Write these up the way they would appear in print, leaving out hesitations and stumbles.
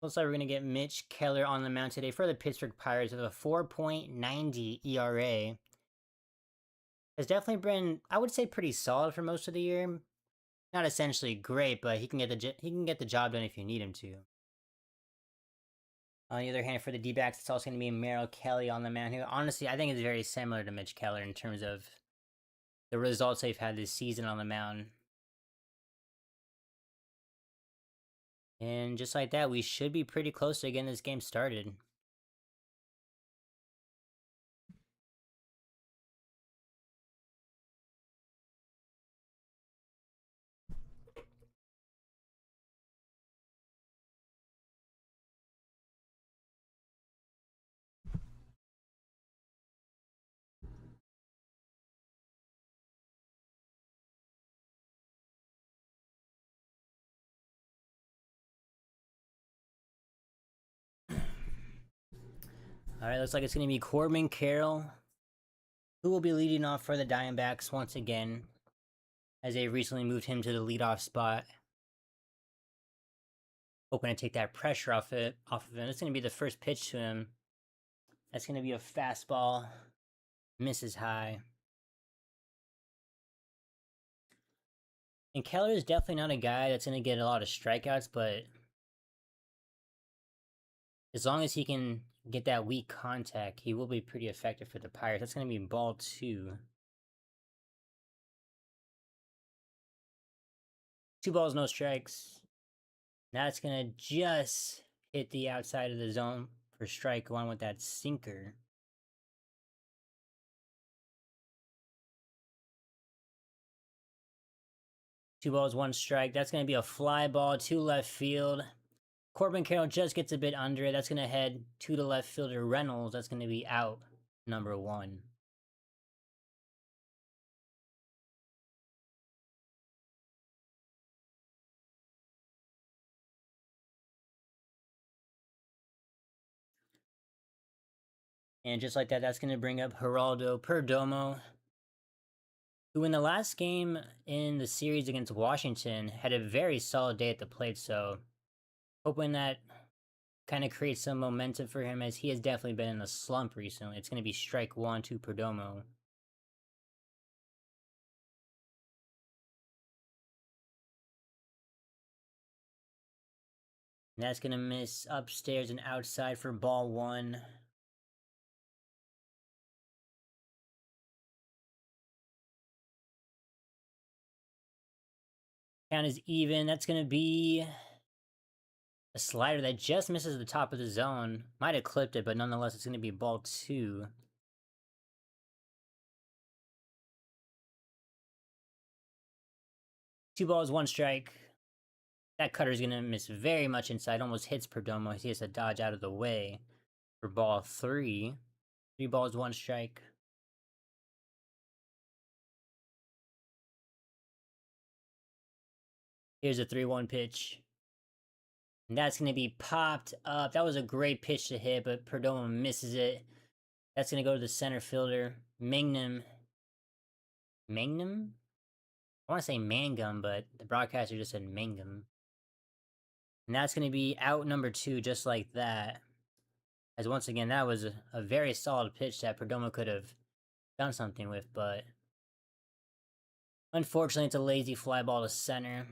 Looks like we're going to get Mitch Keller on the mound today for the Pittsburgh Pirates with a 4.90 ERA. Has definitely been, I would say, pretty solid for most of the year. Not essentially great, but he can get the job done if you need him to. On the other hand, for the D-backs, it's also going to be Merrill Kelly on the mound, who honestly I think is very similar to Mitch Keller in terms of the results they've had this season on the mound. And just like that, we should be pretty close to getting this game started. Alright, looks like it's going to be Corbin Carroll, who will be leading off for the Diamondbacks once again, as they recently moved him to the leadoff spot. Hoping to take that pressure off of him. It's going to be the first pitch to him. That's going to be a fastball. Misses high. And Keller is definitely not a guy that's going to get a lot of strikeouts, but as long as he can get that weak contact, he will be pretty effective for the Pirates. That's going to be ball 2. 2 balls, no strikes. That's going to just hit the outside of the zone for strike 1 with that sinker. Two balls, 1 strike. That's going to be a fly ball to left field. Corbin Carroll just gets a bit under it. That's going to head to the left fielder Reynolds. That's going to be out number 1. And just like that, that's going to bring up Geraldo Perdomo, who in the last game in the series against Washington had a very solid day at the plate. So hoping that kind of creates some momentum for him, as he has definitely been in a slump recently. It's going to be strike 1 to Perdomo. And that's going to miss upstairs and outside for ball 1. Count is even. That's going to be a slider that just misses the top of the zone. Might have clipped it, but nonetheless, it's going to be ball 2. Two balls, 1 strike. That cutter's going to miss very much inside. Almost hits Perdomo. He has to dodge out of the way for ball 3. 3 balls, 1 strike. Here's a 3-1 pitch. And that's going to be popped up. That was a great pitch to hit, but Perdomo misses it. That's going to go to the center fielder, Magnum. Magnum? I want to say Mangum, but the broadcaster just said Mangum. And that's going to be out number 2, just like that. As once again, that was a very solid pitch that Perdomo could have done something with, but unfortunately, it's a lazy fly ball to center.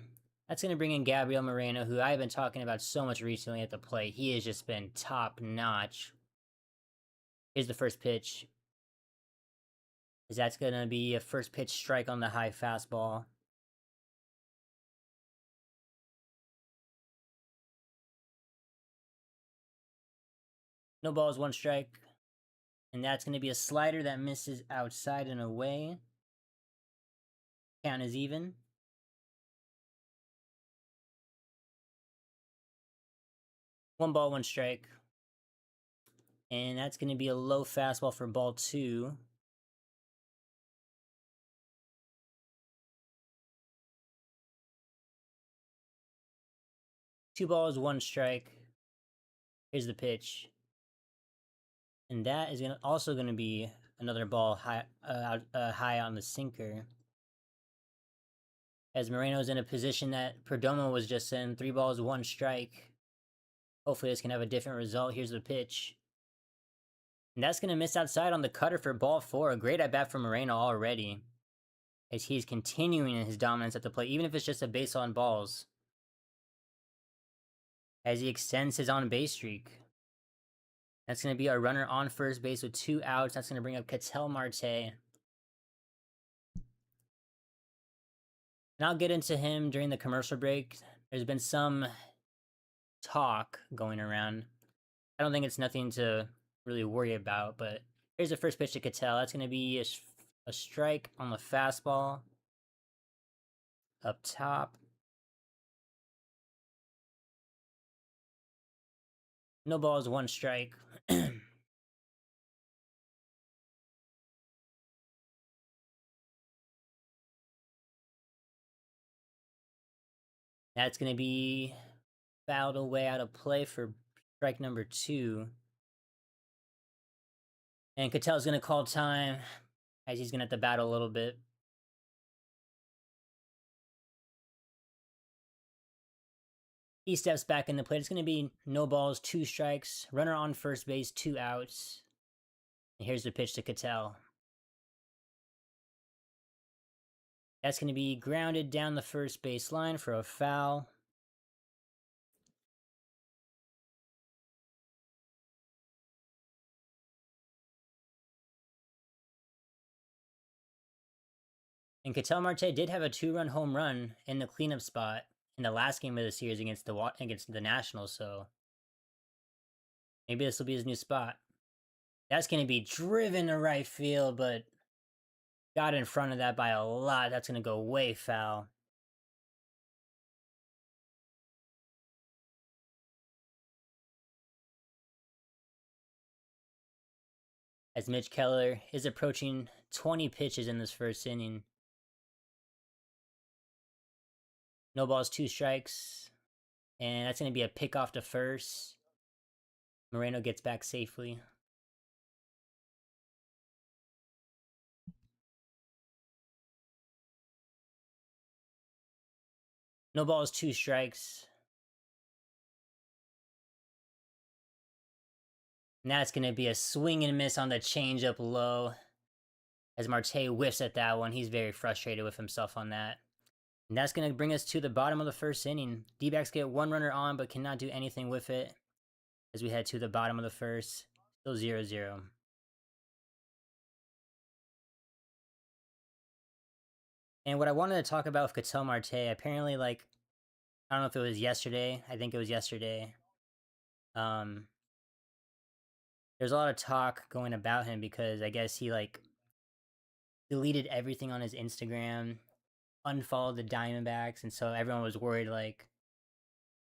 That's going to bring in Gabriel Moreno, who I've been talking about so much recently at the plate. He has just been top notch. Here's the first pitch. That's going to be a first pitch strike on the high fastball. No balls, 1 strike. And that's going to be a slider that misses outside and away. Count is even. One ball, 1 strike. And that's going to be a low fastball for ball 2. Two balls, 1 strike. Here's the pitch. And that is also going to be another ball high on the sinker. As Moreno's in a position that Perdomo was just in. 3 balls, 1 strike. Hopefully this can have a different result. Here's the pitch. And that's going to miss outside on the cutter for ball 4. A great at-bat from Moreno already, as he's continuing in his dominance at the plate, even if it's just a base on balls, as he extends his on-base streak. That's going to be a runner on first base with 2 outs. That's going to bring up Ketel Marte. And I'll get into him during the commercial break. There's been some talk going around. I don't think it's nothing to really worry about, but here's the first pitch to Ketel. That's going to be a strike on the fastball. Up top. No balls, 1 strike. That's going to be fouled away out of play for strike number 2. And Ketel's going to call time, as he's going to have to battle a little bit. He steps back in the plate. It's going to be no balls, 2 strikes. Runner on first base, 2 outs. And here's the pitch to Ketel. That's going to be grounded down the first base line for a foul. And Ketel Marte did have a 2-run home run in the cleanup spot in the last game of the series against the Nationals, so maybe this will be his new spot. That's going to be driven to right field, but got in front of that by a lot. That's going to go way foul. As Mitch Keller is approaching 20 pitches in this first inning. No balls, 2 strikes. And that's going to be a pick off to first. Moreno gets back safely. No balls, 2 strikes. And that's going to be a swing and miss on the changeup low. As Marte whiffs at that one. He's very frustrated with himself on that. And that's going to bring us to the bottom of the first inning. D-backs get 1 runner on, but cannot do anything with it. As we head to the bottom of the first. Still 0-0. And what I wanted to talk about with Ketel Marte, apparently, I don't know if it was yesterday. I think it was yesterday. There's a lot of talk going about him because I guess he, deleted everything on his Instagram, unfollowed the Diamondbacks, and so everyone was worried, is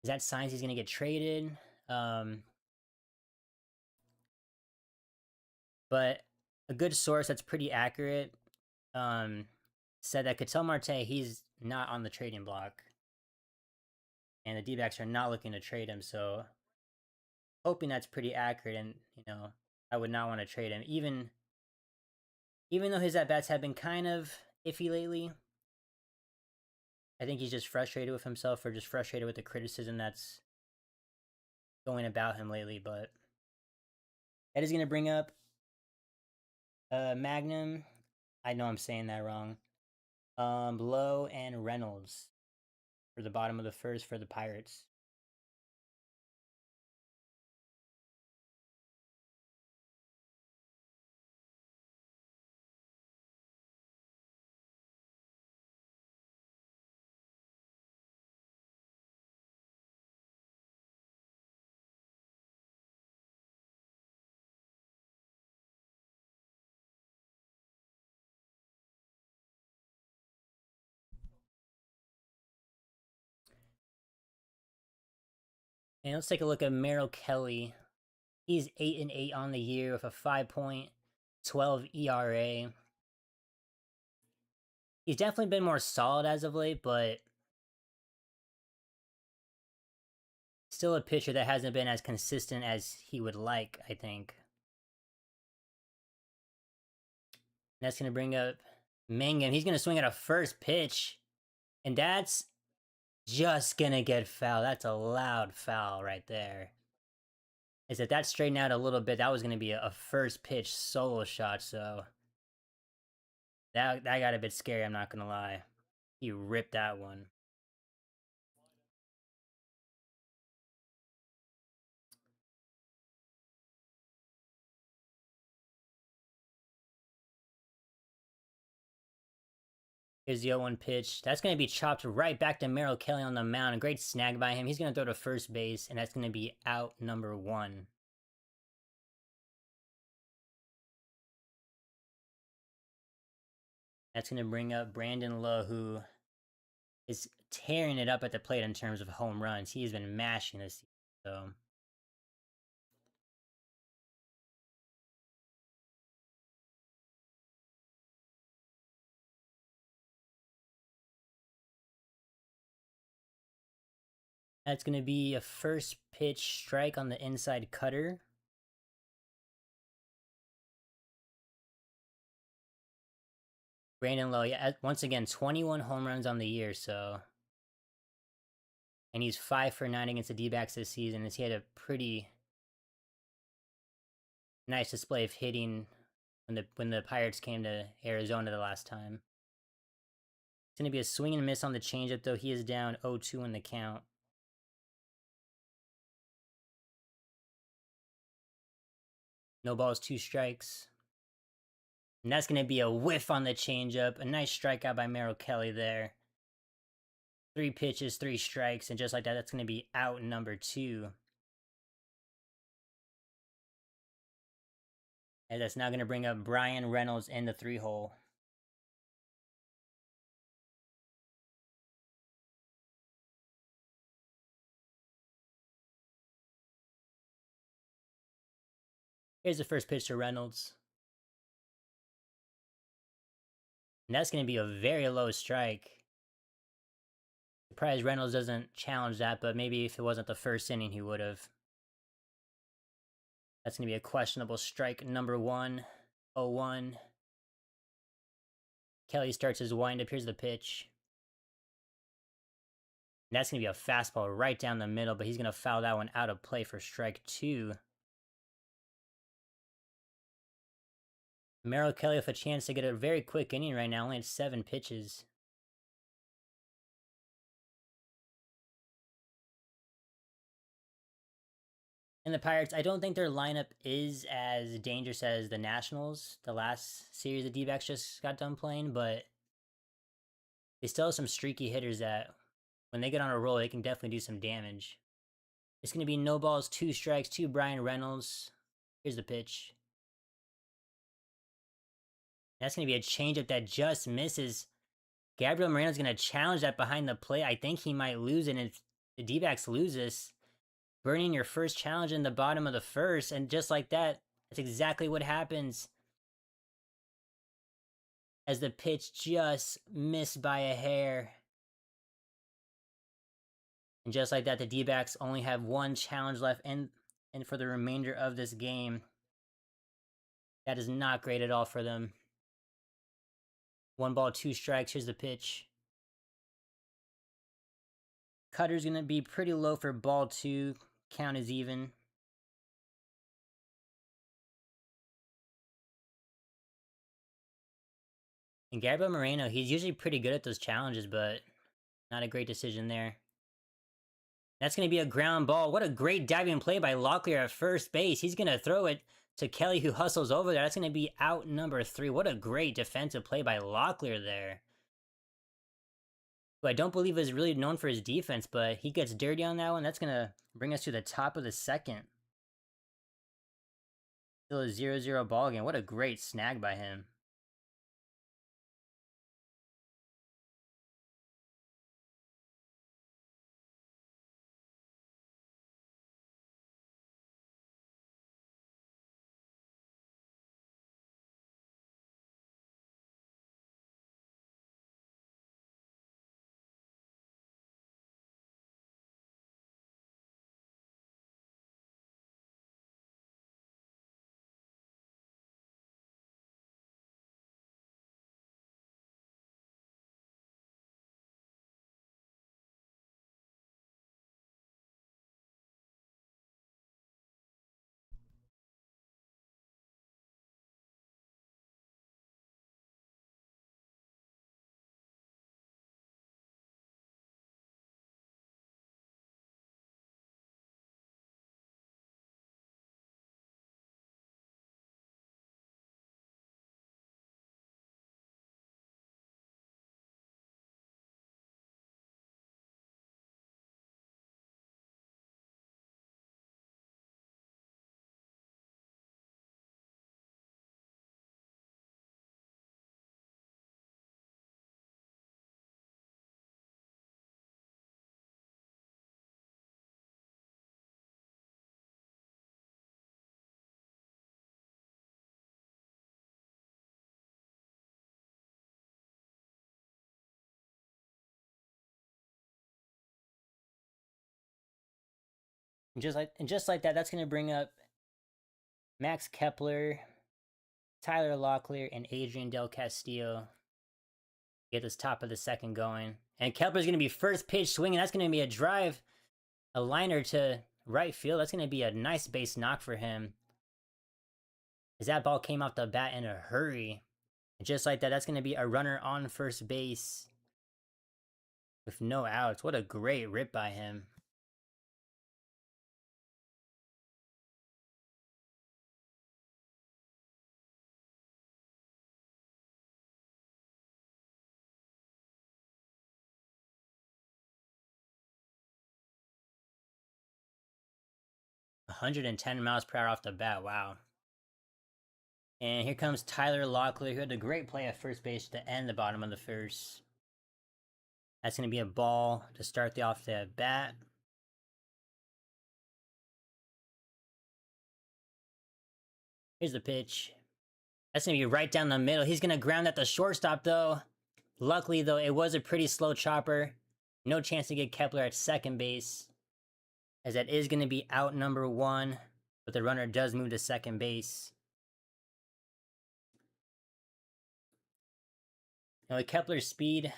that signs he's going to get traded? But a good source that's pretty accurate said that Ketel Marte, he's not on the trading block. And the D-backs are not looking to trade him, so hoping that's pretty accurate. And, I would not want to trade him. Even though his at-bats have been kind of iffy lately, I think he's just frustrated with himself or just frustrated with the criticism that's going about him lately, but that is going to bring up Magnum. I know I'm saying that wrong. Lowe and Reynolds for the bottom of the first for the Pirates. And let's take a look at Merrill Kelly. He's 8-8 on the year with a 5.12 ERA. He's definitely been more solid as of late, but still a pitcher that hasn't been as consistent as he would like, I think. And that's going to bring up Mangum. He's going to swing at a first pitch, and that's just going to get foul. That's a loud foul right there. Is that straightened out a little bit? That was going to be a first pitch solo shot, so that got a bit scary, I'm not going to lie. He ripped that one. Here's the 0-1 pitch. That's going to be chopped right back to Merrill Kelly on the mound. A great snag by him. He's going to throw to first base, and that's going to be out number 1. That's going to bring up Brandon Lowe, who is tearing it up at the plate in terms of home runs. He has been mashing this season, so... That's going to be a first pitch strike on the inside cutter. Brandon Lowe, yeah, once again, 21 home runs on the year, so... And he's 5 for 9 against the D-backs this season, as he had a pretty nice display of hitting when the Pirates came to Arizona the last time. It's going to be a swing and miss on the changeup, though. He is down 0-2 in the count. No balls, 2 strikes. And that's going to be a whiff on the changeup. A nice strikeout by Merrill Kelly there. 3 pitches, 3 strikes, and just like that, that's going to be out number 2. And that's now going to bring up Brian Reynolds in the 3-hole. Here's the first pitch to Reynolds. And that's going to be a very low strike. Surprised Reynolds doesn't challenge that, but maybe if it wasn't the first inning, he would have. That's going to be a questionable strike number 1. 0-1. Kelly starts his windup. Here's the pitch. And that's going to be a fastball right down the middle, but he's going to foul that one out of play for strike 2. Merrill Kelly with a chance to get a very quick inning right now. Only had 7 pitches. And the Pirates, I don't think their lineup is as dangerous as the Nationals, the last series the D-backs just got done playing, but they still have some streaky hitters that, when they get on a roll, they can definitely do some damage. It's going to be no balls, 2 strikes to Brian Reynolds. Here's the pitch. That's going to be a changeup that just misses. Gabriel Moreno's going to challenge that behind the plate. I think he might lose it, and if the D-backs lose this, burning your first challenge in the bottom of the first, and just like that, that's exactly what happens. As the pitch just missed by a hair. And just like that, the D-backs only have 1 challenge left, and for the remainder of this game. That is not great at all for them. 1 ball, 2 strikes. Here's the pitch. Cutter's going to be pretty low for ball 2. count is even. And Gabriel Moreno, he's usually pretty good at those challenges, but not a great decision there. That's going to be a ground ball. What a great diving play by Locklear at first base. He's going to throw it to Kelly, who hustles over there. That's going to be out number 3. What a great defensive play by Locklear there. Who I don't believe is really known for his defense, but he gets dirty on that one. That's going to bring us to the top of the second. Still a 0-0 ball game. What a great snag by him. And just like that, that's going to bring up Max Kepler, Tyler Locklear, and Adrian Del Castillo. Get this top of the second going. And Kepler's going to be first pitch swinging. That's going to be a drive, a liner to right field. That's going to be a nice base knock for him. As that ball came off the bat in a hurry. And just like that, that's going to be a runner on first base with no outs. What a great rip by him. $110 mph off the bat. Wow. And here comes Tyler Locklear, who had a great play at first base to end the bottom of the first. That's going to be a ball to start the off the bat. Here's the pitch. That's going to be right down the middle. He's going to ground at the shortstop, though. Luckily, though, it was a pretty slow chopper. No chance to get Kepler at second base, as that is going to be out number 1, but the runner does move to second base. Now, with Kepler's speed,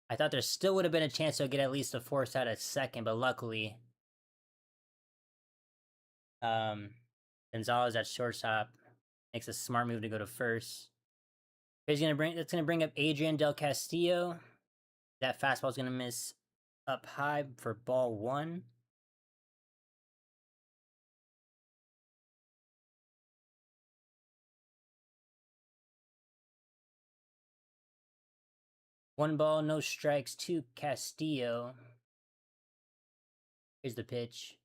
I thought there still would have been a chance to get at least a force out at second, but luckily, Gonzalez at shortstop makes a smart move to go to first. That's gonna bring up Adrian Del Castillo. That fastball's gonna miss up high for ball 1. One ball, no strikes to Castillo. Here's the pitch.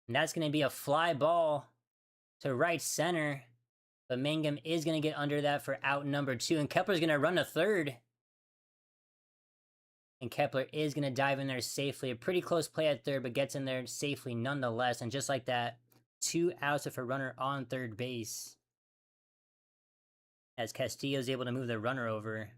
And that's going to be a fly ball to right center. But Mangum is going to get under that for out number 2. And Kepler's going to run to third. And Kepler is going to dive in there safely. A pretty close play at third, but gets in there safely nonetheless. And just like that, 2 outs with a runner on third base. As Castillo's able to move the runner over.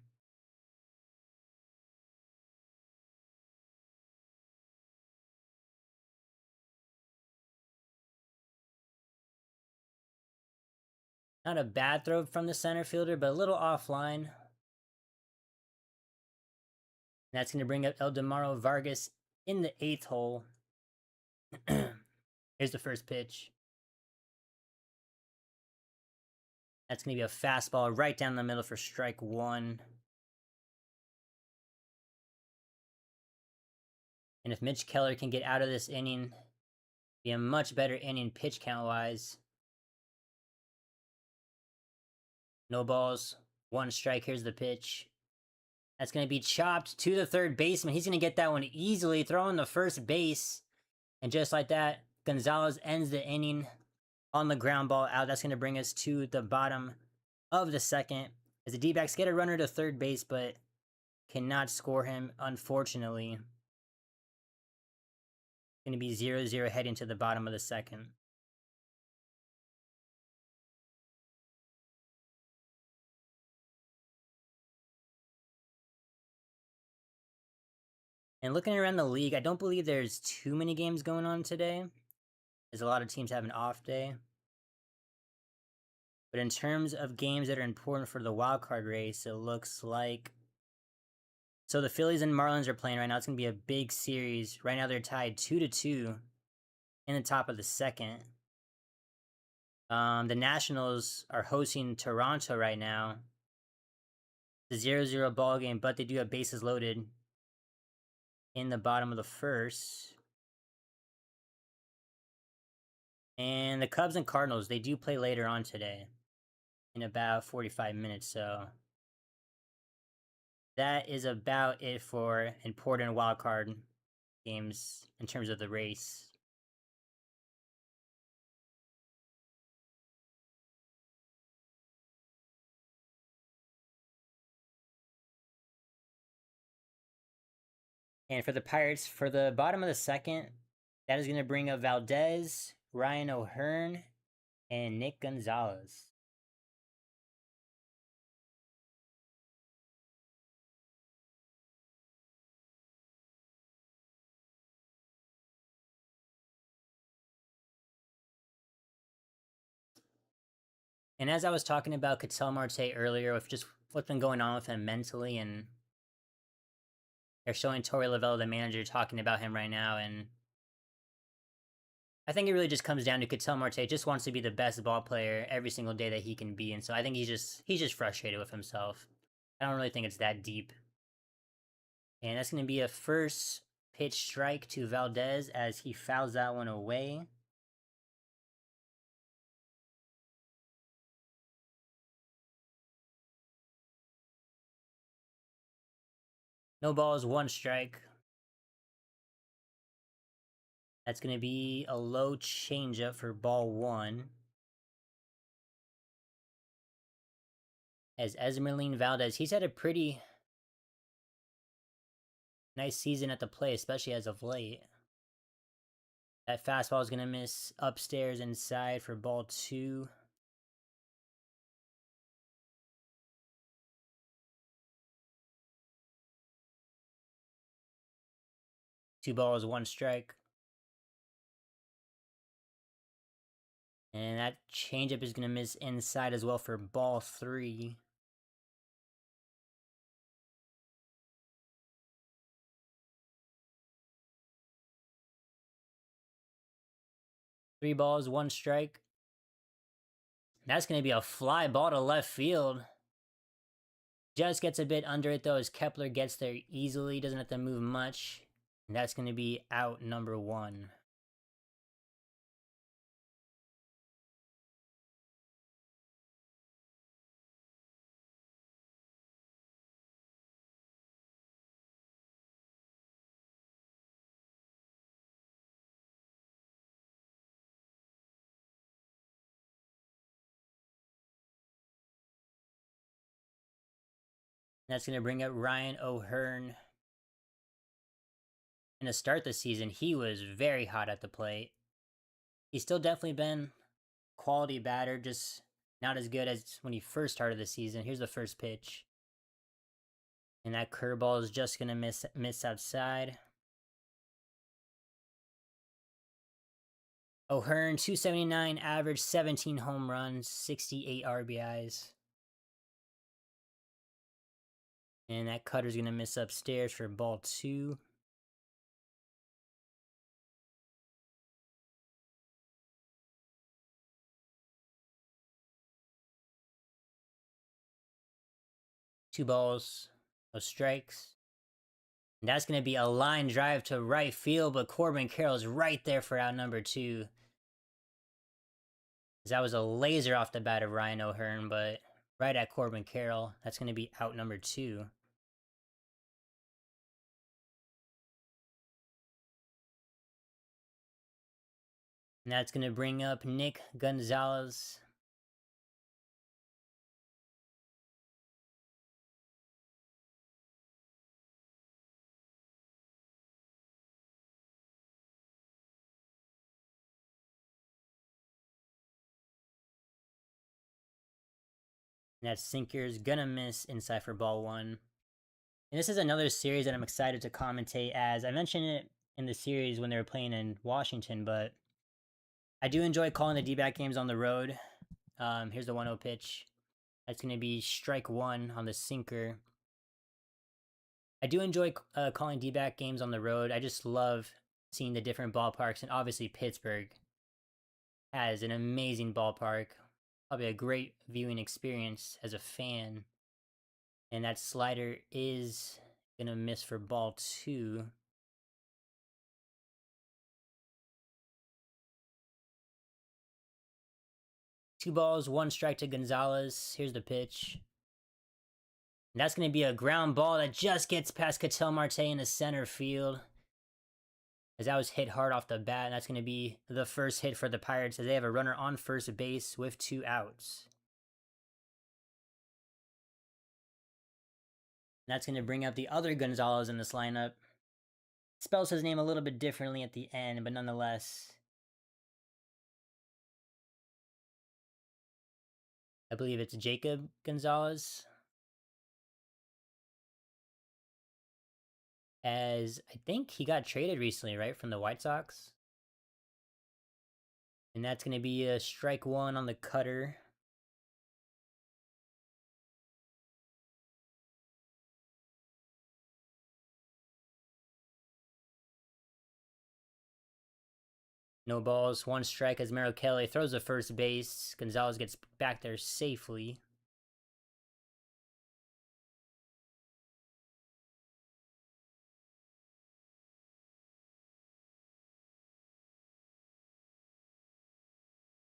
Not a bad throw from the center fielder, but a little offline. That's going to bring up Eldemaro Vargas in the 8th hole. Here's the first pitch. That's going to be a fastball right down the middle for strike one. And if Mitch Keller can get out of this inning, be a much better inning pitch count wise. No balls, one strike. Here's the pitch. That's going to be chopped to the third baseman. He's going to get that one easily, throwing the first base. And just like that, Gonzalez ends the inning on the ground ball out. That's going to bring us to the bottom of the second, as the D-backs get a runner to third base, but cannot score him, unfortunately. Going to be 0-0 heading to the bottom of the second. And looking around the league, I don't believe there's too many games going on today, as a lot of teams have an off day. But in terms of games that are important for the wild card race, it looks like... So the Phillies and Marlins are playing right now. It's going to be a big series. Right now they're tied 2-2 in the top of the second. The Nationals are hosting Toronto right now. It's a 0-0 ball game, but they do have bases loaded in the bottom of the first. And the Cubs and Cardinals, they do play later on today in about 45 minutes, so that is about it for important wildcard games in terms of the race. And for the Pirates, for the bottom of the second, that is going to bring up Valdez, Ryan O'Hearn, and Nick Gonzalez. And as I was talking about Ketel Marte earlier, with just what's been going on with him mentally, and they're showing Torey Lovullo, the manager, talking about him right now, and I think it really just comes down to Ketel Marte just wants to be the best ball player every single day that he can be, and so I think he's just frustrated with himself. I don't really think it's that deep. And that's going to be a first pitch strike to Valdez as he fouls that one away. No balls, one strike. That's going to be a low changeup for ball one. As Esmeralyn Valdez, he's had a pretty nice season at the plate, especially as of late. That fastball is going to miss upstairs inside for ball two. Two balls, one strike. And that changeup is going to miss inside as well for ball three. Three balls, one strike. That's going to be a fly ball to left field. Just gets a bit under it though, as Kepler gets there easily. Doesn't have to move much. And that's going to be out number one. That's going to bring up Ryan O'Hearn. And to start the season, he was very hot at the plate. He's still definitely been quality batter, just not as good as when he first started the season. Here's the first pitch. And that curveball is just going to miss outside. O'Hearn, 279 average, 17 home runs, 68 RBIs. And that cutter's going to miss upstairs for ball two. 2 balls, no strikes. And that's going to be a line drive to right field, but Corbin Carroll's right there for out number 2. That was a laser off the bat of Ryan O'Hearn, but right at Corbin Carroll. That's going to be out number 2. And that's going to bring up Nick Gonzalez. And that sinker's gonna miss inside for ball 1. And this is another series that I'm excited to commentate, as I mentioned it in the series when they were playing in Washington, but I do enjoy calling the D-back games on the road. Here's the 1-0 pitch. That's going to be strike 1 on the sinker. I do enjoy calling D-back games on the road. I just love seeing the different ballparks, and obviously Pittsburgh has an amazing ballpark. Probably a great viewing experience as a fan. And that slider is going to miss for ball 2. Two balls, 1 strike to Gonzalez. Here's the pitch. And that's going to be a ground ball that just gets past Ketel Marte in the center field, as that was hit hard off the bat. And that's going to be the first hit for the Pirates, as they have a runner on first base with 2 outs. And that's going to bring up the other Gonzalez in this lineup. Spells his name a little bit differently at the end, but nonetheless, I believe it's Jacob Gonzalez, as I think he got traded recently, right, from the White Sox. And that's going to be a strike 1 on the cutter. No balls, 1 strike as Merrill Kelly throws to first base. Gonzalez gets back there safely.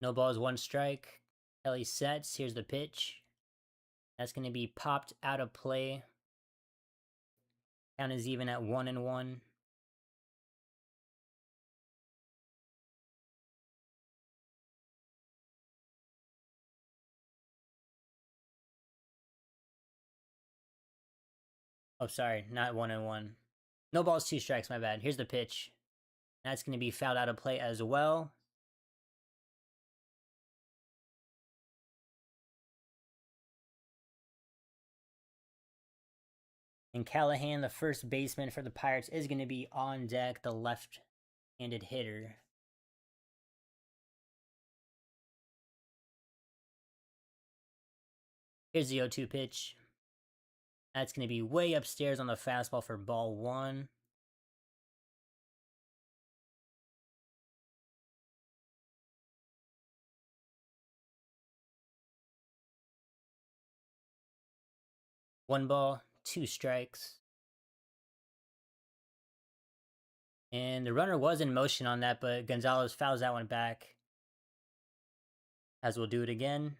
No balls, 1 strike. Kelly sets. Here's the pitch. That's going to be popped out of play. Count is even at 1-1. Oh, sorry, not 1-1. No balls, 2 strikes, my bad. Here's the pitch. That's going to be fouled out of play as well. And Callahan, the first baseman for the Pirates, is going to be on deck, the left-handed hitter. Here's the 0-2 pitch. That's going to be way upstairs on the fastball for ball 1. One ball, 2 strikes. And the runner was in motion on that, but Gonzalez fouls that one back. As we'll do it again.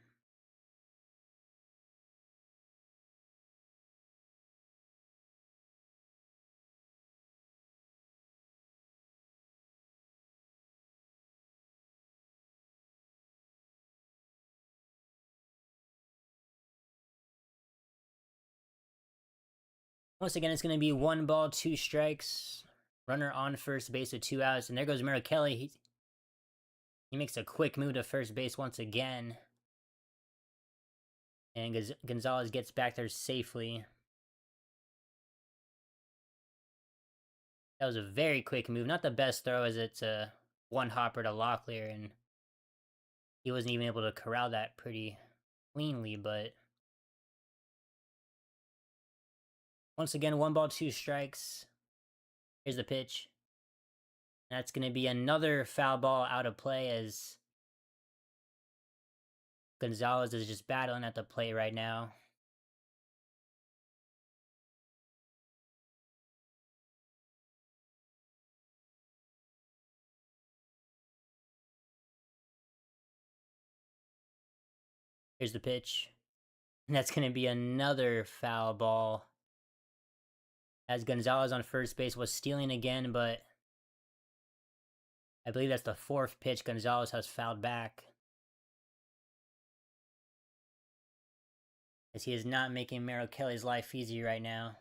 Once again, it's going to be 1 ball, 2 strikes. Runner on first base with 2 outs. And there goes Merrill Kelly. He makes a quick move to first base once again. And Gonzalez gets back there safely. That was a very quick move. Not the best throw, as it's a 1-hopper to Locklear. And he wasn't even able to corral that pretty cleanly, but once again, 1 ball, 2 strikes. Here's the pitch. That's going to be another foul ball out of play, as Gonzalez is just battling at the plate right now. Here's the pitch. And that's going to be another foul ball. As Gonzalez on first base was stealing again, but I believe that's the fourth pitch Gonzalez has fouled back. As he is not making Merrill Kelly's life easy right now.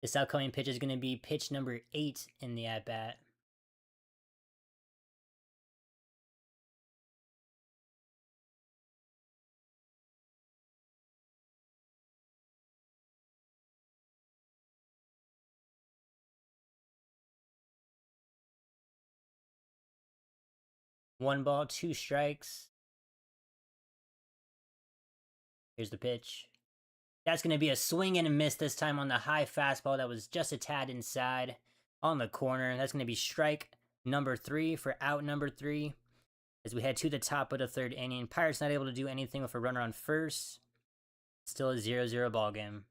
This upcoming pitch is going to be pitch number 8 in the at-bat. One ball, 2 strikes. Here's the pitch. That's going to be a swing and a miss this time on the high fastball that was just a tad inside on the corner. That's going to be strike number 3 for out number 3. As we head to the top of the third inning, Pirates not able to do anything with a runner on first. Still a 0-0 ball game.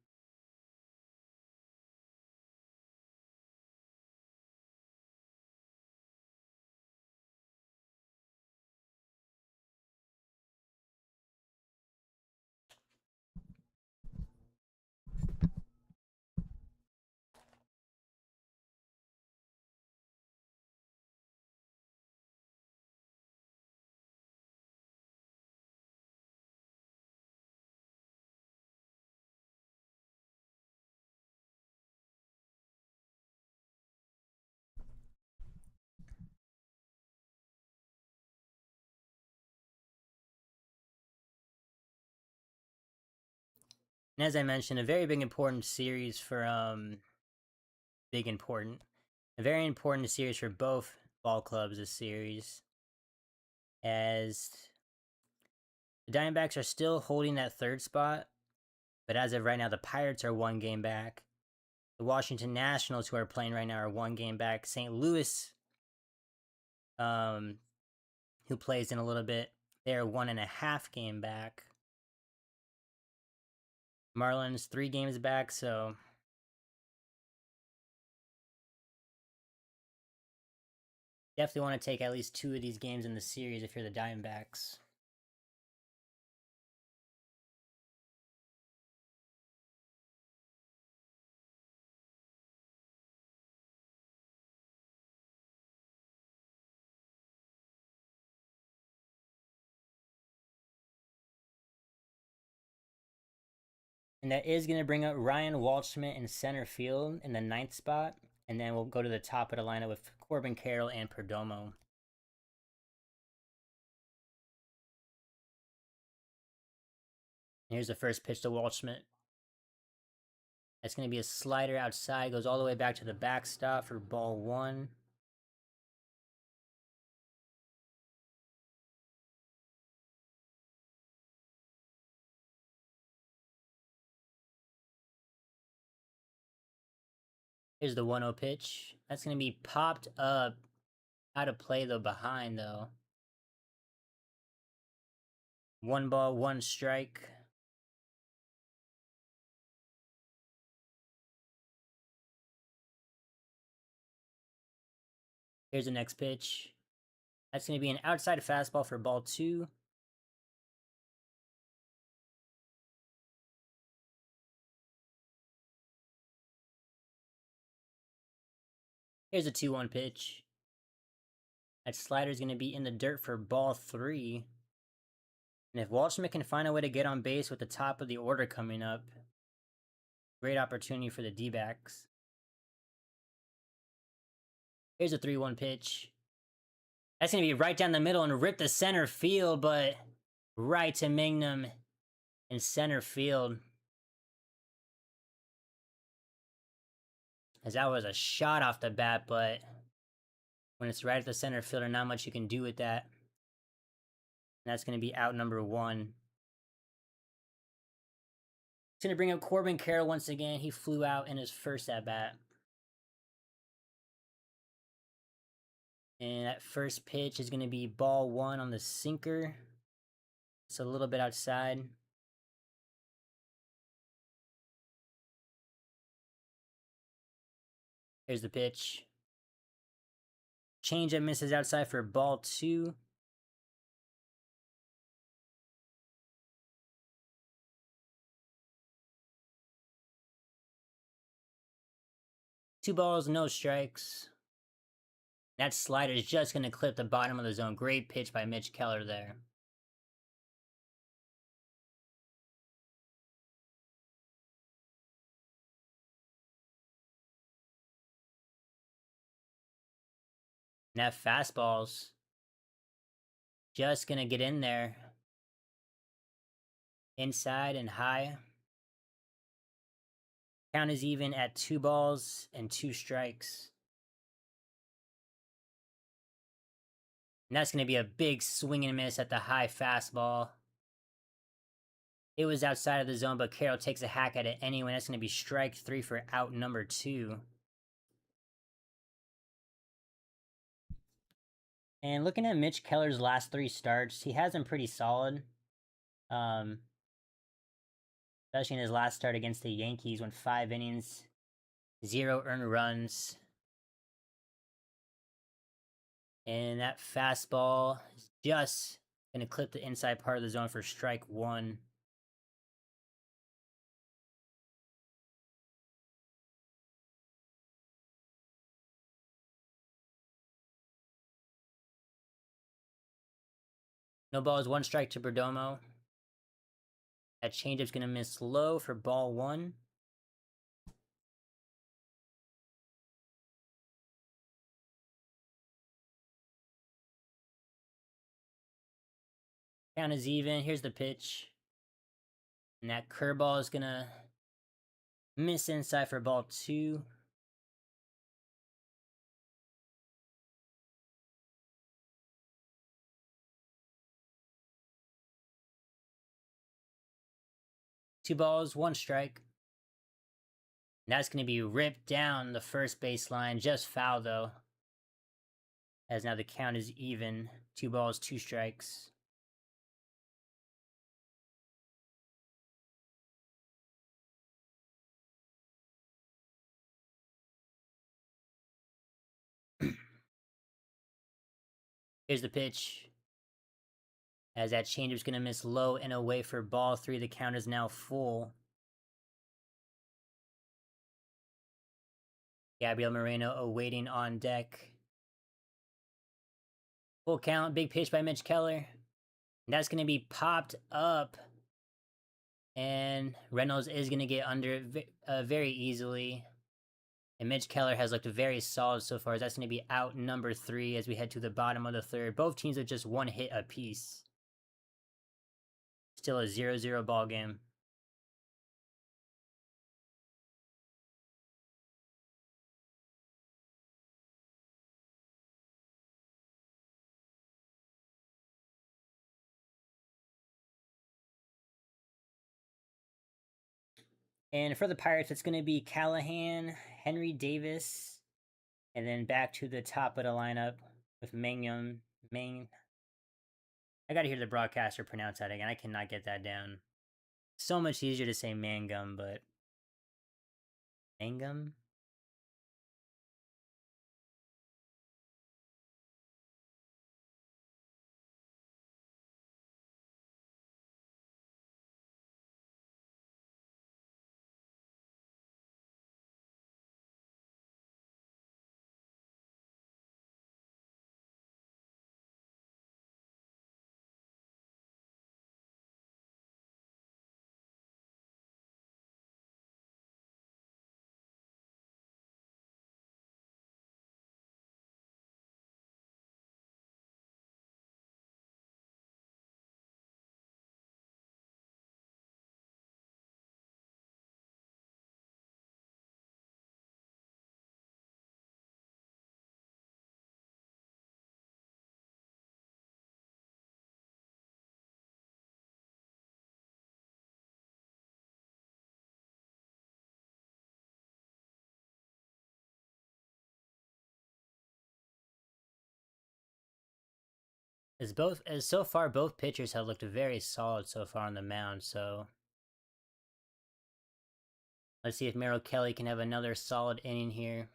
And as I mentioned, a very big important series for a very important series for both ball clubs this series. As the Diamondbacks are still holding that third spot, but as of right now, the Pirates are 1 game back. The Washington Nationals, who are playing right now, are 1 game back. St. Louis, who plays in a little bit, they're 1.5 game back. Marlins 3 games back, so definitely want to take at least 2 of these games in the series if you're the Diamondbacks. And that is going to bring up Ryan Waldschmidt in center field in the 9th spot. And then we'll go to the top of the lineup with Corbin Carroll and Perdomo. Here's the first pitch to Waldschmidt. That's going to be a slider outside. Goes all the way back to the backstop for ball 1. Here's the 1-0 pitch. That's going to be popped up. Out of play, though, behind, though. 1 ball, 1 strike. Here's the next pitch. That's going to be an outside fastball for ball 2. Here's a 2-1 pitch. That slider is going to be in the dirt for ball 3. And if Waldschmidt can find a way to get on base with the top of the order coming up, great opportunity for the D-backs. Here's a 3-1 pitch. That's going to be right down the middle and rip the center field, but right to Magnum in center field. As that was a shot off the bat, but when it's right at the center fielder, not much you can do with that. And that's going to be out number 1. It's going to bring up Corbin Carroll once again. He flew out in his first at-bat. And that first pitch is going to be ball 1 on the sinker. It's a little bit outside. Here's the pitch. Changeup misses outside for ball 2. 2 balls, no strikes. That slider is just going to clip the bottom of the zone. Great pitch by Mitch Keller there. And that fastball's just going to get in there. Inside and high. Count is even at 2 balls and 2 strikes. And that's going to be a big swing and miss at the high fastball. It was outside of the zone, but Carroll takes a hack at it anyway. That's going to be strike 3 for out number 2. And looking at Mitch Keller's last 3 starts, he has been pretty solid. Especially in his last start against the Yankees, went 5 innings, 0 earned runs. And that fastball is just going to clip the inside part of the zone for strike 1. No balls, 1 strike to Perdomo. That changeup's going to miss low for ball 1. Count is even. Here's the pitch. And that curveball is going to miss inside for ball 2. Two balls, 1 strike. And that's going to be ripped down the first baseline. Just foul, though. As now the count is even. 2 balls, 2 strikes. Here's the pitch. As that changeup's going to miss low and away for ball 3. The count is now full. Gabriel Moreno awaiting on deck. Full count, big pitch by Mitch Keller. And that's going to be popped up. And Reynolds is going to get under it very easily. And Mitch Keller has looked very solid so far. That's going to be out number 3 as we head to the bottom of the 3rd. Both teams with just 1 hit apiece. Still a 0-0 ball game. And for the Pirates, it's going to be Callahan, Henry Davis, and then back to the top of the lineup with Mangum. I gotta hear the broadcaster pronounce that again. I cannot get that down. So much easier to say Mangum, but Mangum? As so far both pitchers have looked very solid so far on the mound, so let's see if Merrill Kelly can have another solid inning here.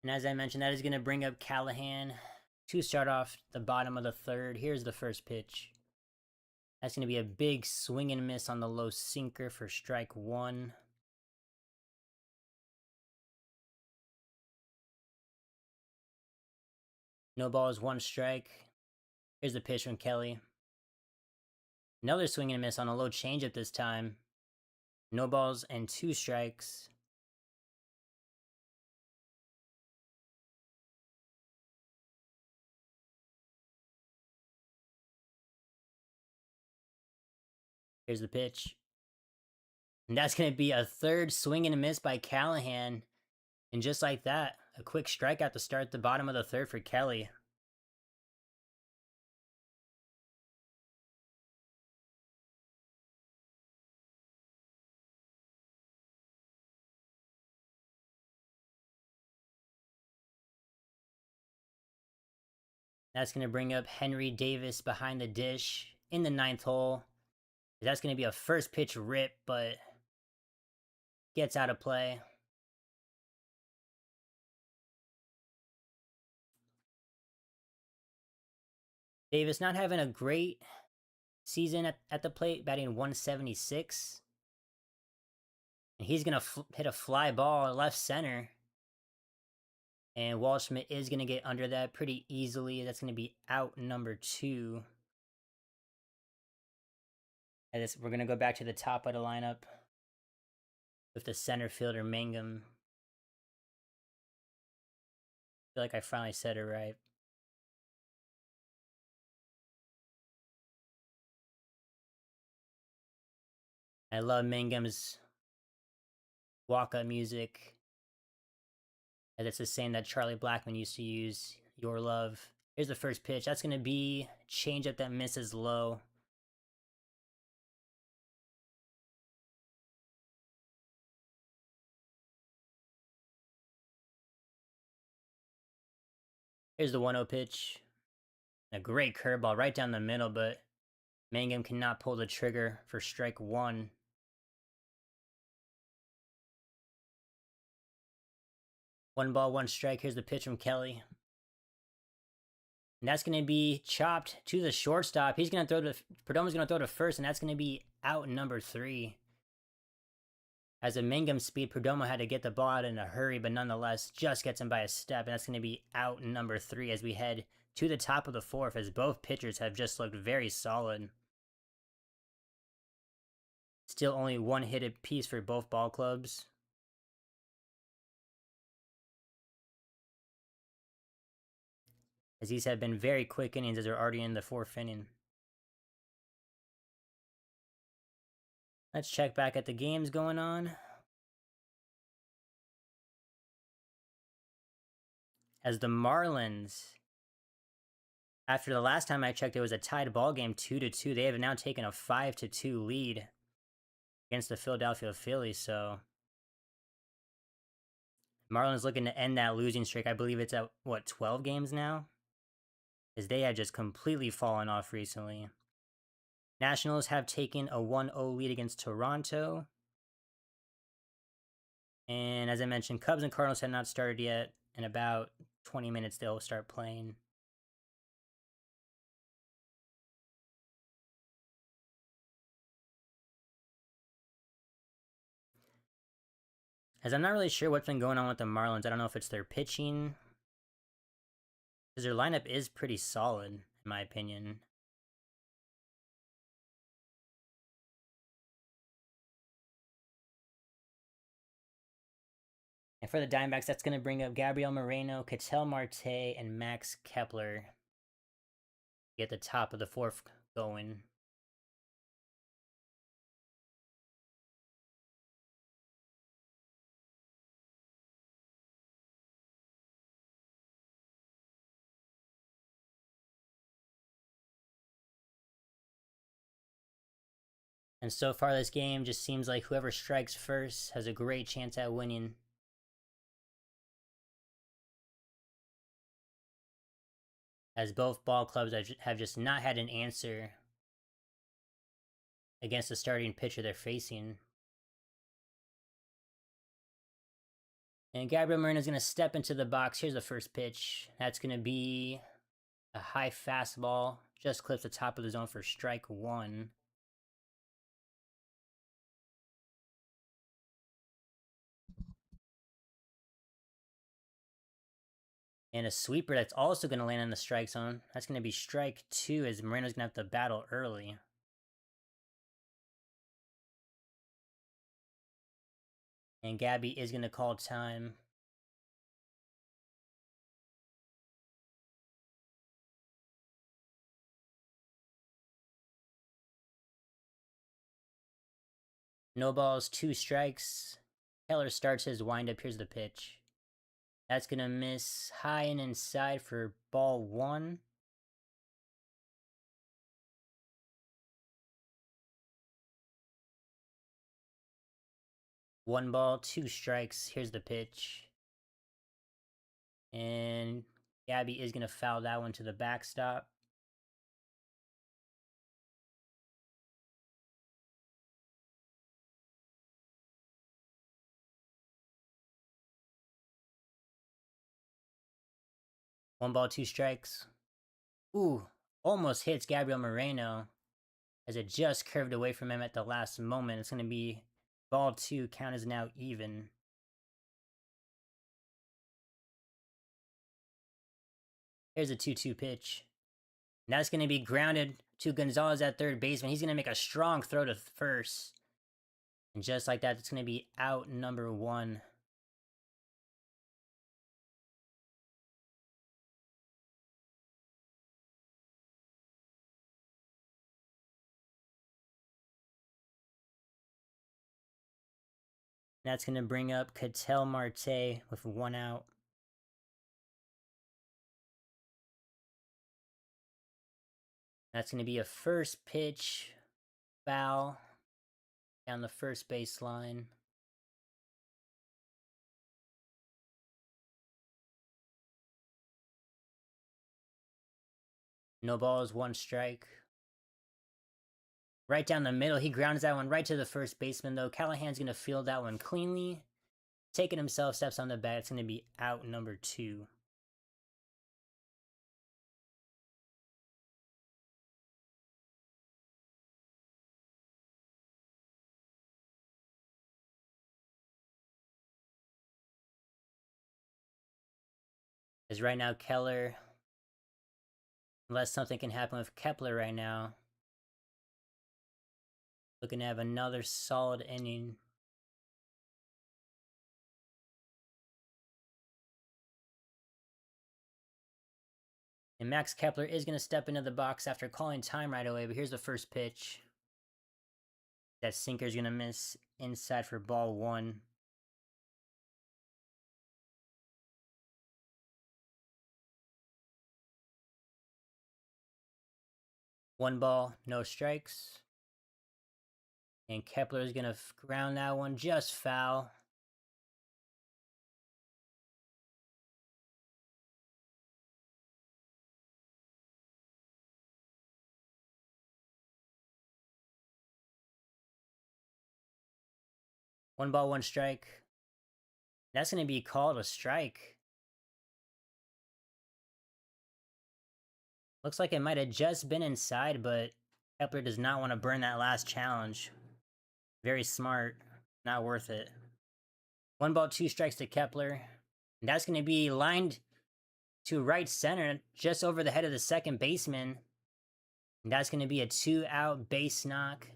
And as I mentioned, that is going to bring up Callahan to start off the bottom of the third. Here's the first pitch. That's going to be a big swing and miss on the low sinker for strike one. No balls, one strike. Here's the pitch from Kelly. Another swing and miss on a low changeup this time. No balls and two strikes. Here's the pitch. And that's going to be a third swing and a miss by Callahan. And just like that, a quick strikeout to start the bottom of the third for Kelly. That's going to bring up Henry Davis behind the dish in the ninth hole. That's going to be a first pitch rip, but gets out of play. Davis not having a great season at the plate, batting 176. And he's going to hit a fly ball left center. And Waldschmidt is going to get under that pretty easily. That's going to be out number 2. We're going to go back to the top of the lineup with the center fielder Mangum. I feel like I finally said it right. I love Mangum's walk-up music. And it's the same that Charlie Blackmon used to use, Your Love. Here's the first pitch. That's going to be changeup that misses low. Here's the 1-0 pitch. A great curveball right down the middle, but Mangum cannot pull the trigger for strike 1. One ball, one strike. Here's the pitch from Kelly. And that's going to be chopped to the shortstop. He's going to throw to Perdomo's going to throw to first, and that's going to be out number 3. As a Mangum speed, Perdomo had to get the ball out in a hurry, but nonetheless just gets him by a step, and that's going to be out number 3 as we head to the top of the 4th, as both pitchers have just looked very solid. Still only one hit apiece for both ball clubs. As these have been very quick innings as they're already in the 4th inning. Let's check back at the games going on. As the Marlins, after the last time I checked, it was a tied ball game 2-2. They have now taken a 5-2 lead against the Philadelphia Phillies. So Marlins looking to end that losing streak. I believe it's at, 12 games now? As they have just completely fallen off recently. Nationals have taken a 1-0 lead against Toronto. And as I mentioned, Cubs and Cardinals have not started yet. In about 20 minutes, they'll start playing. As I'm not really sure what's been going on with the Marlins. I don't know if it's their pitching, because their lineup is pretty solid, in my opinion. And for the Diamondbacks, that's going to bring up Gabriel Moreno, Ketel Marte, and Max Kepler. Get the top of the 4th going. And so far, this game just seems like whoever strikes first has a great chance at winning. As both ball clubs have just not had an answer against the starting pitcher they're facing. And Gabriel Moreno's going to step into the box. Here's the first pitch. That's going to be a high fastball. Just clips the top of the zone for strike one. And a sweeper that's also going to land in the strike zone. That's going to be strike two, as Moreno's going to have to battle early. And Gabby is going to call time. No balls, 2 strikes. Keller starts his windup. Here's the pitch. That's going to miss high and inside for ball one. One ball, 2 strikes. Here's the pitch. And Gabby is going to foul that one to the backstop. One ball, 2 strikes. Ooh, almost hits Gabriel Moreno as it just curved away from him at the last moment. It's going to be ball 2. Count is now even. Here's a 2-2 pitch. And that's going to be grounded to Gonzalez at third baseman. He's going to make a strong throw to first. And just like that, it's going to be out number 1. That's going to bring up Ketel Marte with 1 out. That's going to be a first pitch foul down the first baseline. No balls, 1 strike. Right down the middle, he grounds that one right to the first baseman, though. Callahan's going to field that one cleanly. Taking himself, steps on the bat. It's going to be out number 2. As right now, Keller, unless something can happen with Kepler right now, looking to have another solid inning. And Max Kepler is going to step into the box after calling time right away, but here's the first pitch. That sinker's going to miss inside for ball 1. One ball, no strikes. And Kepler is going to ground that one just foul. One ball, 1 strike. That's going to be called a strike. Looks like it might have just been inside, but Kepler does not want to burn that last challenge. Very smart. Not worth it. 1 ball, 2 strikes to Kepler. And that's going to be lined to right center, just over the head of the second baseman. And that's going to be a 2-out base knock,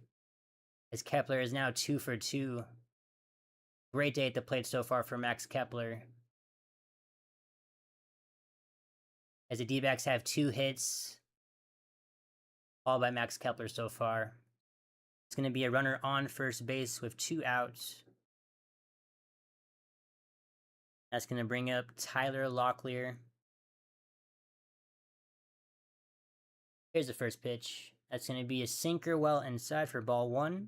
as Kepler is now 2 for 2. Great day at the plate so far for Max Kepler, as the D-backs have 2 hits, all by Max Kepler so far. It's going to be a runner on first base with 2 outs. That's going to bring up Tyler Locklear. Here's the first pitch. That's going to be a sinker well inside for ball 1.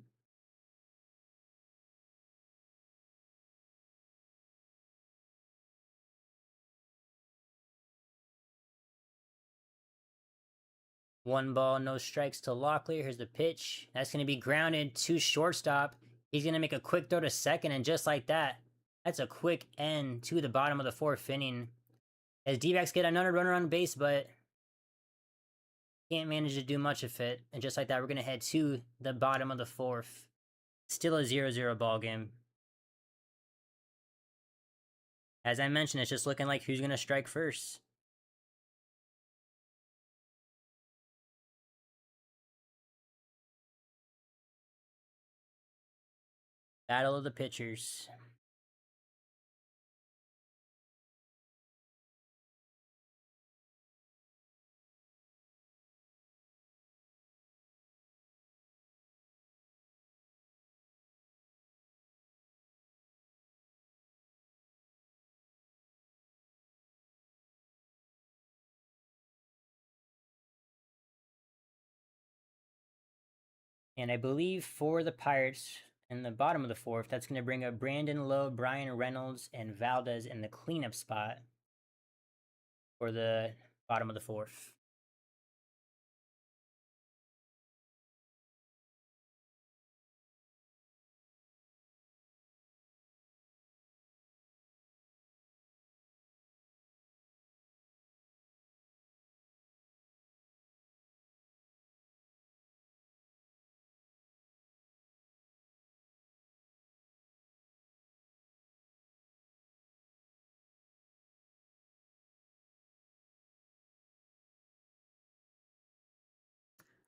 One ball, no strikes to Locklear. Here's the pitch. That's going to be grounded to shortstop. He's going to make a quick throw to second, and just like that, That's a quick end to the bottom of the 4th inning. As D-backs get another runner on base, but can't manage to do much of it. And just like that, we're going to head to the bottom of the 4th. Still a 0-0 ball game. As I mentioned, it's just looking like who's going to strike first. Battle of the pitchers. And I believe for the Pirates in the bottom of the 4th, that's going to bring up Brandon Lowe, Brian Reynolds, and Valdez in the cleanup spot for the bottom of the 4th.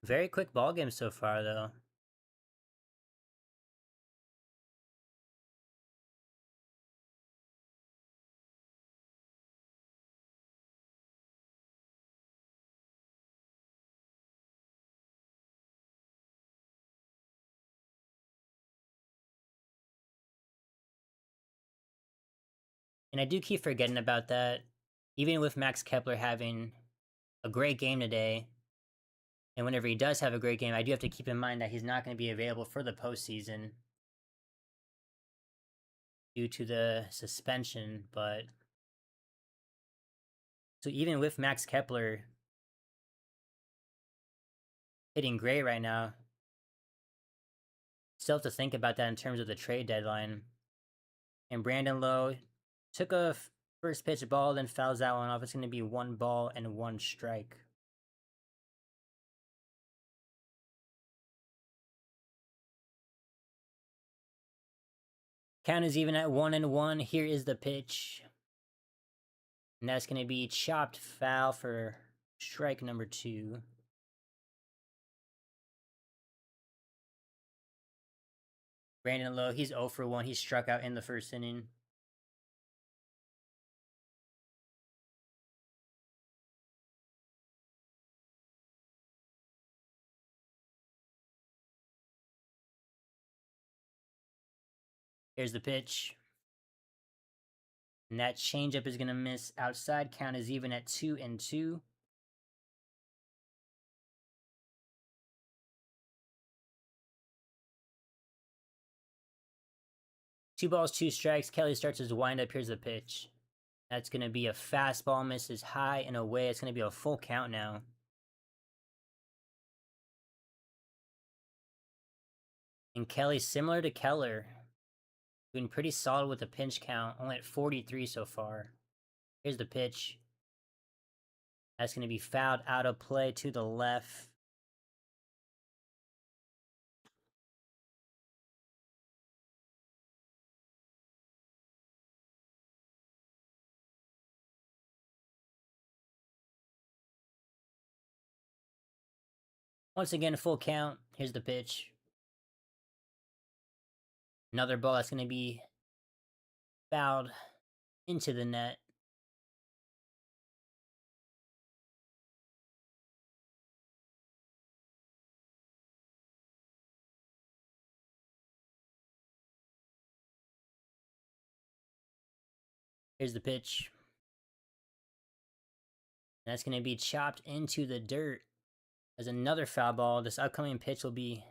Very quick ball game so far, though. And I do keep forgetting about that. Even with Max Kepler having a great game today, and whenever he does have a great game, I do have to keep in mind that he's not going to be available for the postseason due to the suspension. But so even with Max Kepler hitting great right now, still have to think about that in terms of the trade deadline. And Brandon Lowe took a first pitch ball, then fouls that one off. It's going to be 1 ball and 1 strike. Count is even at 1-1. Here is the pitch. And that's going to be chopped foul for strike number 2. Brandon Lowe, he's 0 for 1. He struck out in the first inning. Here's the pitch. And that changeup is going to miss outside. Count is even at 2-2. Two balls, 2 strikes. Kelly starts his windup. Here's the pitch. That's going to be a fastball, misses high and away. It's going to be a full count now. And Kelly, similar to Keller, doing pretty solid with the pinch count, only at 43 so far. Here's the pitch. That's going to be fouled out of play to the left. Once again, full count. Here's the pitch. Another ball that's going to be fouled into the net. Here's the pitch. And that's going to be chopped into the dirt. As another foul ball. This upcoming pitch will be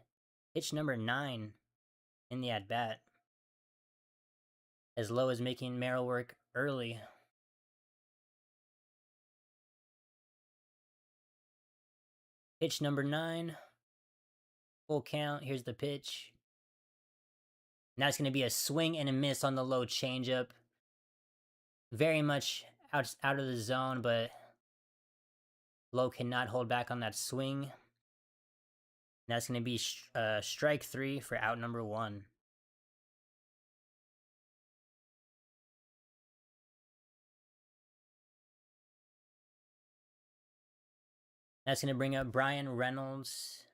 pitch number 9 in the at-bat. As Lowe is making Merrill work early. Pitch number 9. Full count. Here's the pitch. And that's going to be a swing and a miss on the low changeup. Very much out of the zone, but Low cannot hold back on that swing. And that's going to be strike 3 for out number 1. That's going to bring up Brian Reynolds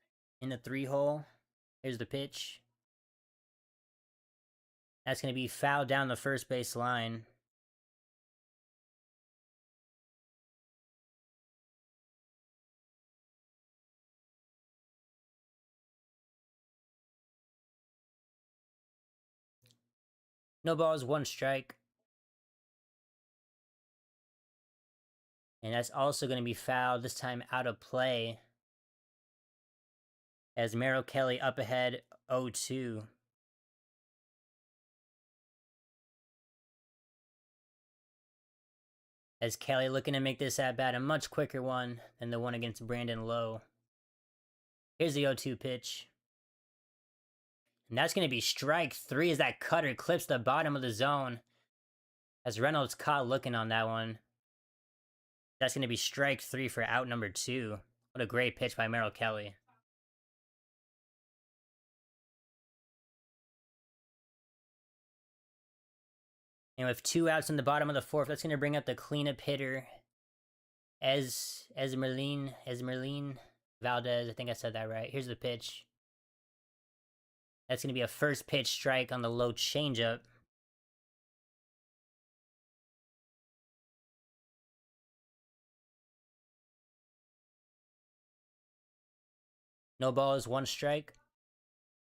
in the 3-hole. Here's the pitch. That's going to be fouled down the first base line. No balls, 1 strike. And that's also going to be fouled, this time out of play. As Merrill Kelly up ahead 0-2. As Kelly looking to make this at-bat a much quicker one than the one against Brandon Lowe. Here's the 0-2 pitch. And that's going to be strike 3 as that cutter clips the bottom of the zone. As Reynolds caught looking on that one. That's going to be strike 3 for out number 2. What a great pitch by Merrill Kelly. And with 2 outs in the bottom of the 4th, that's going to bring up the cleanup hitter, Esmerlin Valdez. I think I said that right. Here's the pitch. That's going to be a first pitch strike on the low changeup. No balls, 1 strike.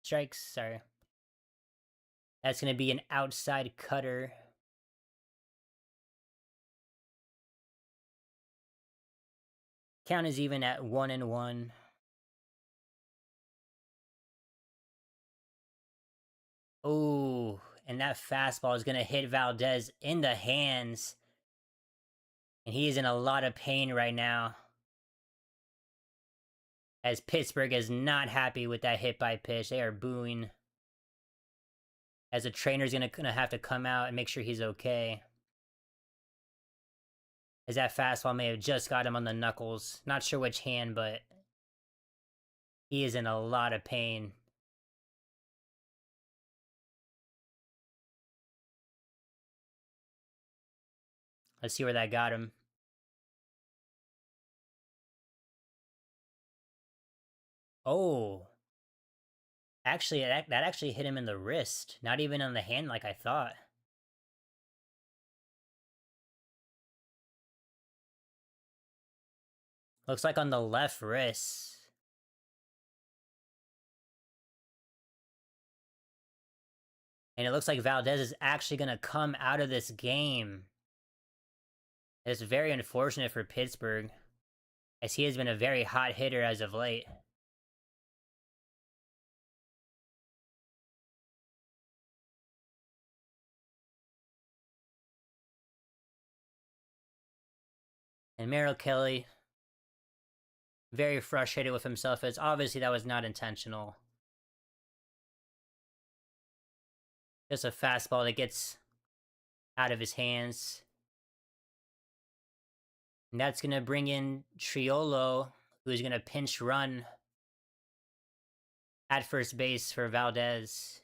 Strikes, sorry. That's going to be an outside cutter. Count is even at 1-1. Oh, and that fastball is going to hit Valdez in the hands. And he is in a lot of pain right now. As Pittsburgh is not happy with that hit by pitch. They are booing. As the trainer's going to have to come out and make sure he's okay. As that fastball may have just got him on the knuckles. Not sure which hand, but he is in a lot of pain. Let's see where that got him. Oh. Actually, that actually hit him in the wrist. Not even on the hand like I thought. Looks like on the left wrist. And it looks like Valdez is actually going to come out of this game. It's very unfortunate for Pittsburgh, as he has been a very hot hitter as of late. And Merrill Kelly, very frustrated with himself, as obviously that was not intentional. Just a fastball that gets out of his hands. And that's going to bring in Triolo, who's going to pinch run at first base for Valdez.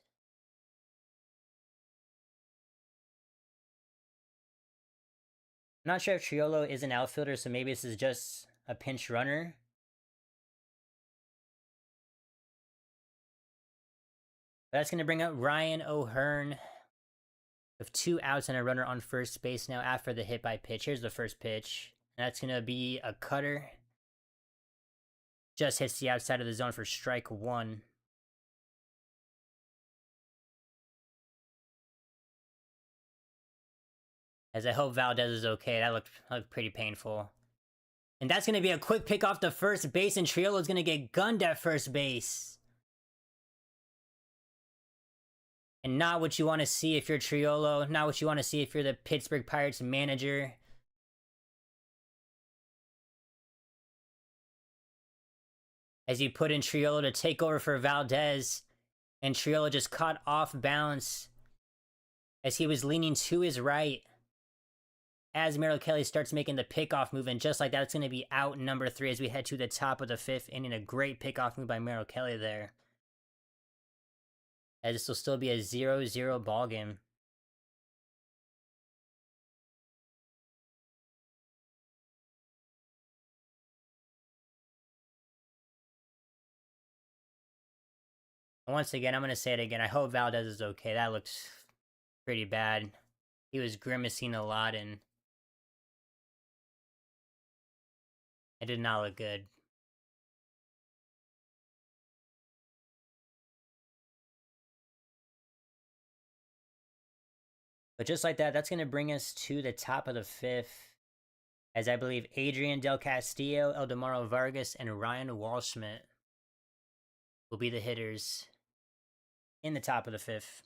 I'm not sure if Triolo is an outfielder, so maybe this is just a pinch runner. But that's going to bring up Ryan O'Hearn with 2 outs and a runner on first base now after the hit by pitch. Here's the first pitch. And that's going to be a cutter. Just hits the outside of the zone for strike 1. As I hope Valdez is okay. That looked pretty painful. And that's going to be a quick pick off the first base, and Triolo is going to get gunned at first base. And not what you want to see if you're Triolo. Not what you want to see if you're the Pittsburgh Pirates manager. As you put in Triolo to take over for Valdez. And Triolo just caught off balance as he was leaning to his right. As Merrill Kelly starts making the pickoff move, and just like that, it's going to be out number 3 as we head to the top of the 5th inning. A great pickoff move by Merrill Kelly there. As this will still be a 0-0 ball game. And once again, I'm going to say it again. I hope Valdez is okay. That looked pretty bad. He was grimacing a lot, and it did not look good. But just like that, that's going to bring us to the top of the 5th. As I believe Adrian Del Castillo, Eldemaro Vargas, and Ryan Walschmidt will be the hitters in the top of the 5th.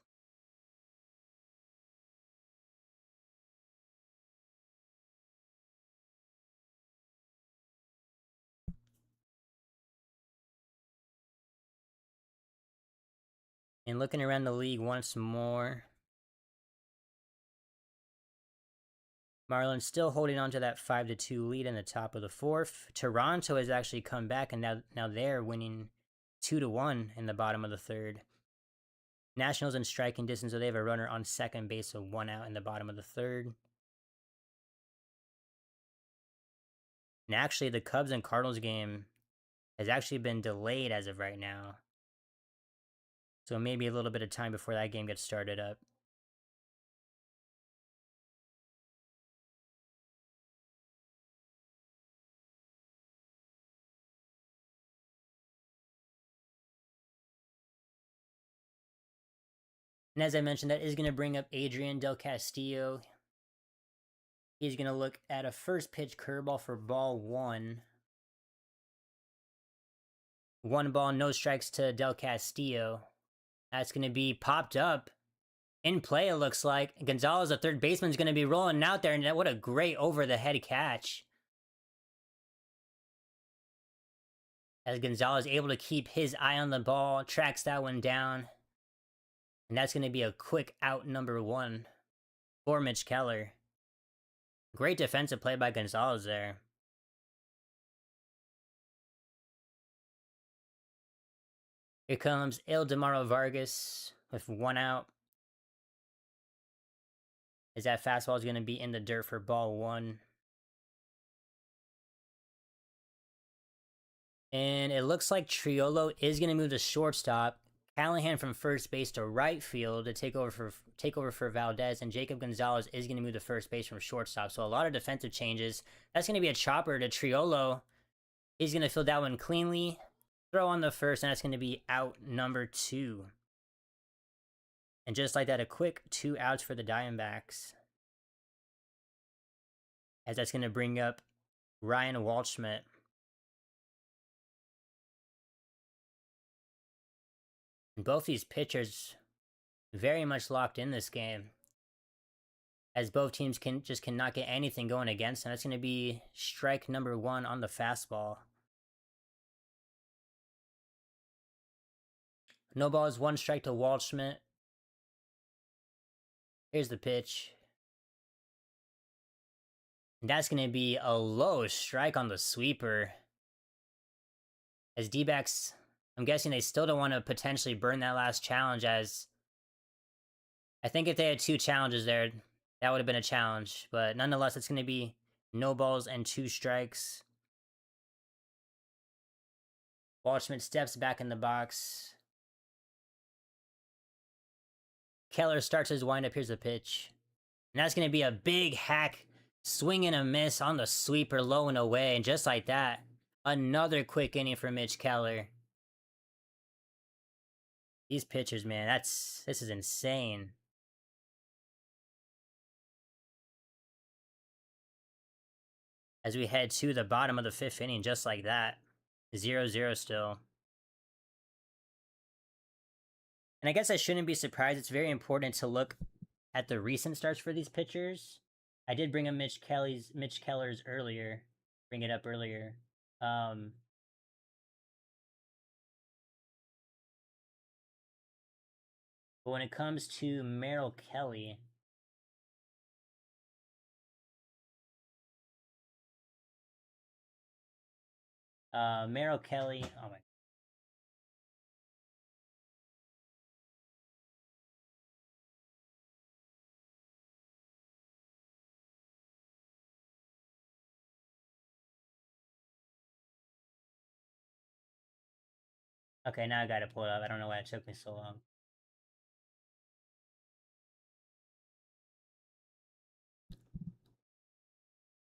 And looking around the league once more, Marlins still holding on to that 5-2 lead in the top of the 4th. Toronto has actually come back, and now they're winning 2-1 in the bottom of the 3rd. Nationals in striking distance, so they have a runner on second base, so 1 out in the bottom of the 3rd. And actually, the Cubs and Cardinals game has actually been delayed as of right now. So maybe a little bit of time before that game gets started up. And as I mentioned, that is going to bring up Adrian Del Castillo. He's going to look at a first pitch curveball for ball 1. 1 ball, no strikes to Del Castillo. That's going to be popped up. In play, it looks like. Gonzalez, the third baseman, is going to be rolling out there, and what a great over-the-head catch. As Gonzalez able to keep his eye on the ball, tracks that one down. And that's going to be a quick out number 1 for Mitch Keller. Great defensive play by Gonzalez there. Here comes Eldemaro Vargas with 1 out. As that fastball is going to be in the dirt for ball 1. And it looks like Triolo is going to move to shortstop. Callahan from first base to right field to take over for Valdez, and Jacob Gonzalez is going to move to first base from shortstop. So a lot of defensive changes. That's going to be a chopper to Triolo. He's going to field that one cleanly, throw on the first, and that's going to be out number 2. And just like that, a quick 2 outs for the Diamondbacks. As that's going to bring up Ryan Walschmidt. And both these pitchers very much locked in this game, as both teams cannot get anything going against them. That's going to be strike number 1 on the fastball. No balls, 1 strike to Waldschmidt. Here's the pitch. And that's going to be a low strike on the sweeper. As D-backs, I'm guessing they still don't want to potentially burn that last challenge, as I think if they had 2 challenges there, that would have been a challenge. But nonetheless, it's going to be no balls and 2 strikes. Waldschmidt steps back in the box. Keller starts his windup. Here's the pitch. And that's going to be a big hack, swing and a miss on the sweeper, low and away. And just like that, another quick inning for Mitch Keller. These pitchers, man, this is insane. As we head to the bottom of the 5th inning, just like that. 0-0 still. And I guess I shouldn't be surprised. It's very important to look at the recent starts for these pitchers. I did bring up Mitch Keller's earlier. Bring it up earlier. But when it comes to Merrill Kelly, Merrill Kelly, oh my. Okay, now I gotta pull it up. I don't know why it took me so long.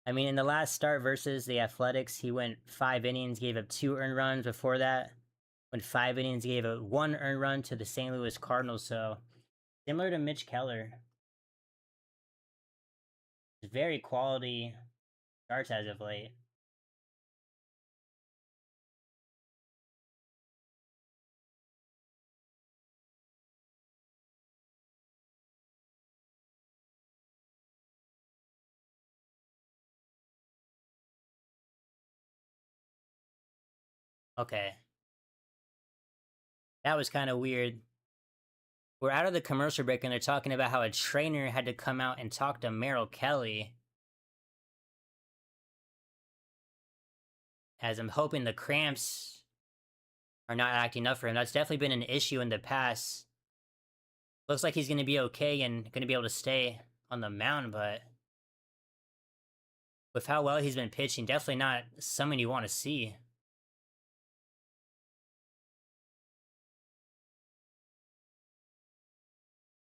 I mean, in the last start versus the Athletics, he went 5 innings, gave up 2 earned runs. Before that, went 5 innings, gave up 1 earned run to the St. Louis Cardinals. So similar to Mitch Keller, very quality starts as of late. Okay, that was kind of weird. We're out of the commercial break and they're talking about how a trainer had to come out and talk to Merrill Kelly. As I'm hoping the cramps are not acting up for him. That's definitely been an issue in the past. Looks like he's going to be okay and going to be able to stay on the mound, but with how well he's been pitching, definitely not someone you want to see.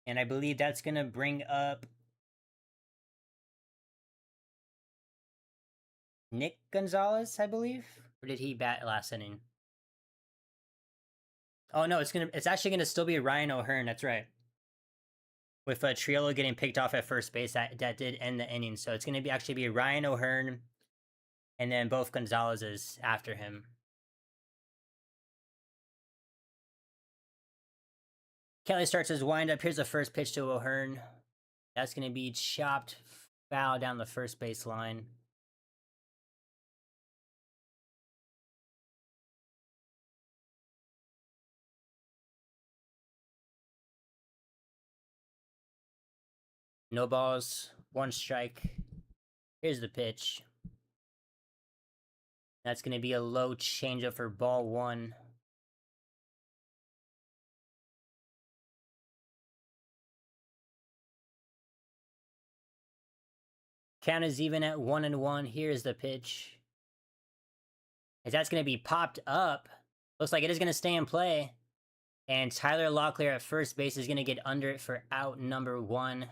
And I believe that's going to bring up Nick Gonzalez, I believe. Or did he bat last inning? Oh no, it's actually gonna still be Ryan O'Hearn. That's right. With Triolo getting picked off at first base, that did end the inning. So it's gonna be actually be Ryan O'Hearn, and then both Gonzalez's after him. Kelly starts his windup. Here's the first pitch to O'Hearn. That's gonna be chopped foul down the first base line. No balls, 1 strike. Here's the pitch. That's going to be a low changeup for ball 1. Count is even at 1-1. Here's the pitch. As that's going to be popped up. Looks like it is going to stay in play. And Tyler Locklear at first base is going to get under it for out number 1.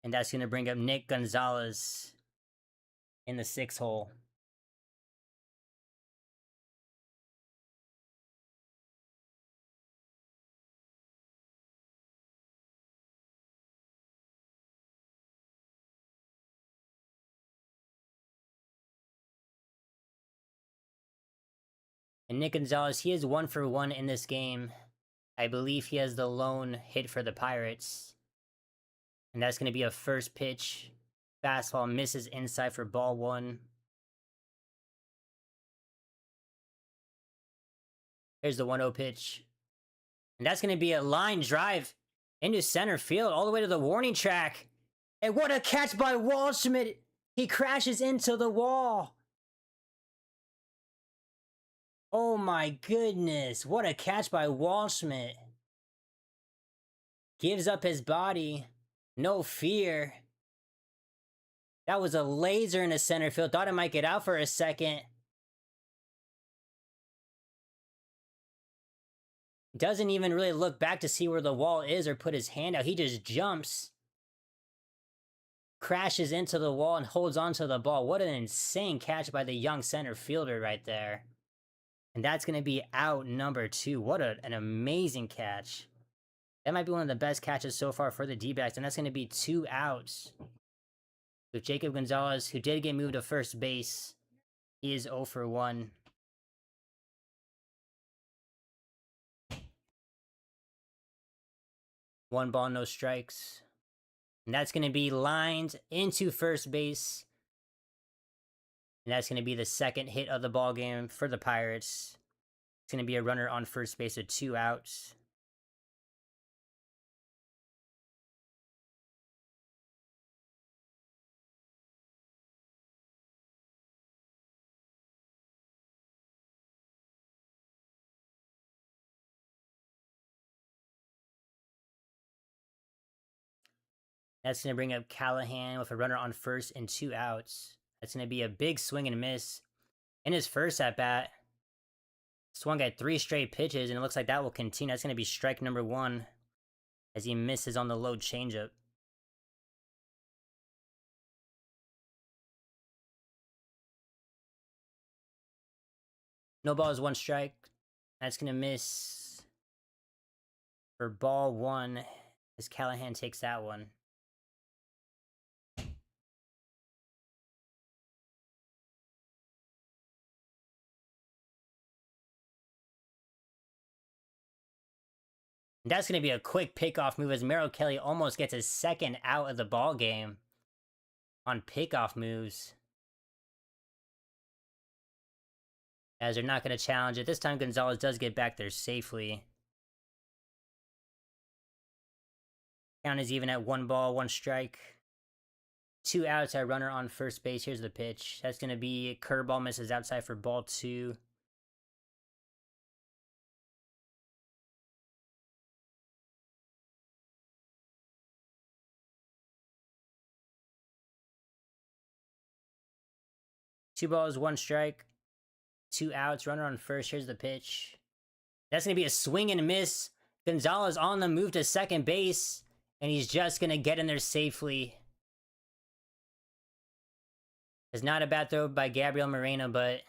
And that's going to bring up Nick Gonzalez in the 6th hole. And Nick Gonzalez, he is 1-for-1 in this game. I believe he has the lone hit for the Pirates. And that's going to be a first pitch. Fastball misses inside for ball 1. Here's the 1-0 pitch. And that's going to be a line drive into center field all the way to the warning track. And what a catch by Waldschmidt. He crashes into the wall. Oh my goodness. What a catch by Waldschmidt. Gives up his body. No fear. That was a laser in the center field. Thought it might get out for a second. Doesn't even really look back to see where the wall is or put his hand out. He just jumps. Crashes into the wall and holds onto the ball. What an insane catch by the young center fielder right there. And that's going to be out number 2. What an amazing catch. That might be one of the best catches so far for the D-backs. And that's going to be 2 outs. With Jacob Gonzalez, who did get moved to first base, he is 0-for-1. One ball, no strikes. And that's going to be lined into first base. And that's going to be the second hit of the ball game for the Pirates. It's going to be a runner on first base with 2 outs. That's going to bring up Callahan with a runner on first and 2 outs. That's going to be a big swing and miss. In his first at bat, swung at 3 straight pitches, and it looks like that will continue. That's going to be strike number 1 as he misses on the low changeup. No balls, 1 strike. That's going to miss for ball 1 as Callahan takes that one. That's going to be a quick pickoff move as Merrill Kelly almost gets his second out of the ball game on pickoff moves. As they're not going to challenge it. This time Gonzalez does get back there safely. Count is even at 1 ball, 1 strike. 2 outs, our runner on first base. Here's the pitch. That's going to be curveball, misses outside for ball 2. Two balls, 1 strike. 2 outs, runner on first. Here's the pitch. That's going to be a swing and a miss. Gonzalez on the move to second base, and he's just going to get in there safely. It's not a bad throw by Gabriel Moreno, but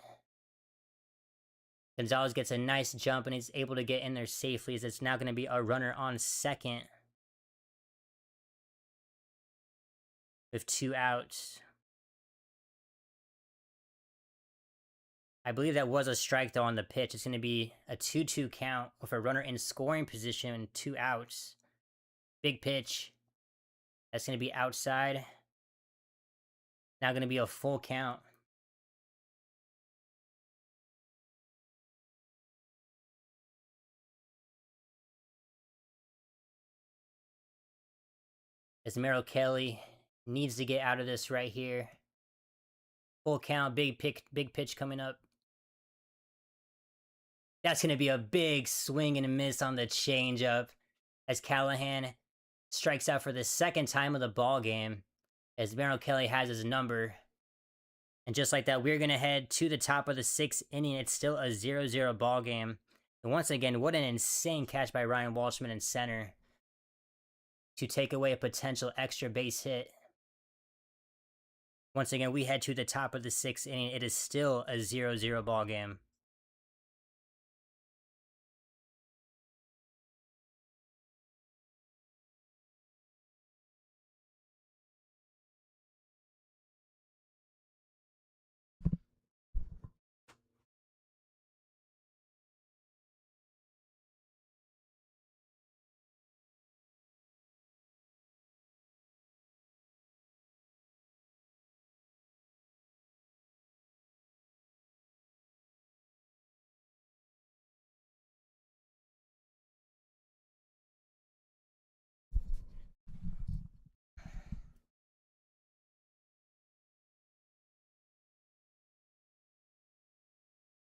Gonzalez gets a nice jump, and he's able to get in there safely, as it's now going to be a runner on second with 2 outs. I believe that was a strike, though, on the pitch. It's going to be a 2-2 count with a runner in scoring position, 2 outs. Big pitch. That's going to be outside. Now going to be a full count. As Merrill Kelly needs to get out of this right here. Full count, big pitch coming up. That's going to be a big swing and a miss on the changeup as Callahan strikes out for the second time of the ball game as Merrill Kelly has his number. And just like that, we're going to head to the top of the 6th inning. It's still a 0-0 ball game. And once again, what an insane catch by Ryan Walshman in center to take away a potential extra base hit. Once again, we head to the top of the 6th inning. It is still a 0-0 ball game.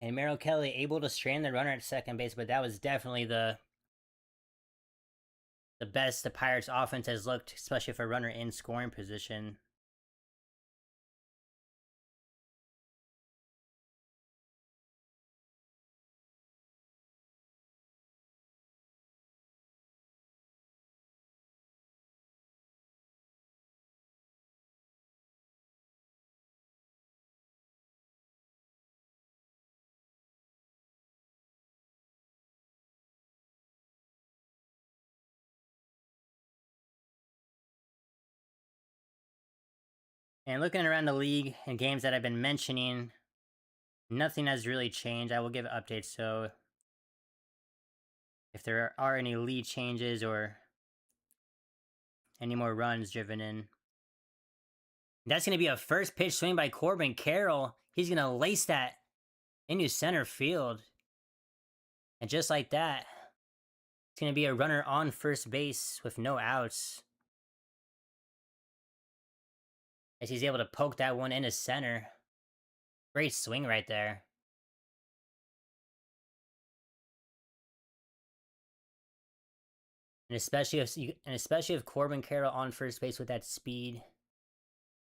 And Merrill Kelly able to strand the runner at second base, but that was definitely the best the Pirates offense has looked, especially for a runner in scoring position. And looking around the league and games that I've been mentioning, nothing has really changed. I will give updates, so if there are any lead changes or any more runs driven in. That's going to be a first pitch swing by Corbin Carroll. He's going to lace that into center field. And just like that, it's going to be a runner on first base with no outs. As he's able to poke that one into center. Great swing right there. And especially if Corbin Carroll on first base with that speed.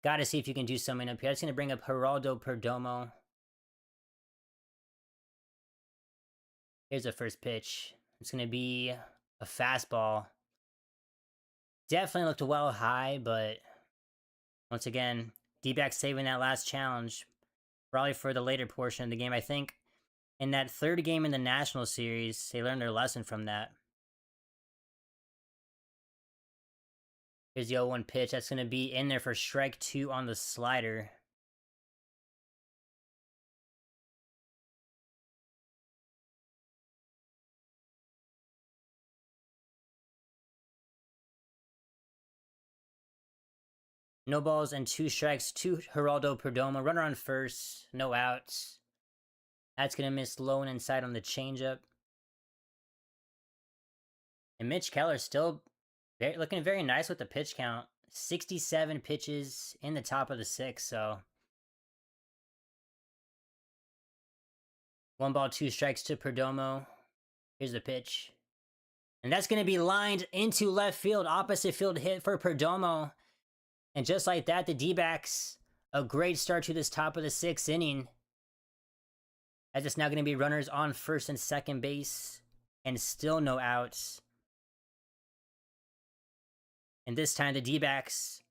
Got to see if you can do something up here. That's going to bring up Geraldo Perdomo. Here's the first pitch. It's going to be a fastball. Definitely looked well high, but once again, D-backs saving that last challenge. Probably for the later portion of the game. I think in that third game in the National Series, they learned their lesson from that. Here's the 0-1 pitch. That's going to be in there for strike 2 on the slider. No balls and 2 strikes to Geraldo Perdomo. Runner on first. No outs. That's going to miss low and inside on the changeup. And Mitch Keller still looking very nice with the pitch count. 67 pitches in the top of the 6th, so 1 ball, 2 strikes to Perdomo. Here's the pitch. And that's going to be lined into left field. Opposite field hit for Perdomo. And just like that, the D-backs, a great start to this top of the 6th inning. As it's now going to be runners on first and second base. And still no outs. And this time the D-backs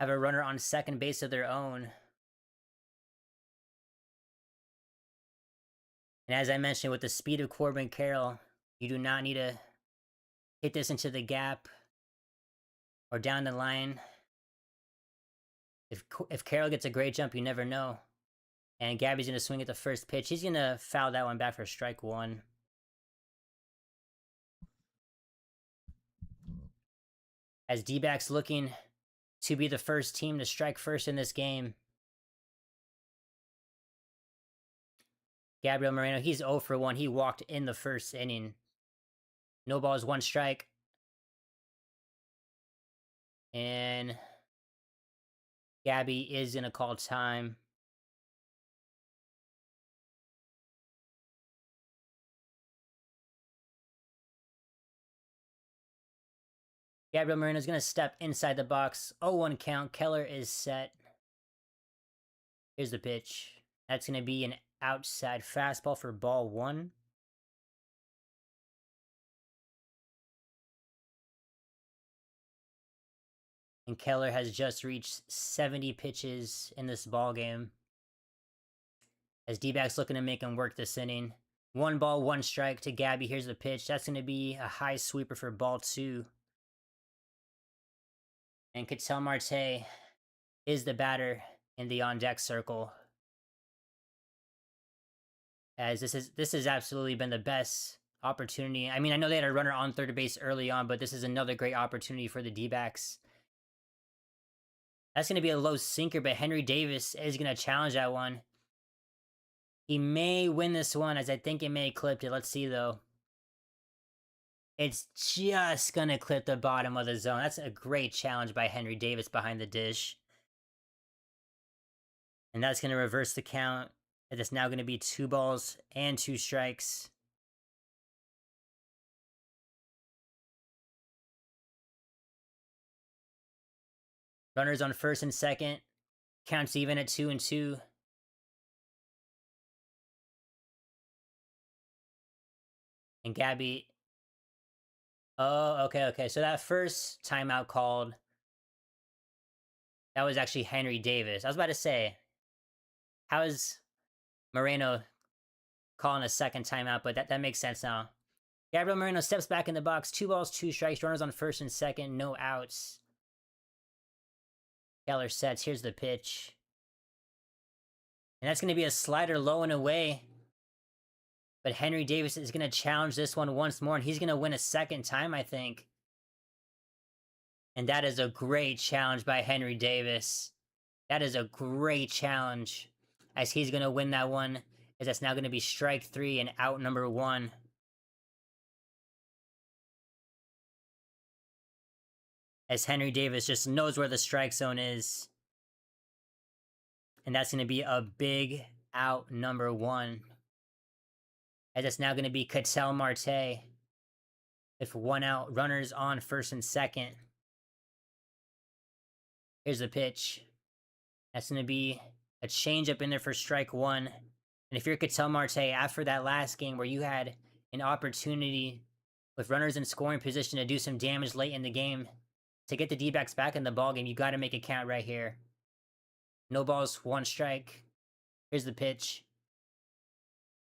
have a runner on second base of their own. And as I mentioned, with the speed of Corbin Carroll, you do not need to hit this into the gap or down the line. If Carroll gets a great jump, you never know. And Gabby's going to swing at the first pitch. He's going to foul that one back for strike 1. As D-backs looking to be the first team to strike first in this game. Gabriel Moreno, he's 0 for 1. He walked in the first inning. No balls, 1 strike. And Gabby is going to call time. Gabriel Moreno is going to step inside the box. 0-1 count. Keller is set. Here's the pitch. That's going to be an outside fastball for ball 1. And Keller has just reached 70 pitches in this ball game. As D-backs looking to make him work this inning. 1 ball, 1 strike to Gabby. Here's the pitch. That's going to be a high sweeper for ball 2. And Ketel Marte is the batter in the on-deck circle. As this has absolutely been the best opportunity. I mean, I know they had a runner on third base early on, but this is another great opportunity for the D-backs. That's going to be a low sinker, but Henry Davis is going to challenge that one. He may win this one, as I think it may have clipped it. Let's see, though. It's just going to clip the bottom of the zone. That's a great challenge by Henry Davis behind the dish. And that's going to reverse the count. It's now going to be 2 balls and 2 strikes. Runners on first and second. Counts even at 2-2. And Gabby. Oh, okay. So that first timeout called, that was actually Henry Davis. I was about to say, how is Moreno calling a second timeout? But that makes sense now. Gabriel Moreno steps back in the box. 2 balls, 2 strikes. Runners on first and second. No outs. Keller sets. Here's the pitch. And that's going to be a slider low and away. But Henry Davis is going to challenge this one once more. And he's going to win a second time, I think. And that is a great challenge by Henry Davis. That is a great challenge. As he's going to win that one. As that's now going to be strike 3 and out number 1. As Henry Davis just knows where the strike zone is. And that's going to be a big out number 1. As it's now going to be Ketel Marte With 1 out, runners on first and second. Here's the pitch. That's going to be a changeup in there for strike 1. And if you're Ketel Marte, after that last game where you had an opportunity with runners in scoring position to do some damage late in the game, to get the D-backs back in the ballgame, you got to make it count right here. No balls, 1 strike. Here's the pitch.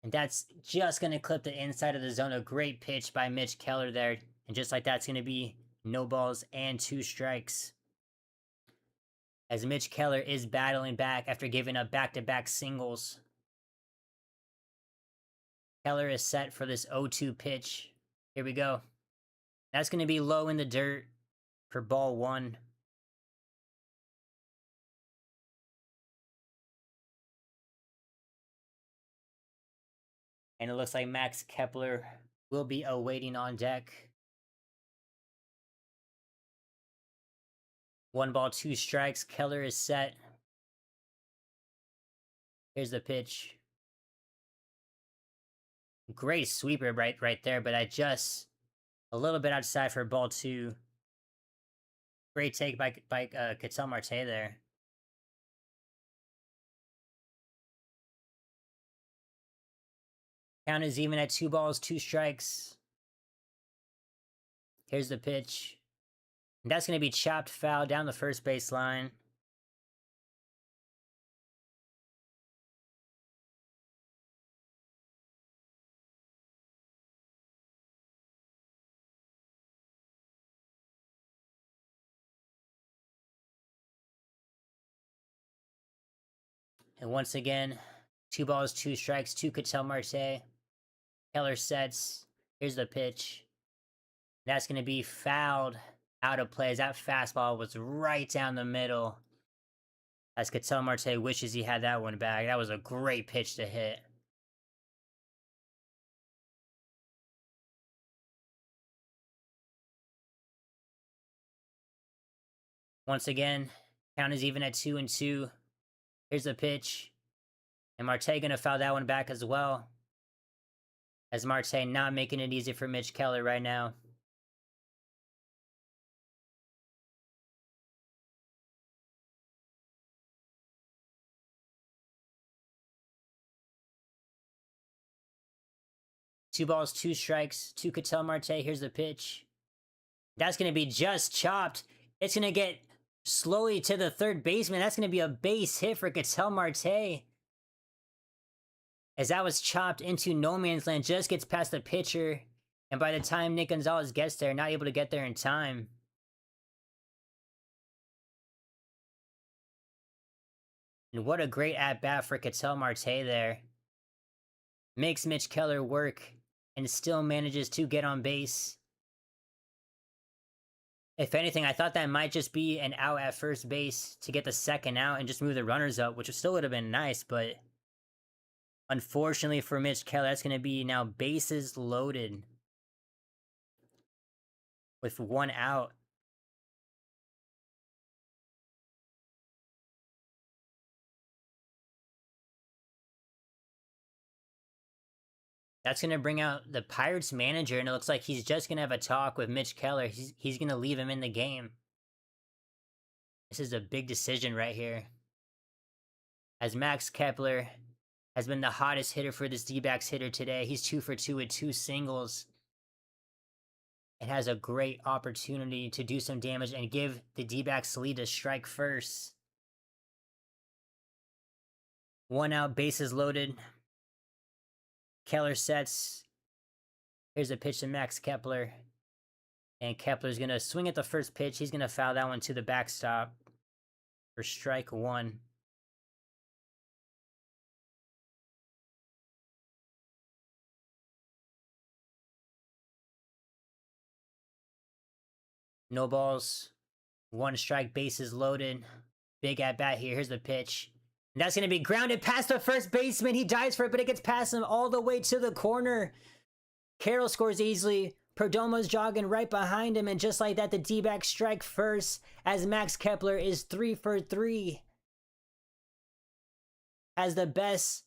And that's just going to clip the inside of the zone. A great pitch by Mitch Keller there. And just like that, it's going to be no balls and 2 strikes. As Mitch Keller is battling back after giving up back-to-back singles. Keller is set for this 0-2 pitch. Here we go. That's going to be low in the dirt for ball 1. And it looks like Max Kepler will be awaiting on deck. 1 ball, 2 strikes. Keller is set. Here's the pitch. Great sweeper right there, but I just a little bit outside for ball 2. Great take by Ketel Marte there. Count is even at 2 balls, 2 strikes. Here's the pitch. And that's going to be chopped foul down the first base line. And once again, 2 balls, 2 strikes to Ketel Marte. Keller sets. Here's the pitch. That's going to be fouled out of play as that fastball was right down the middle. As Ketel Marte wishes he had that one back. That was a great pitch to hit. Once again, count is even at 2-2. Here's the pitch. And Marte gonna foul that one back as well. As Marte not making it easy for Mitch Keller right now. Two balls, 2 strikes to Ketel Marte. Here's the pitch. That's gonna be just chopped. It's gonna get slowly to the third baseman. That's gonna be a base hit for Ketel Marte. As that was chopped into no man's land, just gets past the pitcher. And by the time Nick Gonzalez gets there, not able to get there in time. And what a great at-bat for Ketel Marte there. Makes Mitch Keller work and still manages to get on base. If anything, I thought that might just be an out at first base to get the second out and just move the runners up, which still would have been nice, but unfortunately for Mitch Keller, that's going to be now bases loaded with 1 out. That's going to bring out the Pirates manager, and it looks like he's just going to have a talk with Mitch Keller. He's going to leave him in the game. This is a big decision right here. As Max Kepler has been the hottest hitter for this D-backs hitter today. He's 2 for 2 with 2 singles. And has a great opportunity to do some damage and give the D-backs lead to strike first. 1 out, bases loaded. Keller sets. Here's a pitch to Max Kepler. And Kepler's going to swing at the first pitch. He's going to foul that one to the backstop for strike 1. No balls. 1 strike, bases loaded. Big at bat here. Here's the pitch. And that's going to be grounded past the first baseman. He dives for it, but it gets past him all the way to the corner. Carroll scores easily. Perdomo's jogging right behind him. And just like that, the D-backs strike first as Max Kepler is 3 for 3. Has the best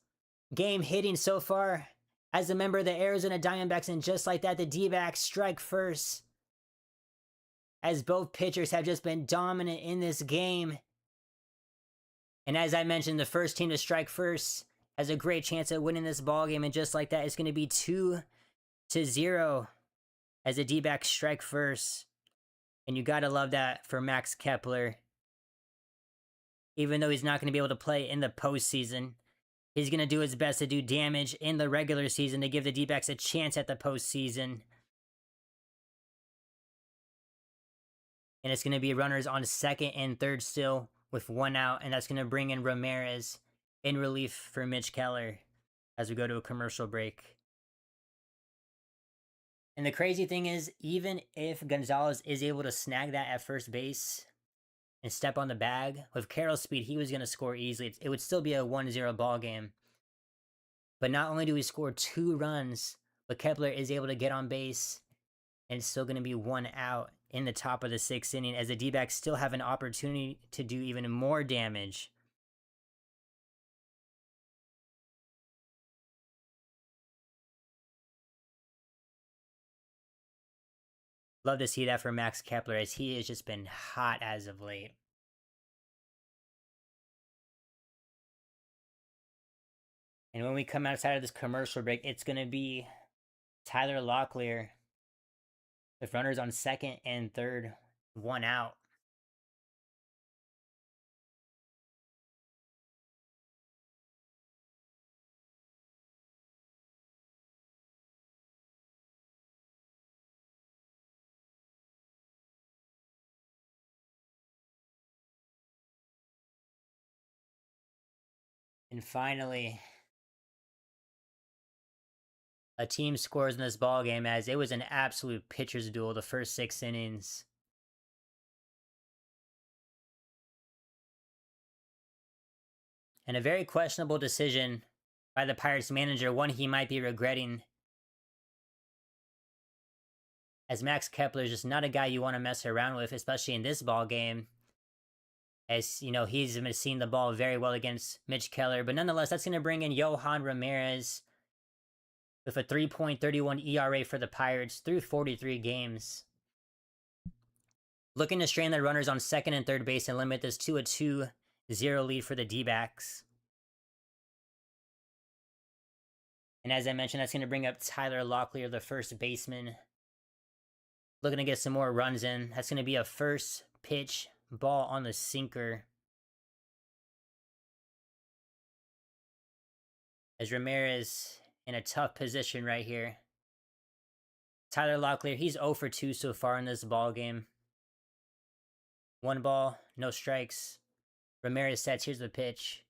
game hitting so far as a member of the Arizona Diamondbacks, and just like that, the D-backs strike first. As both pitchers have just been dominant in this game. And as I mentioned, the first team to strike first has a great chance at winning this ball game, and just like that, it's going to be 2-0 as the D-backs strike first. And you gotta love that for Max Kepler. Even though he's not going to be able to play in the postseason, he's going to do his best to do damage in the regular season to give the D-backs a chance at the postseason. And it's going to be runners on second and third still with 1 out, and that's going to bring in Ramirez in relief for Mitch Keller as we go to a commercial break. And the crazy thing is, even if Gonzalez is able to snag that at first base and step on the bag, with Carroll's speed, he was going to score easily. It would still be a 1-0 ball game. But not only do we score 2 runs, but Kepler is able to get on base, and it's still going to be 1 out in the top of the 6th inning, as the D-backs still have an opportunity to do even more damage. Love to see that for Max Kepler, as he has just been hot as of late. And when we come outside of this commercial break, it's going to be Tyler Locklear with runners on second and third, 1 out. And finally, a team scores in this ball game, as it was an absolute pitcher's duel the first 6 innings. And a very questionable decision by the Pirates manager, one he might be regretting, as Max Kepler is just not a guy you want to mess around with, especially in this ball game. As you know, he's been seeing the ball very well against Mitch Keller, but nonetheless, that's going to bring in Yohan Ramirez with a 3.31 ERA for the Pirates through 43 games. Looking to strand their runners on second and third base and limit this to a 2-0 lead for the D-backs. And as I mentioned, that's going to bring up Tyler Locklear, the first baseman. Looking to get some more runs in. That's going to be a first pitch ball on the sinker, as Ramirez in a tough position right here. Tyler Locklear, he's 0 for 2 so far in this ball game. 1 ball, no strikes. Ramirez sets, here's the pitch.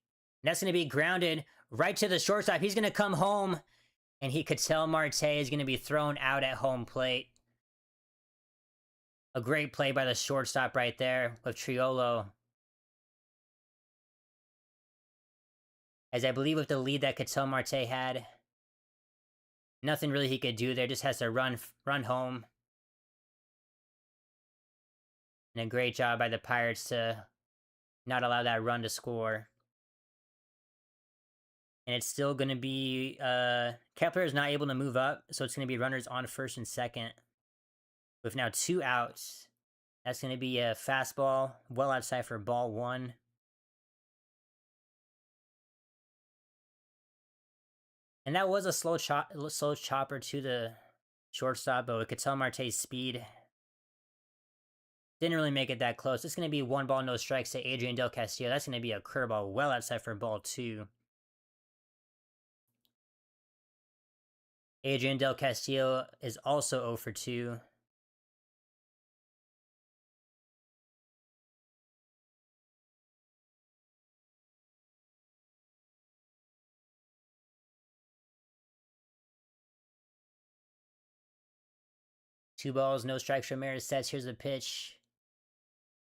And that's going to be grounded right to the shortstop. He's going to come home, and Ketel Marte is going to be thrown out at home plate. A great play by the shortstop right there with Triolo. As I believe with the lead that Ketel Marte had, nothing really he could do there. Just has to run home. And a great job by the Pirates to not allow that run to score. And it's still going to be... Kepler is not able to move up, so it's going to be runners on first and second, with now 2 outs. That's going to be a fastball well outside for ball 1. And that was a slow chopper to the shortstop, but with Ketel Marte's speed, didn't really make it that close. It's going to be 1 ball, no strikes to Adrian Del Castillo. That's going to be a curveball well outside for ball 2. Adrian Del Castillo is also 0 for 2. Two balls, no strikes. Ramirez sets. Here's the pitch.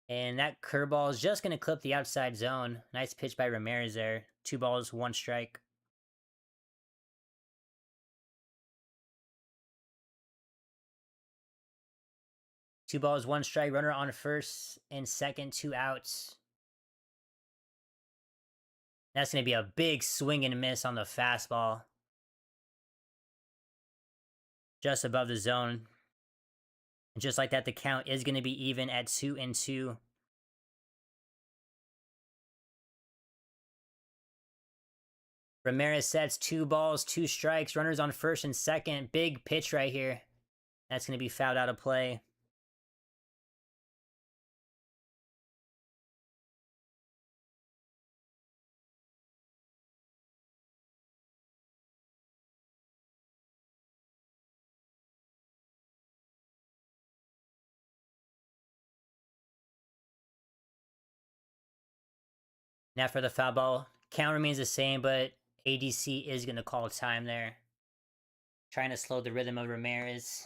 And that curveball is just going to clip the outside zone. Nice pitch by Ramirez there. 2 balls, 1 strike. Two balls, 1 strike. Runner on first and second, 2 outs. That's going to be a big swing and miss on the fastball. just above the zone. And just like that, the count is going to be even at 2-2. Ramirez sets 2 balls, 2 strikes, runners on first and second. Big pitch right here. That's going to be fouled out of play. Now for the foul ball, count remains the same, but ADC is going to call time there. Trying to slow the rhythm of Ramirez.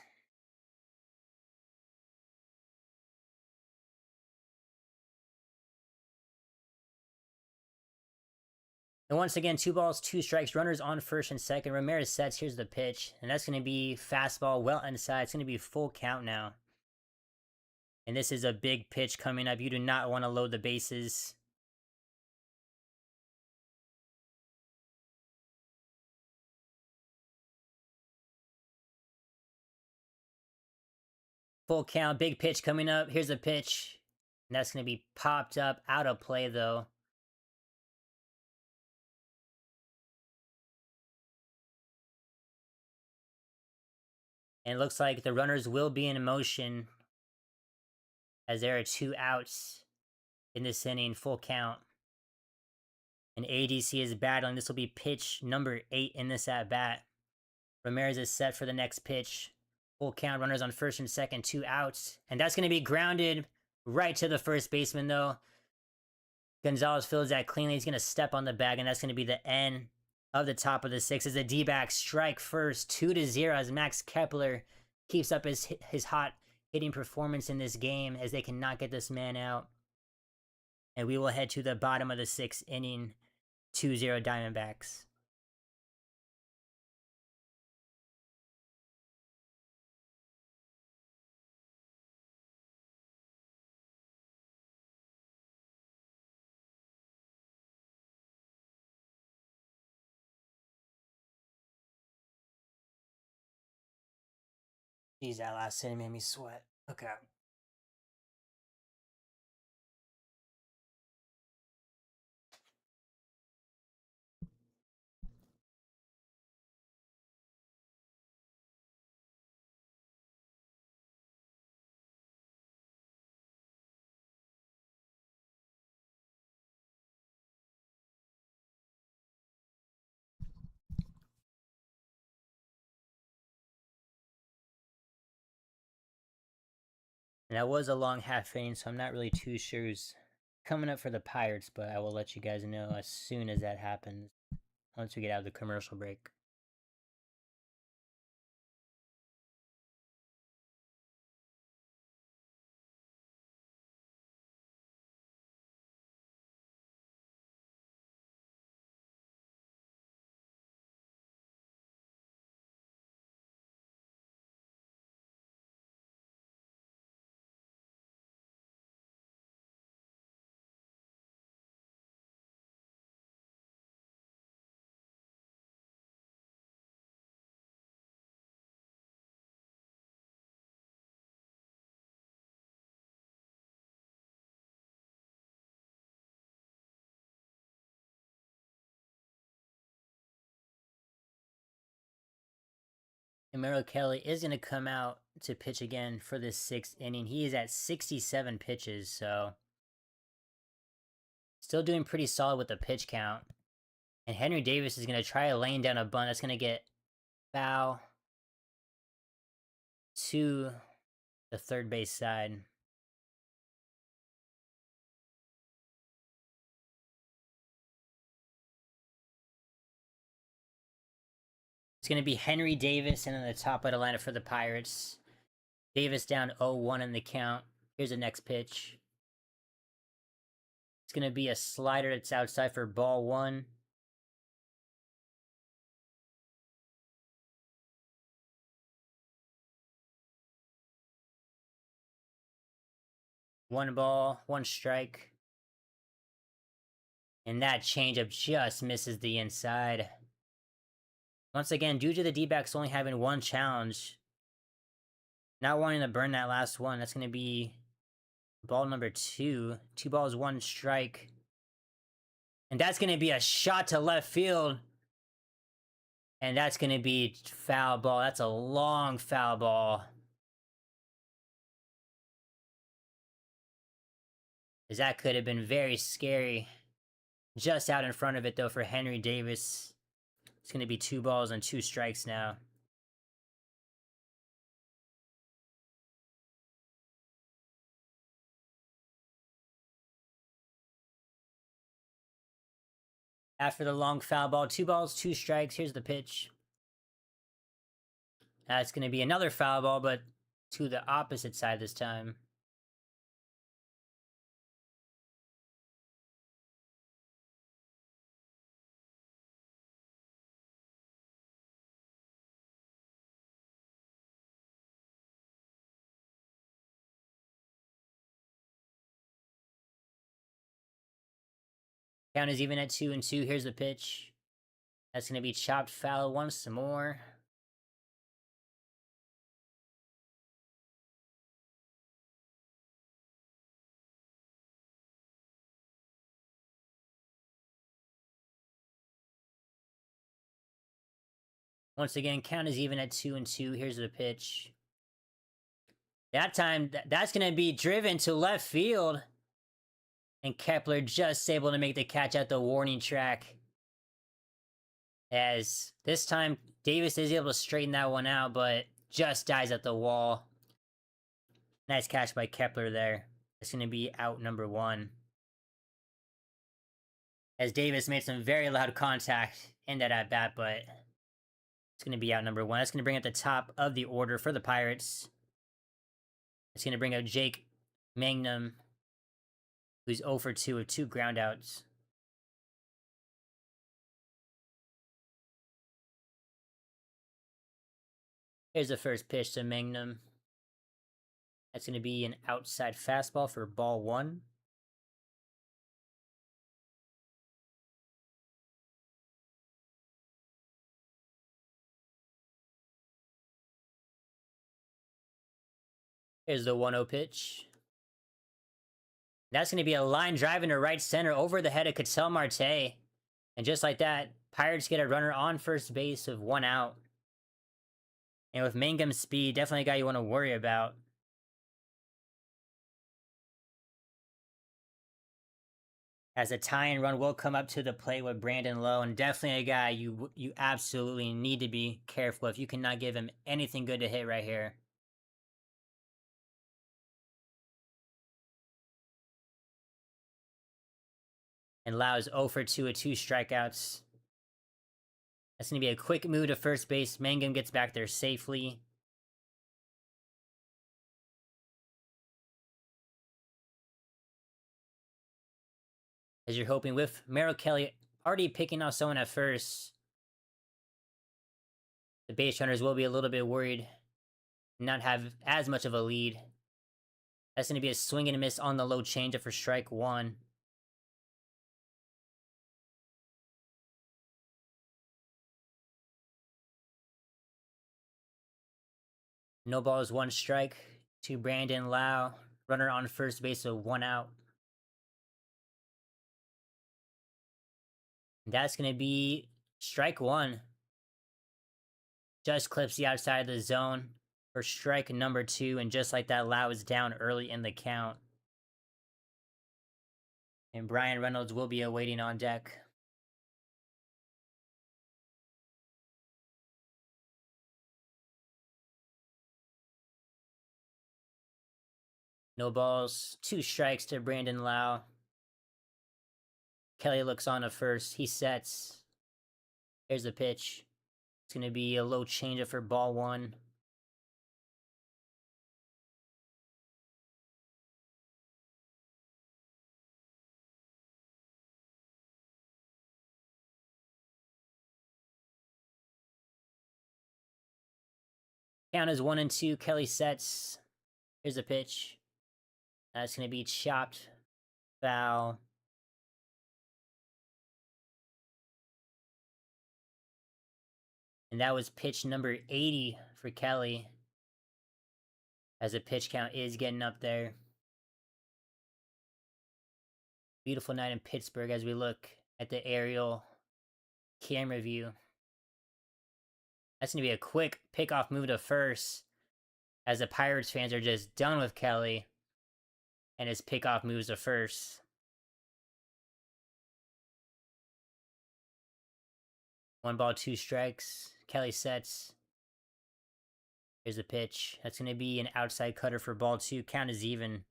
And once again, 2 balls, 2 strikes, runners on first and second. Ramirez sets, here's the pitch. And that's going to be fastball well inside. It's going to be full count now. And this is a big pitch coming up. You do not want to load the bases. Full count, big pitch coming up. Here's a pitch. And that's going to be popped up, out of play though. And it looks like the runners will be in motion as there are 2 outs in this inning, full count. And ADC is battling. This will be pitch number 8 in this at-bat. Ramirez is set for the next pitch. Full count, runners on first and second, 2 outs. And that's going to be grounded right to the first baseman, though. Gonzalez fields that cleanly. He's going to step on the bag, and that's going to be the end of the top of the 6th as the D-backs strike first, 2-0, as Max Kepler keeps up his hot hitting performance in this game as they cannot get this man out. And we will head to the bottom of the 6th inning, 2-0 Diamondbacks. Jeez, that last inning made me sweat. Okay. And that was a long half inning, so I'm not really too sure who's coming up for the Pirates, but I will let you guys know as soon as that happens, once we get out of the commercial break. And Merrill Kelly is going to come out to pitch again for this 6th inning. He is at 67 pitches, so still doing pretty solid with the pitch count. And Henry Davis is going to try laying down a bunt. That's going to get foul to the third base side. It's going to be Henry Davis and then the top of the lineup for the Pirates. Davis down 0-1 in the count. Here's the next pitch. It's going to be a slider that's outside for ball 1. One ball, 1 strike. And that changeup just misses the inside. Once again, due to the D-backs only having 1 challenge, Not wanting to burn that last one. That's going to be ball number 2. 2 balls, 1 strike. And that's going to be a shot to left field. And that's going to be foul ball. That's a long foul ball. As that could have been very scary. Just out in front of it, though, for Henry Davis. It's going to be 2 balls and 2 strikes now. After the long foul ball, 2 balls, 2 strikes. Here's the pitch. That's going to be another foul ball, but to the opposite side this time. Count is even at 2-2. Here's the pitch. That's going to be chopped foul once more. Once again, count is even at 2-2. Here's the pitch. That time, that's going to be driven to left field. And Kepler just able to make the catch at the warning track. As this time, Davis is able to straighten that one out, but just dies at the wall. Nice catch by Kepler there. It's going to be out number 1. As Davis made some very loud contact in that at-bat, but it's going to be out number 1. That's going to bring up the top of the order for the Pirates. It's going to bring up Jake Mangum, who's 0 for 2 with 2 groundouts. Here's the first pitch to Mangum. That's going to be an outside fastball for ball 1. Here's the 1-0 pitch. That's going to be a line drive into right center over the head of Ketel Marte. And just like that, Pirates get a runner on first base with 1 out. And with Mangum's speed, definitely a guy you want to worry about. As a tying run will come up to the plate with Brandon Lowe, and definitely a guy you absolutely need to be careful if you cannot give him anything good to hit right here. And Lau's 0 for 2 with 2 strikeouts. That's going to be a quick move to first base. Mangum gets back there safely. As you're hoping with Merrill Kelly already picking off someone at first, the base runners will be a little bit worried, not have as much of a lead. That's going to be a swing and a miss on the low changeup for strike 1. No balls, 1 strike to Brandon Lau. Runner on first base with 1 out. That's going to be strike 1. Just clips the outside of the zone for strike number 2. And just like that, Lau is down early in the count. And Brian Reynolds will be awaiting on deck. No balls, 2 strikes to Brandon Lau. Kelly looks on to first. He sets. Here's the pitch. It's going to be a low changeup for ball 1. Count is 1-2. Kelly sets. Here's the pitch. That's going to be chopped. Foul. And that was pitch number 80 for Kelly. as the pitch count is getting up there. Beautiful night in Pittsburgh as we look at the aerial camera view. That's going to be a quick pickoff move to first, as the Pirates fans are just done with Kelly and his pickoff moves to first. 1 ball, 2 strikes. Kelly sets. Here's the pitch. That's going to be an outside cutter for ball 2. Count is even.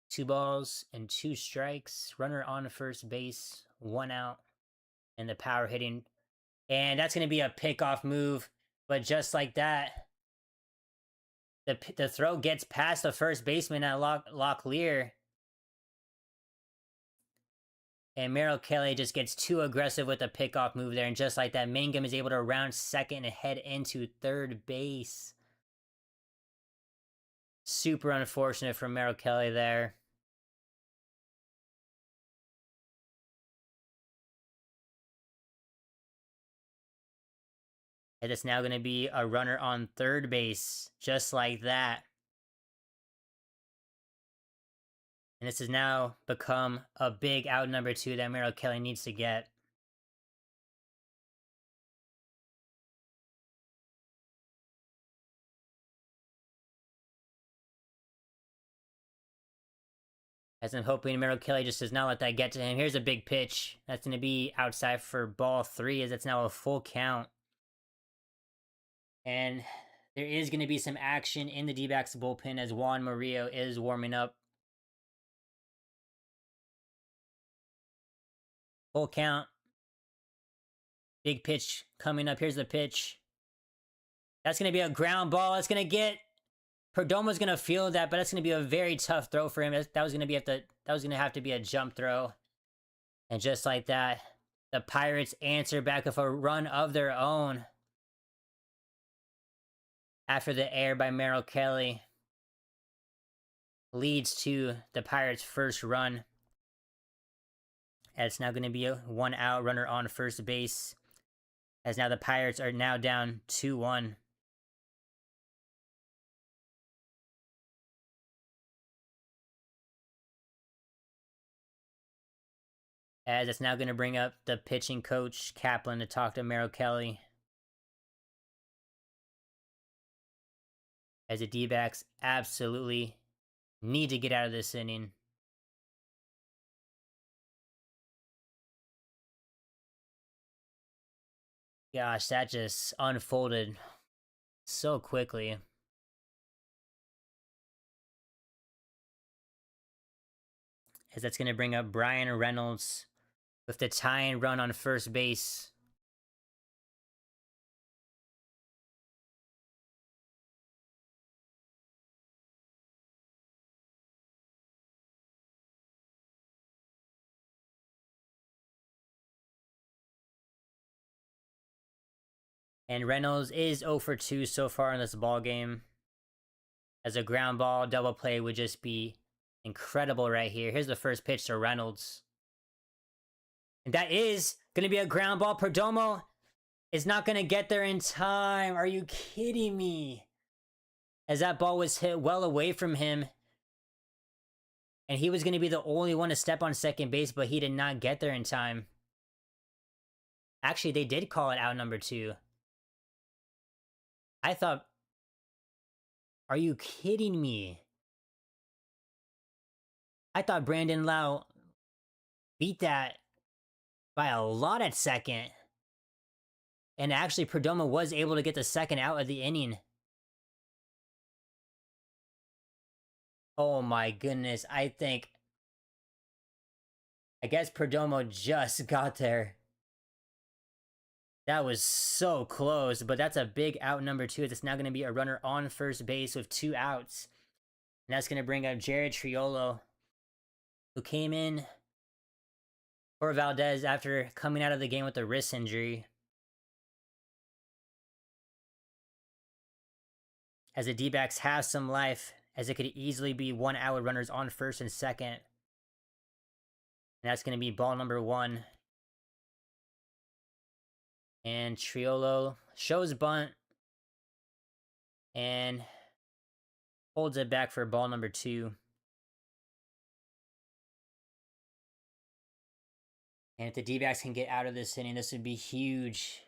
Two balls and 2 strikes. Runner on first base. 1 out. And the power hitting. And that's going to be a pickoff move. But just like that, the throw gets past the first baseman at Locklear. And Merrill Kelly just gets too aggressive with the pickoff move there. And just like that, Mangum is able to round second and head into third base. Super unfortunate for Merrill Kelly there. And it's now going to be a runner on third base. Just like that. And this has now become a big out number 2 that Merrill Kelly needs to get. As I'm hoping Merrill Kelly just does not let that get to him. Here's a big pitch. That's going to be outside for ball 3, as it's now a full count. And there is going to be some action in the D-backs bullpen as Juan Murillo is warming up. Full count. Big pitch coming up. Here's the pitch. That's going to be a ground ball. It's going to get... Perdomo's going to field that, but that's going to be a very tough throw for him. That was going to have to be a jump throw. And just like that, the Pirates answer back with a run of their own. After the error by Merrill Kelly leads to the Pirates' first run. And it's now going to be a 1 out runner on first base. As now the Pirates are now down 2-1. As it's now going to bring up the pitching coach, Kaplan, to talk to Merrill Kelly. As the D-backs absolutely need to get out of this inning. Gosh, that just unfolded so quickly. As that's going to bring up Brian Reynolds with the tying run on first base. And Reynolds is 0 for 2 so far in this ball game. As a ground ball double play would just be incredible right here. Here's the first pitch to Reynolds. And that is going to be a ground ball. Perdomo is not going to get there in time. Are you kidding me? As that ball was hit well away from him. And he was going to be the only one to step on second base, but he did not get there in time. Actually, they did call it out number 2. I thought, are you kidding me? I thought Brandon Lau beat that by a lot at second. And actually, Perdomo was able to get the second out of the inning. Oh my goodness, I guess Perdomo just got there. That was so close, but that's a big out number 2. It's now going to be a runner on first base with 2 outs. And that's going to bring up Jared Triolo, who came in for Valdez after coming out of the game with a wrist injury. As the D-backs have some life, as it could easily be 1 out with runners on first and second. And that's going to be ball number 1. And Triolo shows bunt and holds it back for ball number 2. And if the D-backs can get out of this inning, this would be huge.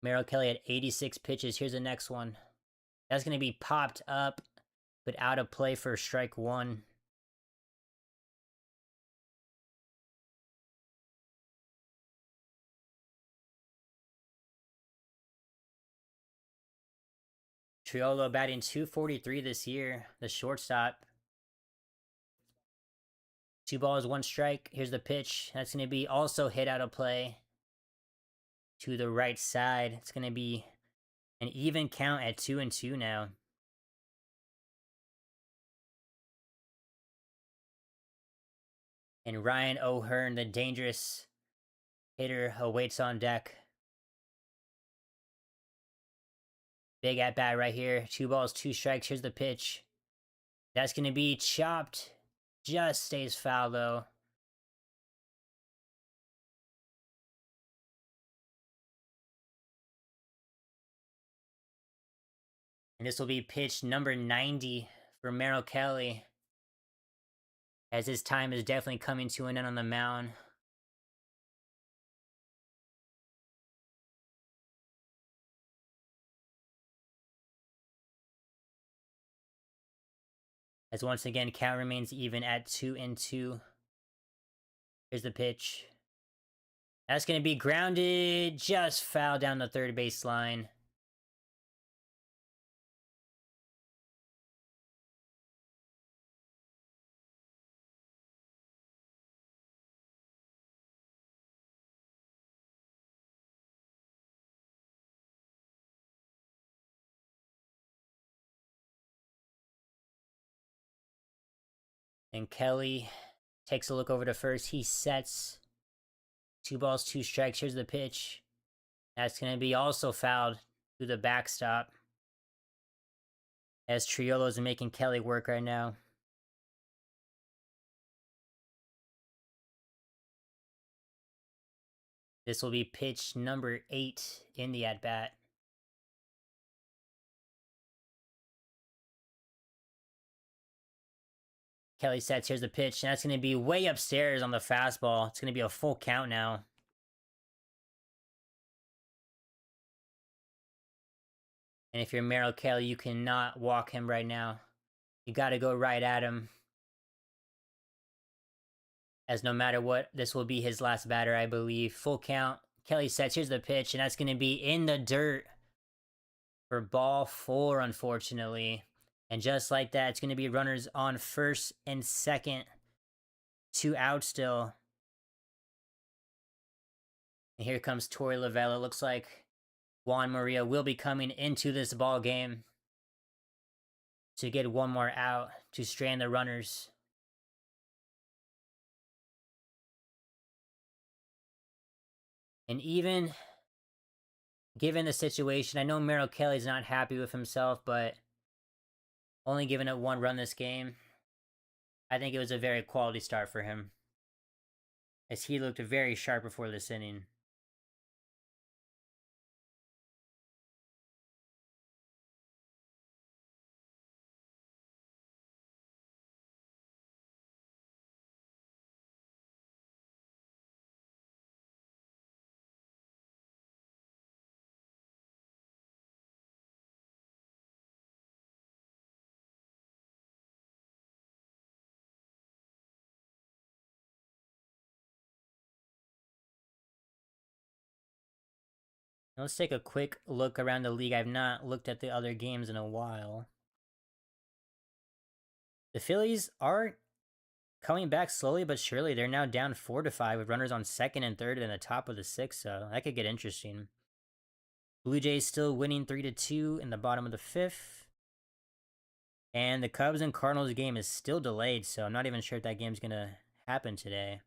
Merrill Kelly had 86 pitches. Here's the next one. That's going to be popped up, but out of play for strike 1. Triolo batting .243 this year, the shortstop. 2 balls, 1 strike. Here's the pitch. That's going to be also hit out of play to the right side. It's going to be an even count at 2-2 now. And Ryan O'Hearn, the dangerous hitter, awaits on deck. Big at bat right here. 2 balls, 2 strikes. Here's the pitch. That's going to be chopped. Just stays foul though. And this will be pitch number 90 for Merrill Kelly, as his time is definitely coming to an end on the mound. As once again, count remains even at 2-2. Here's the pitch. That's going to be grounded. Just foul down the third base line. And Kelly takes a look over to first. He sets. 2 balls, 2 strikes. Here's the pitch. That's going to be also fouled through the backstop, as Triolo's making Kelly work right now. This will be pitch number 8 in the at-bat. Kelly sets. Here's the pitch. And that's going to be way upstairs on the fastball. It's going to be a full count now. And if you're Merrill Kelly, you cannot walk him right now. You got to go right at him, as no matter what, this will be his last batter, I believe. Full count. Kelly sets. Here's the pitch, and that's going to be in the dirt for ball 4, unfortunately. And just like that, it's going to be runners on first and second. 2 out still. And here comes Torey Lovella. Looks like Juan Maria will be coming into this ball game to get 1 more out to strand the runners. And even given the situation, I know Merrill Kelly's not happy with himself, but only giving it 1 run this game, I think it was a very quality start for him, as he looked very sharp before this inning. Let's take a quick look around the league. I've not looked at the other games in a while. The Phillies are coming back slowly but surely. They're now down 4-5 with runners on second and third and the top of the 6th, so that could get interesting. Blue Jays still winning 3-2 in the bottom of the 5th. And the Cubs and Cardinals game is still delayed, so I'm not even sure if that game's going to happen today.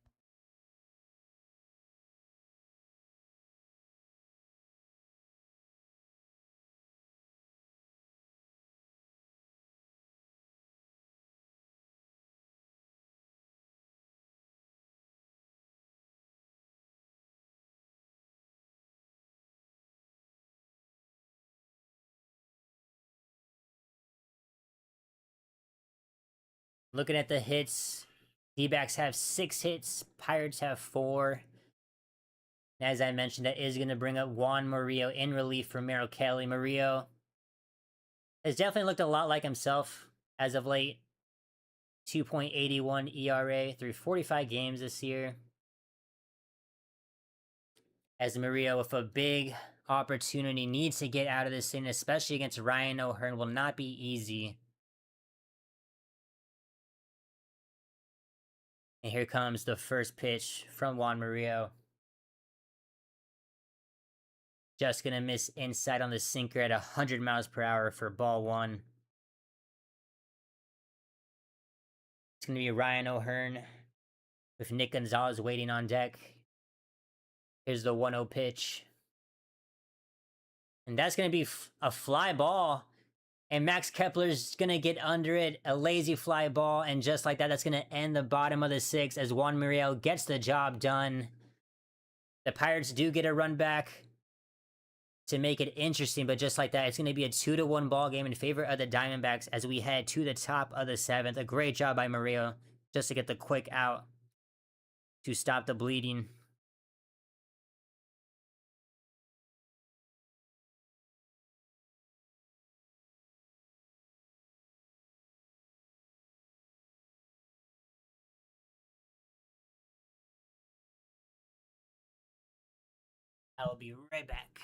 Looking at the hits, D-backs have 6 hits, Pirates have 4. As I mentioned, that is going to bring up Juan Murillo in relief for Merrill Kelly. Murillo has definitely looked a lot like himself as of late. 2.81 ERA through 45 games this year. As Murillo, with a big opportunity, needs to get out of this inning, especially against Ryan O'Hearn, will not be easy. And here comes the first pitch from Juan Murillo. Just gonna miss inside on the sinker at 100 miles per hour for ball 1. It's gonna be Ryan O'Hearn with Nick Gonzalez waiting on deck. Here's the 1-0 pitch. And that's gonna be a fly ball. And Max Kepler's gonna get under it, a lazy fly ball, and just like that, that's gonna end the bottom of the 6th as Juan Murillo gets the job done. The Pirates do get a run back to make it interesting, but just like that, it's gonna be a 2-1 ball game in favor of the Diamondbacks as we head to the top of the 7th. A great job by Murillo just to get the quick out to stop the bleeding. I will be right back.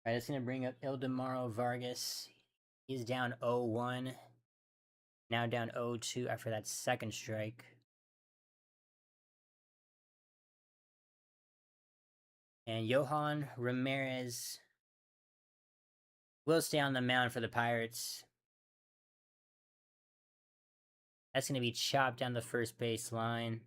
Alright, it's gonna bring up Ildemaro Vargas. He's down 0-1. Now down 0-2 after that second strike. And Johan Ramirez will stay on the mound for the Pirates. That's going to be chopped down the first base line.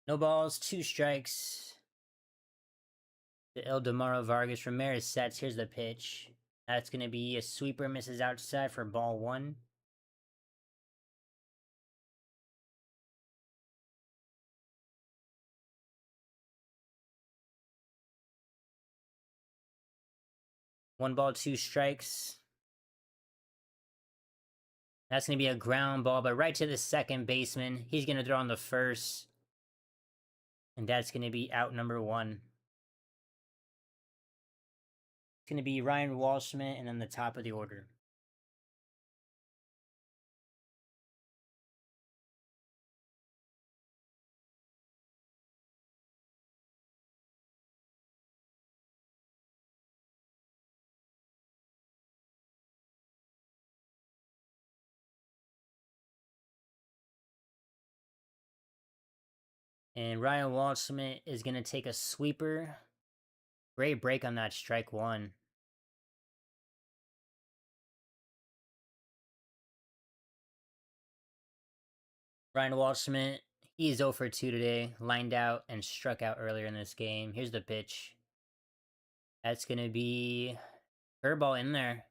No balls, 2 strikes. The Ildemaro Vargas. Ramirez sets. Here's the pitch. That's going to be a sweeper, misses outside for ball 1. One ball, 2 strikes. That's going to be a ground ball, but right to the second baseman. He's going to throw on the first. And that's going to be out number 1. It's going to be Ryan Walshman and then the top of the order. And Ryan Waldschmidt is going to take a sweeper. Great break on that strike one. Ryan Waldschmidt, he's 0 for 2 today. Lined out and struck out earlier in this game. Here's the pitch. That's going to be curveball in there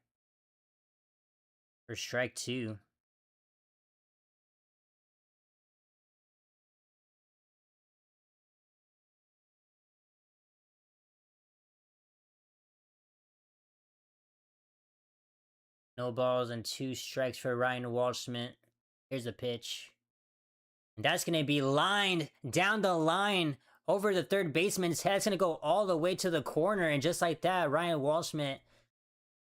for strike two. No balls and 2 strikes for Ryan Waldschmidt. Here's the pitch. And that's going to be lined down the line over the third baseman's head. It's going to go all the way to the corner. And just like that, Ryan Waldschmidt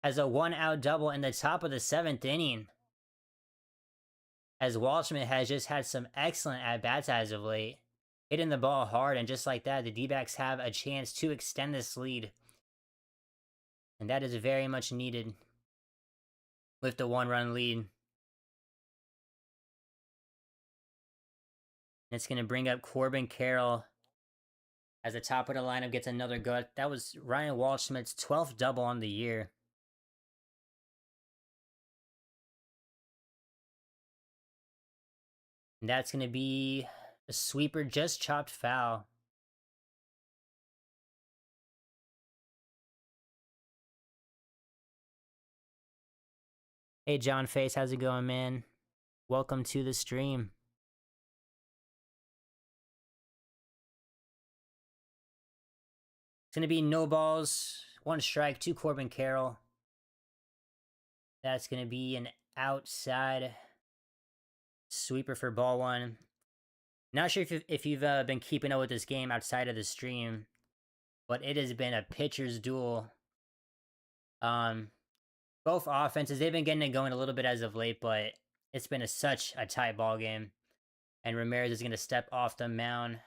has a 1-out double in the top of the 7th inning. As Waldschmidt has just had some excellent at-bats as of late. Hitting the ball hard, and just like that, the D-backs have a chance to extend this lead. And that is very much needed with the 1-run lead. It's going to bring up Corbin Carroll as the top of the lineup gets another gut. That was Ryan Waldschmidt's 12th double on the year. And that's going to be a sweeper just chopped foul. Hey, John Face, how's it going, man? Welcome to the stream. It's going to be no balls, 1 strike to Corbin Carroll. That's going to be an outside sweeper for ball 1. Not sure if you've been keeping up with this game outside of the stream, but it has been a pitcher's duel. Both offenses, they've been getting it going a little bit as of late, but it's been such a tight ball game. And Ramirez is going to step off the mound.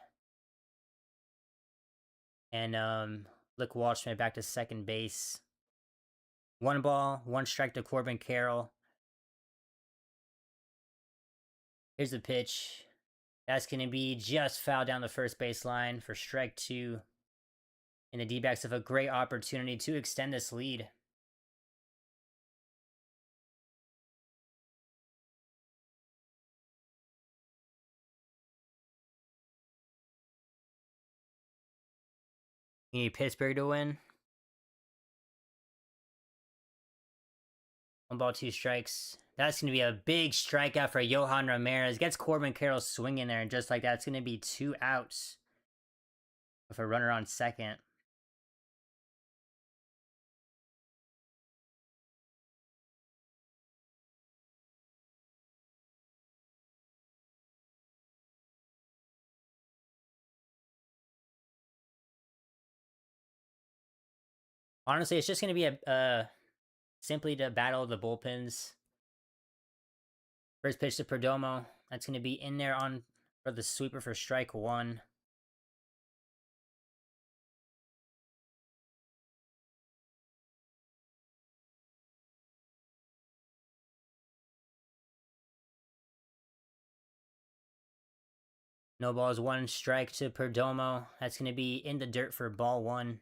And look, Waldschmidt back to second base. 1 ball, 1 strike to Corbin Carroll. Here's the pitch. That's going to be just foul down the first baseline for strike 2. And the D-backs have a great opportunity to extend this lead. You need Pittsburgh to win. 1 ball, 2 strikes. That's going to be a big strikeout for Johan Ramirez. Gets Corbin Carroll swinging there, and just like that, it's going to be 2 outs with a runner on second. Honestly, it's just going to be simply to battle the bullpens. First pitch to Perdomo. That's going to be in there for the sweeper for strike 1. No balls, 1 strike to Perdomo. That's going to be in the dirt for ball 1.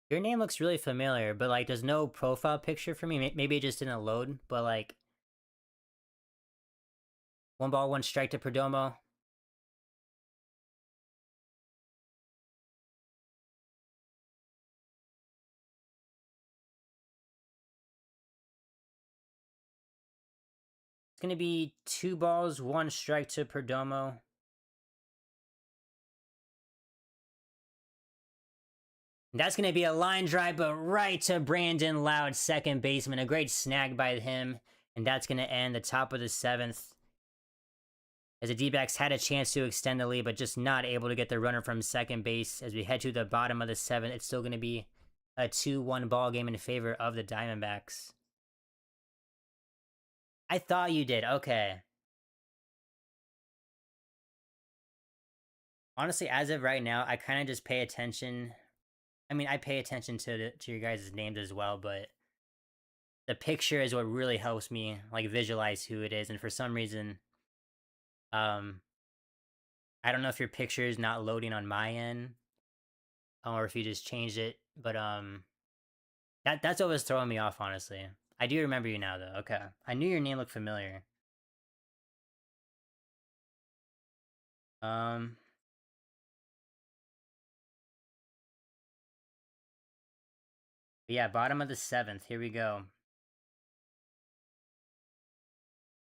Your name looks really familiar, but like there's no profile picture for me. Maybe it just didn't load, but like 1 ball, 1 strike to Perdomo. It's going to be 2 balls, 1 strike to Perdomo. That's going to be a line drive, but right to Brandon Loud, second baseman. A great snag by him. And that's going to end the top of the 7th. As the D-backs had a chance to extend the lead, but just not able to get the runner from second base. As we head to the bottom of the 7th, it's still going to be a 2-1 ball game in favor of the Diamondbacks. I thought you did. Okay. Honestly, as of right now, I kind of just pay attention I mean, I pay attention to your guys' names as well, but the picture is what really helps me like visualize who it is. And for some reason, um, I don't know if your picture is not loading on my end, or if you just changed it, but that's what was throwing me off, honestly. I do remember you now, though. Okay, I knew your name looked familiar. Um, but yeah, bottom of the seventh. Here we go.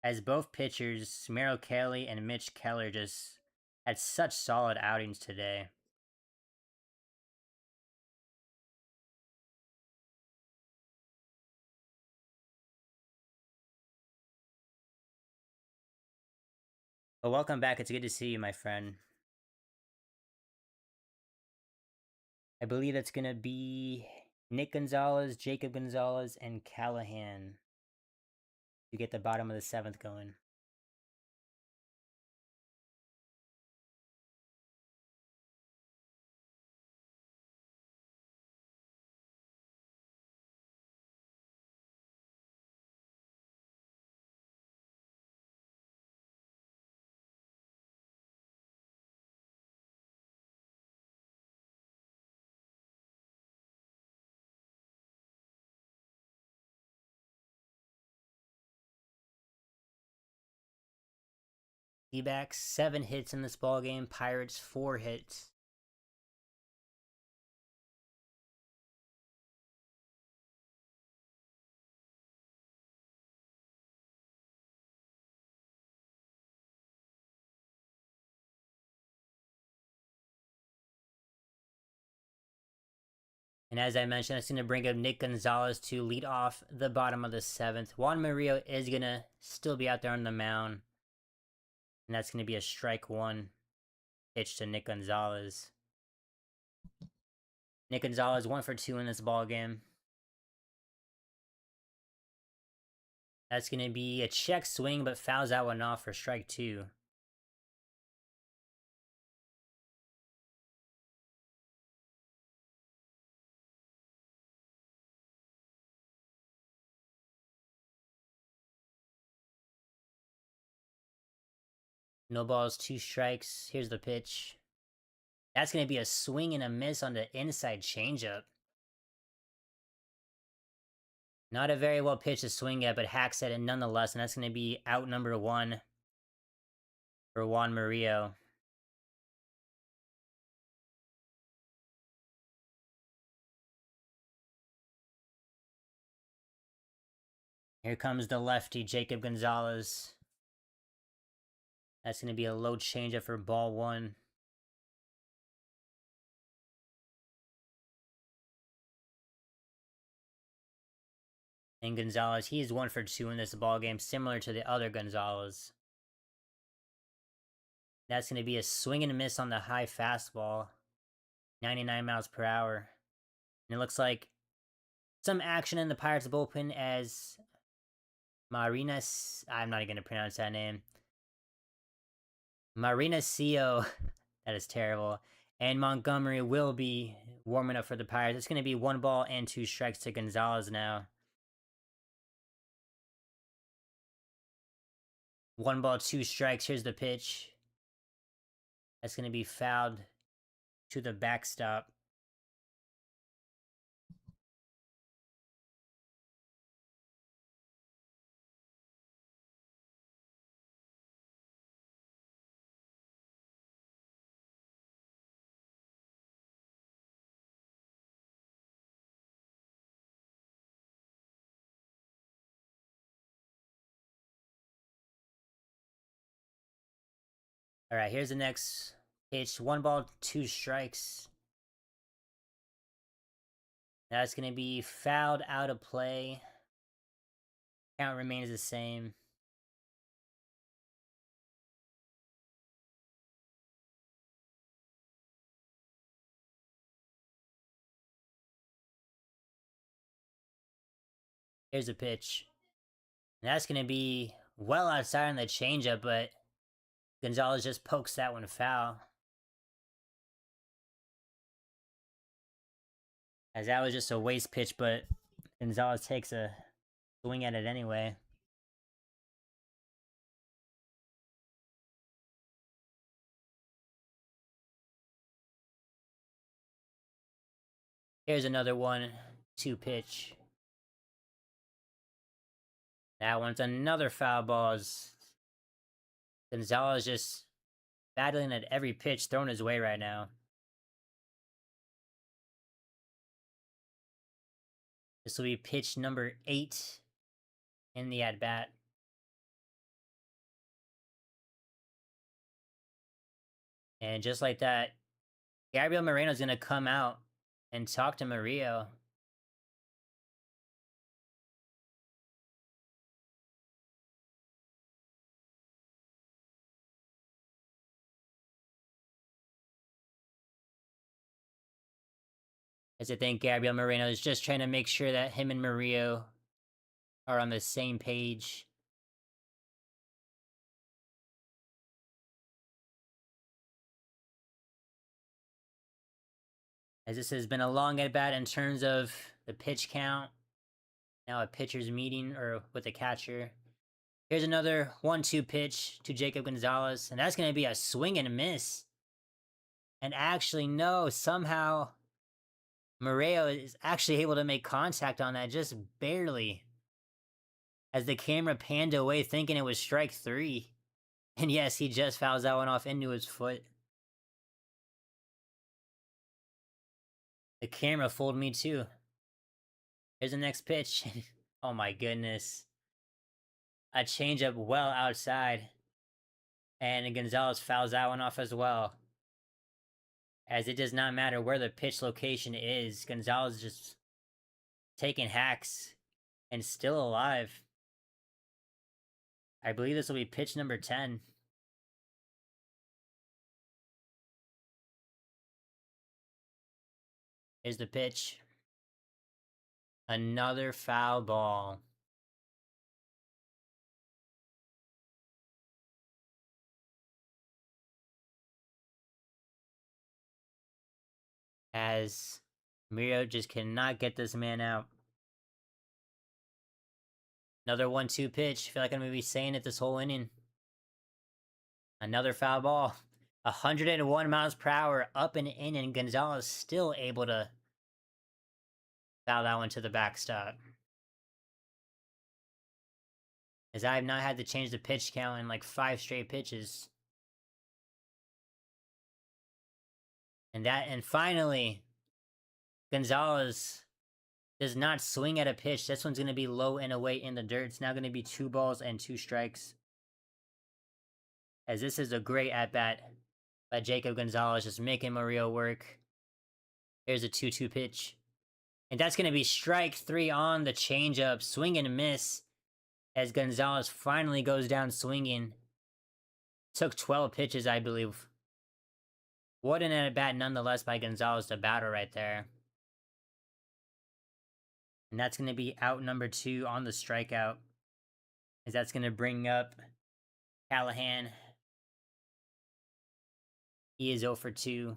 As both pitchers, Merrill Kelly and Mitch Keller, just had such solid outings today. But welcome back. It's good to see you, my friend. I believe that's gonna be Nick Gonzalez, Jacob Gonzalez, and Callahan to get the bottom of the seventh going. D-backs 7 hits in this ball game. Pirates 4 hits. And as I mentioned, it's going to bring up Nick Gonzalez to lead off the bottom of the seventh. Juan Murillo is going to still be out there on the mound. And that's going to be a strike one pitch to Nick Gonzalez. Nick Gonzalez 1 for 2 in this ball game. That's going to be a check swing, but fouls that one off for strike 2. No balls, 2 strikes. Here's the pitch. That's going to be a swing and a miss on the inside changeup. Not a very well pitched to swing at, but hacks at it nonetheless, and that's going to be out number 1 for Juan Murillo. Here comes the lefty, Jacob Gonzalez. That's going to be a low changeup for ball 1. And Gonzalez, he's 1 for 2 in this ball game, similar to the other Gonzalez. That's going to be a swing and a miss on the high fastball, 99 miles per hour. And it looks like some action in the Pirates bullpen as I'm not even going to pronounce that name. Mauricio, that is terrible. And Montgomery will be warming up for the Pirates. It's going to be 1 ball and 2 strikes to Gonzalez now. 1 ball, 2 strikes. Here's the pitch. That's going to be fouled to the backstop. All right, here's the next pitch. 1 ball, 2 strikes. That's going to be fouled out of play. Count remains the same. Here's a pitch. And that's going to be well outside on the changeup, but Gonzalez just pokes that one foul. As that was just a waste pitch, but Gonzalez takes a swing at it anyway. Here's another 1-2 pitch. That one's another foul ball. Gonzalez just battling at every pitch thrown his way right now. This will be pitch number 8 in the at-bat. And just like that, Gabriel Moreno's going to come out and talk to Murillo. As I think Gabriel Moreno is just trying to make sure that him and Murillo are on the same page. As this has been a long at-bat in terms of the pitch count. Now a pitcher's meeting, or with the catcher. Here's another 1-2 pitch to Jacob Gonzalez, and that's going to be a swing and a miss. And actually, no, somehow Murillo is actually able to make contact on that, just barely. As the camera panned away thinking it was strike 3. And yes, he just fouls that one off into his foot. The camera fooled me too. Here's the next pitch. Oh my goodness. A changeup well outside. And Gonzalez fouls that one off as well. As it does not matter where the pitch location is, Gonzalez just taking hacks and still alive. I believe this will be pitch number 10. Here's the pitch. Another foul ball. As Murillo just cannot get this man out. Another 1-2 pitch. I feel like I'm going to be saying it this whole inning. Another foul ball. 101 miles per hour up and in, and Gonzalez still able to foul that one to the backstop. As I have not had to change the pitch count in like 5 straight pitches. And finally, Gonzalez does not swing at a pitch. This one's going to be low and away in the dirt. It's now going to be 2 balls and 2 strikes. As this is a great at-bat by Jacob Gonzalez, just making Murillo work. Here's a 2-2 pitch. And that's going to be strike 3 on the changeup. Swing and miss as Gonzalez finally goes down swinging. Took 12 pitches, I believe. What an at-bat nonetheless by Gonzalez to battle right there. And that's going to be out number 2 on the strikeout. As that's going to bring up Callahan. He is 0 for 2.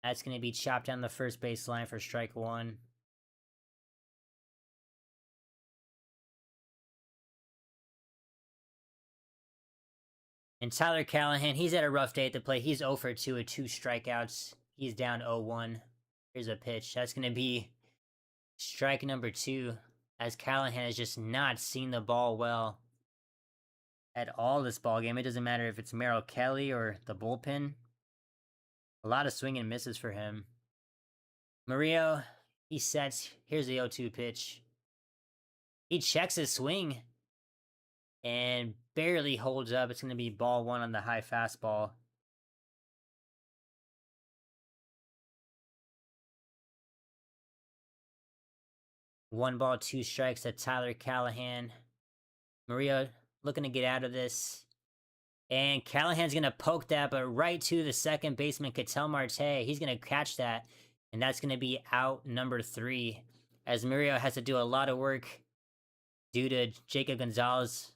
That's going to be chopped down the first base line for strike 1. And Tyler Callahan, he's had a rough day at the plate. He's 0 for 2 with 2 strikeouts. He's down 0-1. Here's a pitch. That's going to be strike number 2. As Callahan has just not seen the ball well at all this ball game. It doesn't matter if it's Merrill Kelly or the bullpen. A lot of swing and misses for him. Murillo, he sets. Here's the 0-2 pitch. He checks his swing and barely holds up. It's going to be ball 1 on the high fastball. One ball, 2 strikes to Tyler Callahan. Murillo looking to get out of this. And Callahan's going to poke that, but right to the second baseman, Ketel Marte. He's going to catch that, and that's going to be out number 3. As Murillo has to do a lot of work due to Jacob Gonzalez.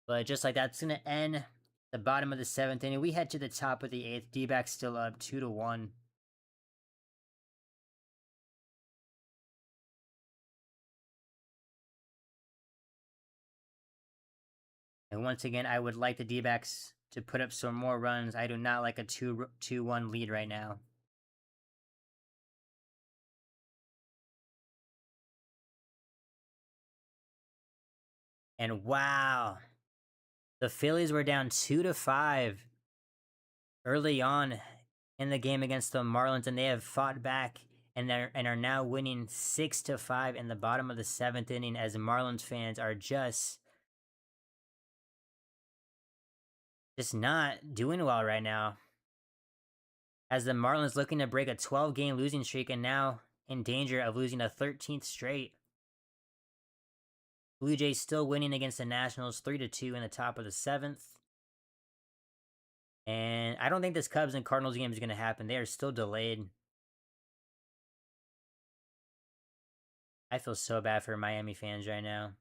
But just like that's going to end the bottom of the 7th inning. We head to the top of the 8th. D-backs still up 2-1. And once again, I would like the D-backs to put up some more runs. I do not like a 2-1 lead right now. And wow, the Phillies were down 2-5 early on in the game against the Marlins, and they have fought back and are now winning 6-5 in the bottom of the seventh inning. As Marlins fans are just not doing well right now. As the Marlins looking to break a 12-game losing streak and now in danger of losing a 13th straight. Blue Jays still winning against the Nationals 3-2 in the top of the seventh. And I don't think this Cubs and Cardinals game is going to happen. They are still delayed. I feel so bad for Miami fans right now.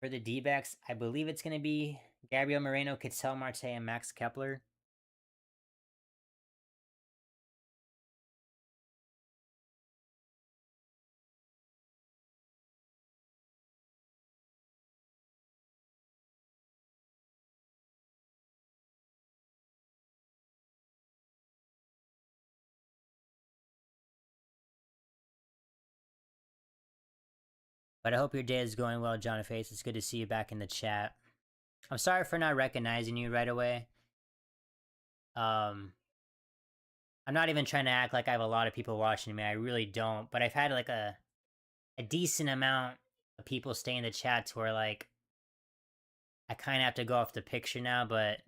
For the D-backs, I believe it's going to be Gabriel Moreno, Ketel Marte, and Max Kepler. But I hope your day is going well, John Face. It's good to see you back in the chat. I'm sorry for not recognizing you right away. I'm not even trying to act like I have a lot of people watching me. I really don't. But I've had like a decent amount of people stay in the chat to where like I kind of have to go off the picture now. But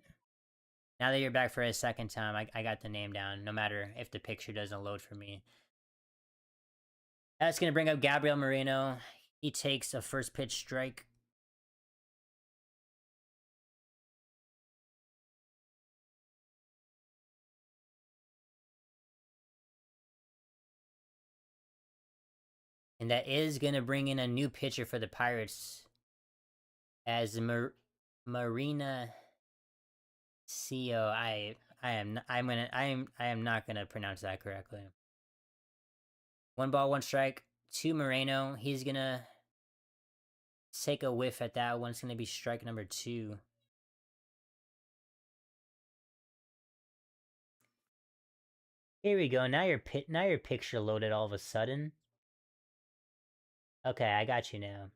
now that you're back for a second time, I got the name down, no matter if the picture doesn't load for me. That's going to bring up Gabriel Moreno. He takes a first pitch strike. And that is going to bring in a new pitcher for the Pirates as Marina Co. I am not gonna pronounce that correctly. 1 ball, 1 strike to Moreno. He's gonna take a whiff at that one. It's gonna be strike number 2. Here we go. Now your picture loaded all of a sudden. Okay, I got you now.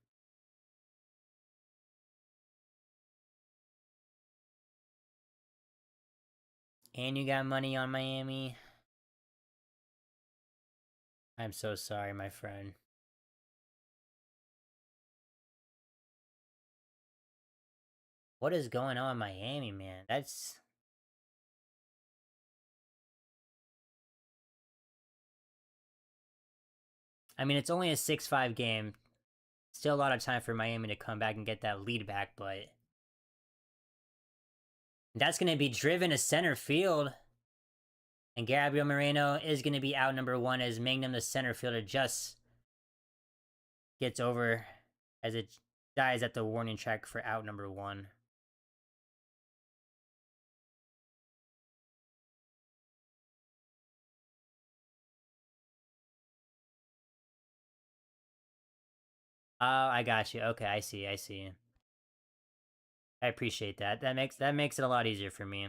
And you got money on Miami. I'm so sorry, my friend. What is going on in Miami, man? That's... I mean, it's only a 6-5 game. Still a lot of time for Miami to come back and get that lead back, but... That's going to be driven to center field. And Gabriel Moreno is going to be out number 1 as Magnum, the center fielder, just gets over as it dies at the warning track for out number 1. Oh, I got you. Okay, I see. I appreciate that. That makes it a lot easier for me.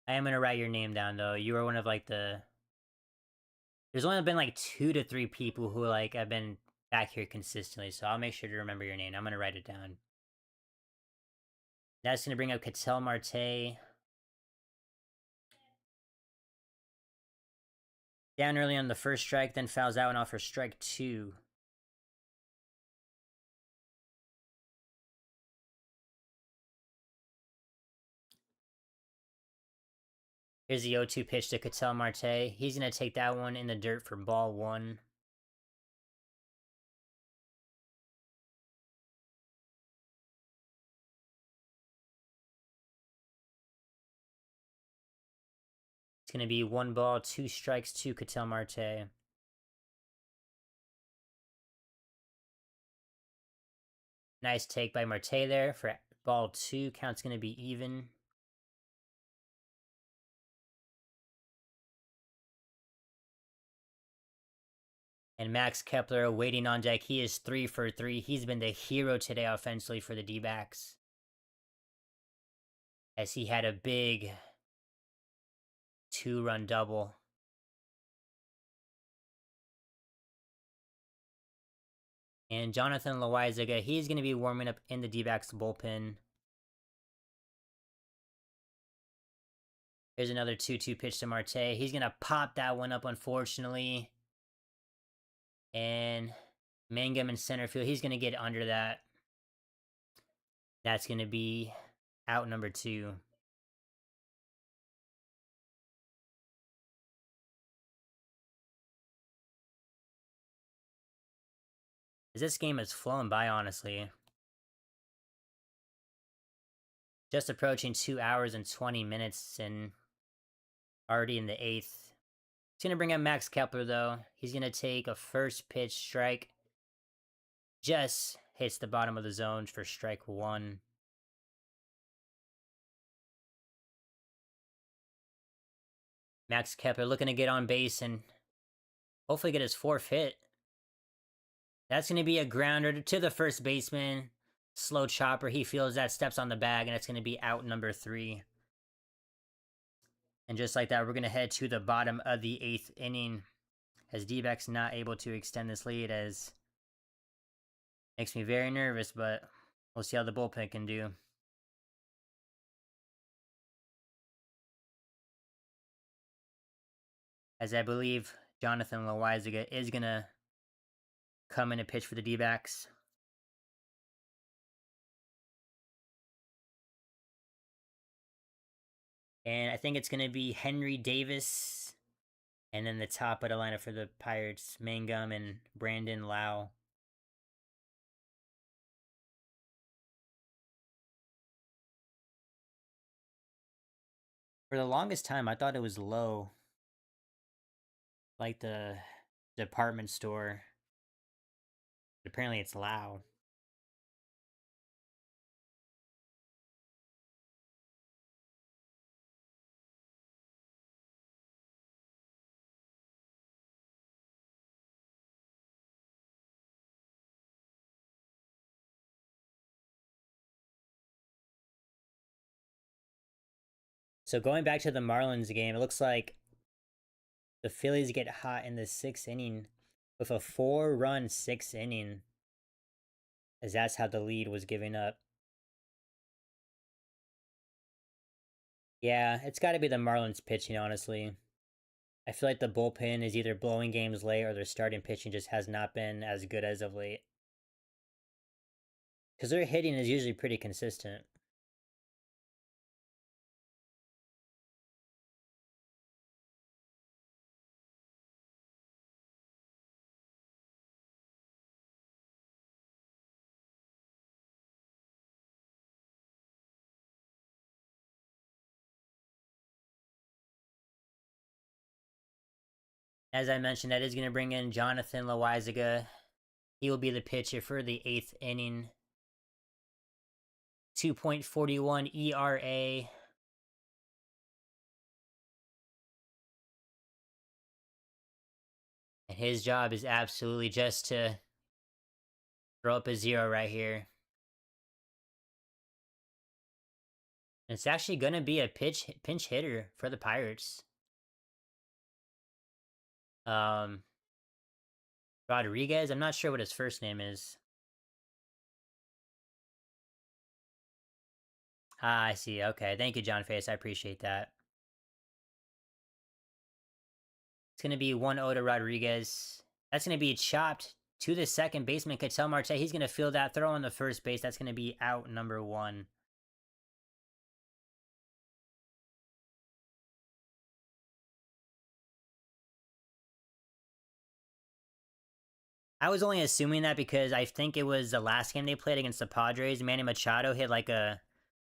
I am gonna write your name down though. You are one of like the... There's only been like 2 to 3 people who like have been back here consistently, so I'll make sure to remember your name. I'm gonna write it down. That's gonna bring up Ketel Marte. Down early on the first strike, then fouls out and off for strike 2. Here's the 0-2 pitch to Ketel Marte. He's going to take that one in the dirt for ball 1. It's going to be 1 ball, 2 strikes to Ketel Marte. Nice take by Marte there for ball 2. Count's going to be even. And Max Kepler waiting on deck. He is 3 for 3. He's been the hero today offensively for the D-backs, as he had a big 2-run double. And Jonathan Loaizaga, he's going to be warming up in the D-backs bullpen. Here's another 2-2 pitch to Marte. He's going to pop that one up, unfortunately. And Mangum in center field, he's going to get under that. That's going to be out number 2. This game has flown by, honestly. Just approaching 2 hours and 20 minutes and already in the 8th. It's going to bring up Max Kepler, though. He's going to take a first pitch strike. Just hits the bottom of the zone for strike 1. Max Kepler looking to get on base and hopefully get his 4th hit. That's going to be a grounder to the first baseman. Slow chopper. He feels that, steps on the bag, and it's going to be out number 3. And just like that, we're going to head to the bottom of the 8th inning, as D-backs not able to extend this lead, as makes me very nervous, but we'll see how the bullpen can do. As I believe Jonathan Loaizaga is going to come in and pitch for the D-backs. And I think it's going to be Henry Davis. And then the top of the lineup for the Pirates, Mangum and Brandon Lau. For the longest time, I thought it was Low. Like the department store. But apparently it's Lau. So going back to the Marlins game, it looks like the Phillies get hot in the 6th inning with a 4-run 6th inning, as that's how the lead was giving up. Yeah, it's got to be the Marlins pitching, honestly. I feel like the bullpen is either blowing games late or their starting pitching just has not been as good as of late. Because their hitting is usually pretty consistent. As I mentioned, that is going to bring in Jonathan Loaizaga. He will be the pitcher for the 8th inning. 2.41 ERA. And his job is absolutely just to throw up a 0 right here. And it's actually going to be a pinch hitter for the Pirates. Rodriguez, I'm not sure what his first name is. Ah, I see. Okay. Thank you, John Face. I appreciate that. It's going to be 1-0 to Rodriguez. That's going to be chopped to the second baseman, Ketel Marte. He's going to field that, throw on the first base. That's going to be out number 1. I was only assuming that because I think it was the last game they played against the Padres. Manny Machado hit like a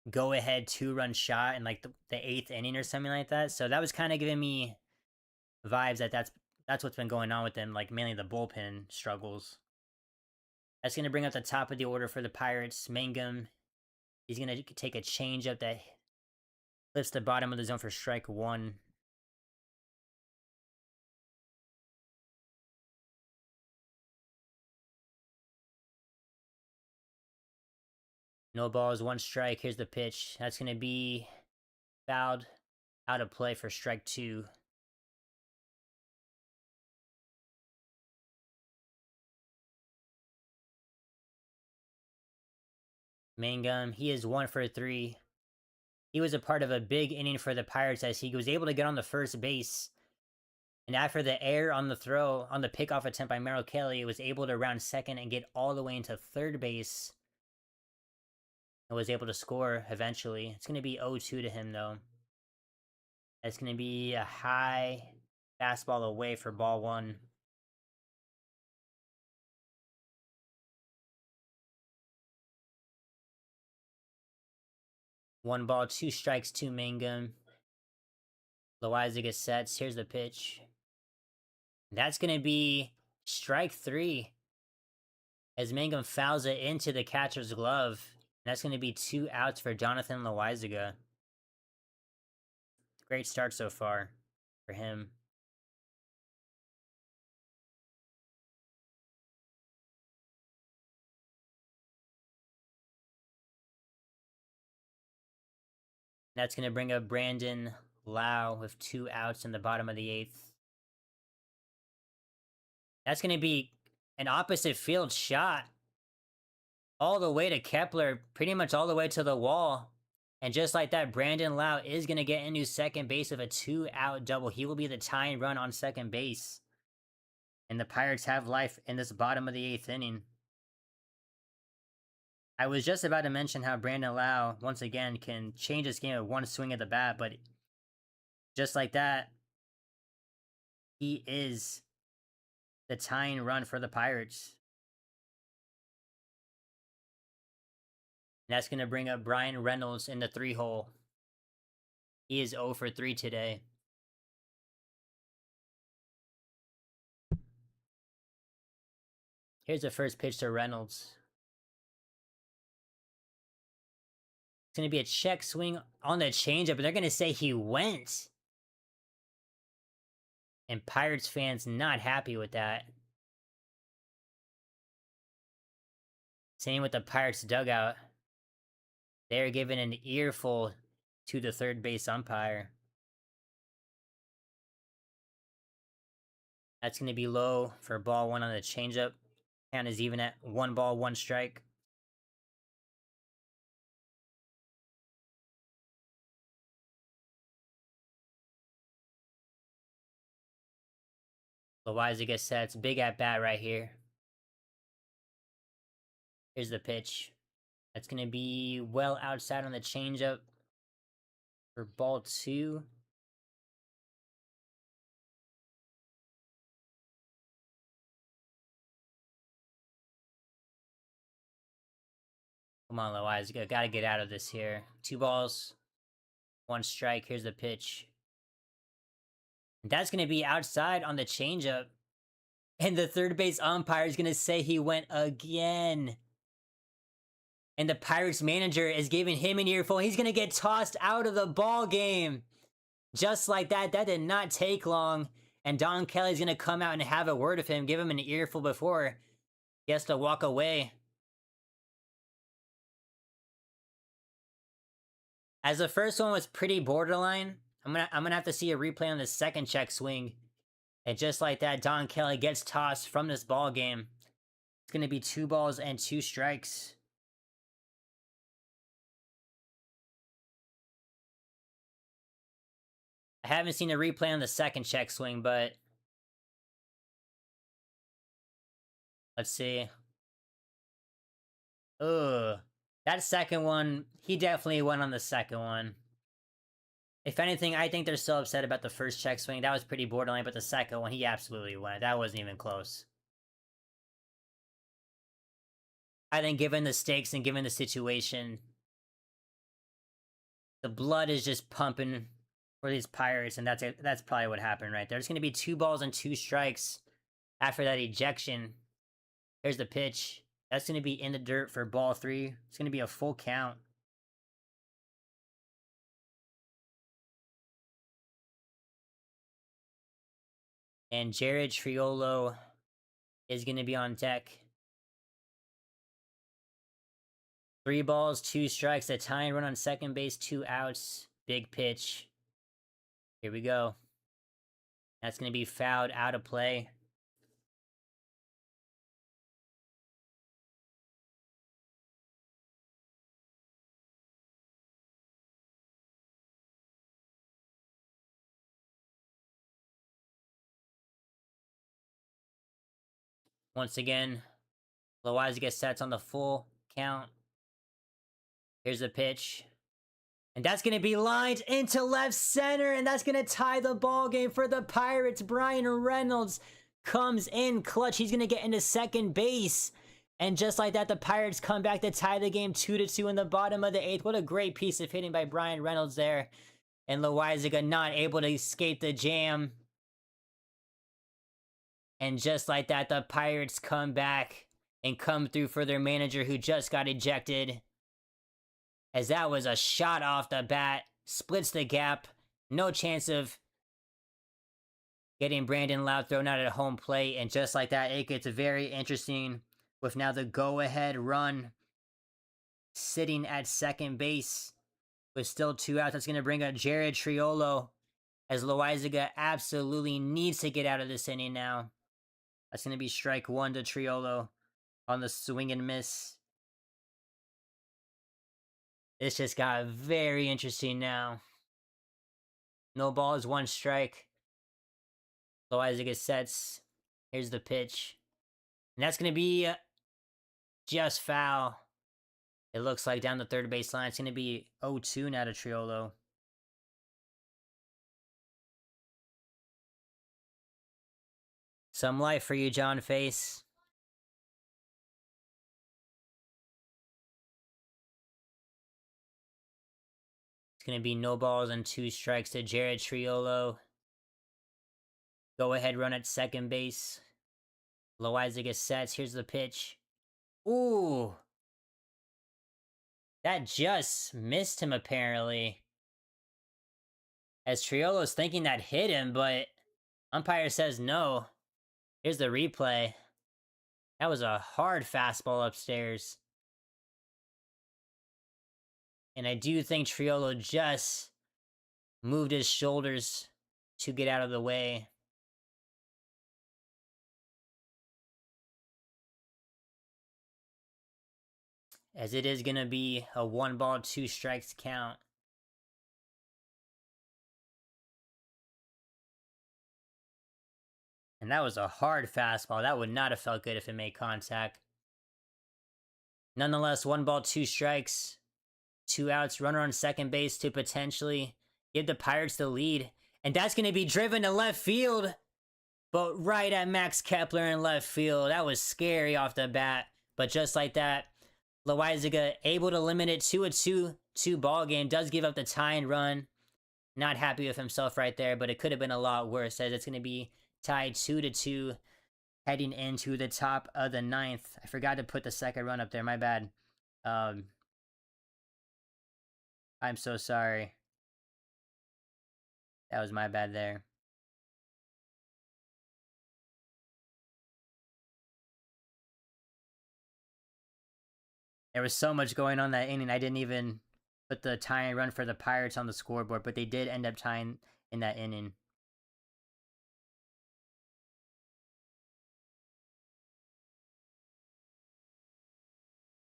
go-ahead 2-run shot in like the 8th inning or something like that. So that was kind of giving me vibes that that's what's been going on with them, like mainly the bullpen struggles. That's going to bring up the top of the order for the Pirates. Mangum, he's going to take a changeup that flips the bottom of the zone for strike one. No balls, one strike. Here's the pitch. That's going to be fouled out of play for strike two. Mangum, he is 1 for 3. He was a part of a big inning for the Pirates as he was able to get on the first base. And after the error on the throw, on the pickoff attempt by Merrill Kelly, was able to round second and get all the way into third base. And was able to score eventually. It's going to be 0-2 to him, though. That's going to be a high fastball away for ball one. One ball, two strikes, two Mangum. Loizaga sets. Here's the pitch. That's going to be strike three. As Mangum fouls it into the catcher's glove. That's going to be 2 outs for Jonathan Loizaga. Great start so far for him. That's going to bring up Brandon Lau with 2 outs in the bottom of the 8th. That's going to be an opposite field shot. All the way to Kepler, pretty much all the way to the wall. And just like that, Brandon Lau is going to get into second base of a 2-out double. He will be the tying run on second base. And the Pirates have life in this bottom of the 8th inning. I was just about to mention how Brandon Lau, once again, can change this game with one swing of the bat, but just like that, he is the tying run for the Pirates. And that's going to bring up Brian Reynolds in the 3-hole. He is 0 for 3 today. Here's the first pitch to Reynolds. It's going to be a check swing on the changeup, but they're going to say he went. And Pirates fans not happy with that. Same with the Pirates dugout. They're giving an earful to the third base umpire. That's going to be low for ball one on the changeup. Count is even at 1 ball, 1 strike. Loizaga sets. Big at bat right here. Here's the pitch. That's going to be well outside on the changeup for ball 2. Come on, Loizaga. Got to get out of this here. 2 balls, 1 strike. Here's the pitch. And that's going to be outside on the changeup. And the third base umpire is going to say he went again. And the Pirates manager is giving him an earful. He's going to get tossed out of the ball game. Just like that. That did not take long. And Don Kelly's going to come out and have a word with him. Give him an earful before he has to walk away. As the first one was pretty borderline, I'm gonna have to see a replay on the second check swing. And just like that, Don Kelly gets tossed from this ball game. It's going to be 2 balls and 2 strikes. I haven't seen a replay on the second check swing, but let's see. Ugh. That second one, he definitely won on the second one. If anything, I think they're still upset about the first check swing. That was pretty borderline, but the second one, he absolutely won. That wasn't even close. I think given the stakes and given the situation, the blood is just pumping for these Pirates, and that's probably what happened right there. It's going to be 2 balls and 2 strikes after that ejection. Here's the pitch. That's going to be in the dirt for ball 3. It's going to be a full count. And Jared Triolo is going to be on deck. 3 balls, 2 strikes, a tying run on second base, 2 outs. Big pitch. Here we go. That's going to be fouled out of play. Once again, Loaiza sets on the full count. Here's the pitch. And that's going to be lined into left center, and that's going to tie the ball game for the Pirates. Brian Reynolds comes in clutch. He's going to get into second base. And just like that, the Pirates come back to tie the game 2-2 in the bottom of the 8th. What a great piece of hitting by Brian Reynolds there. And Loaiza not able to escape the jam. And just like that, the Pirates come back and come through for their manager who just got ejected. As that was a shot off the bat, splits the gap, no chance of getting Brandon Loud thrown out at home plate, and just like that, it gets very interesting with now the go-ahead run sitting at second base with still 2 outs. That's going to bring up Jared Triolo as Loaiza absolutely needs to get out of this inning now. That's going to be strike 1 to Triolo on the swing and miss. This just got very interesting now. No balls, 1 strike. Loaiza sets. Here's the pitch. And that's going to be just foul. It looks like down the third base line. It's going to be 0-2 now to Triolo. Some life for you, John Face. Going to be no balls and 2 strikes to Jared Triolo. Go ahead run at second base. Loaiza sets. Here's the pitch. Ooh. That just missed him apparently. As Triolo's thinking that hit him, but umpire says no. Here's the replay. That was a hard fastball upstairs. And I do think Triolo just moved his shoulders to get out of the way. As it is going to be a 1 ball, 2 strikes count. And that was a hard fastball. That would not have felt good if it made contact. Nonetheless, 1 ball, 2 strikes. 2 outs, runner on second base to potentially give the Pirates the lead. And that's going to be driven to left field. But right at Max Kepler in left field. That was scary off the bat. But just like that, Loaiza able to limit it to a 2-2 ball game. Does give up the tying run. Not happy with himself right there, but it could have been a lot worse, as it's going to be tied 2-2 heading into the top of the 9th. I forgot to put the second run up there. My bad. I'm so sorry. That was my bad there. There was so much going on that inning, I didn't even put the tying run for the Pirates on the scoreboard, but they did end up tying in that inning.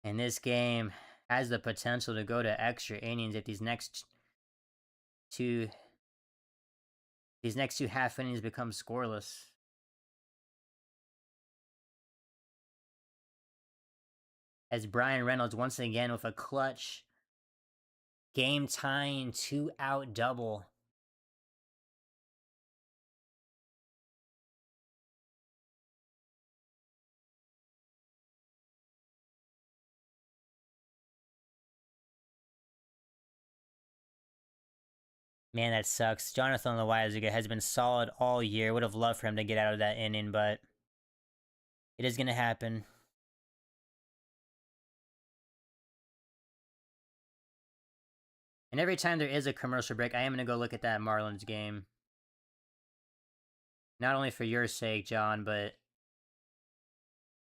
And this game has the potential to go to extra innings if these next two half innings become scoreless. As Brian Reynolds once again with a clutch game tying 2-out double. Man, that sucks. Jonathan Loaiza has been solid all year. Would have loved for him to get out of that inning, but it is going to happen. And every time there is a commercial break, I am going to go look at that Marlins game. Not only for your sake, John, but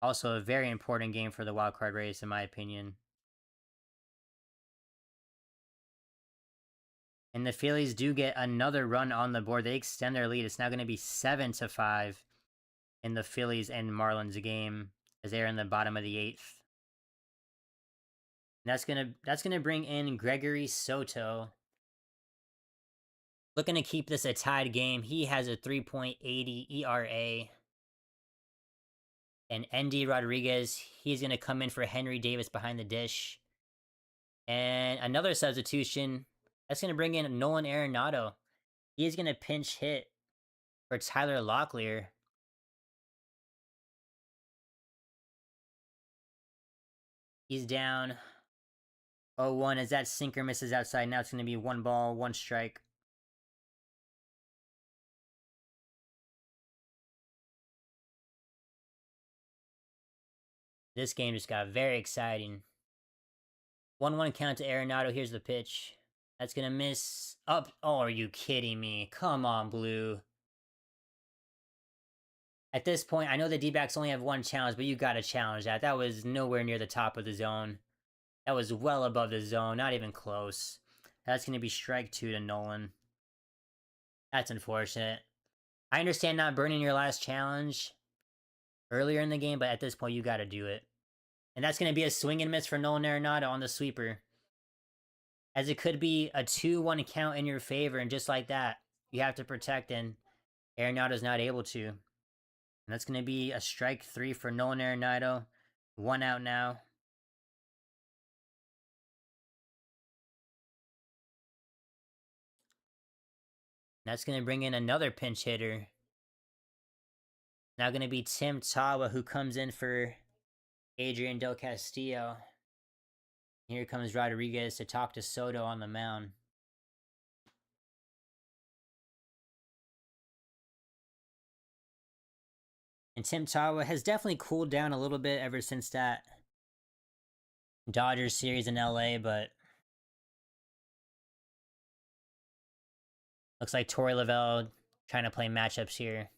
also a very important game for the wild card race, in my opinion. And the Phillies do get another run on the board. They extend their lead. It's now going to be 7-5 in the Phillies and Marlins game as they're in the bottom of the 8th. And that's gonna bring in Gregory Soto. Looking to keep this a tied game. He has a 3.80 ERA. And Endy Rodriguez, he's going to come in for Henry Davis behind the dish. And another substitution, that's going to bring in Nolan Arenado. He's going to pinch hit for Tyler Locklear. He's down 0-1 as that sinker misses outside. Now it's going to be 1 ball, 1 strike. This game just got very exciting. 1-1 count to Arenado. Here's the pitch. That's going to miss up. Oh, are you kidding me? Come on, Blue. At this point, I know the D-backs only have 1 challenge, but you got to challenge that. That was nowhere near the top of the zone. That was well above the zone, not even close. That's going to be strike 2 to Nolan. That's unfortunate. I understand not burning your last challenge earlier in the game, but at this point, you got to do it. And that's going to be a swing and miss for Nolan Arenado on the sweeper. As it could be a 2-1 count in your favor, and just like that, you have to protect, and Arenado's not able to. And that's going to be a strike 3 for Nolan Arenado. 1 out now. That's going to bring in another pinch hitter. Now going to be Tim Tawa, who comes in for Adrian Del Castillo. Here comes Rodriguez to talk to Soto on the mound. And Tim Tawa has definitely cooled down a little bit ever since that Dodgers series in LA, but looks like Torey Lavelle trying to play matchups here.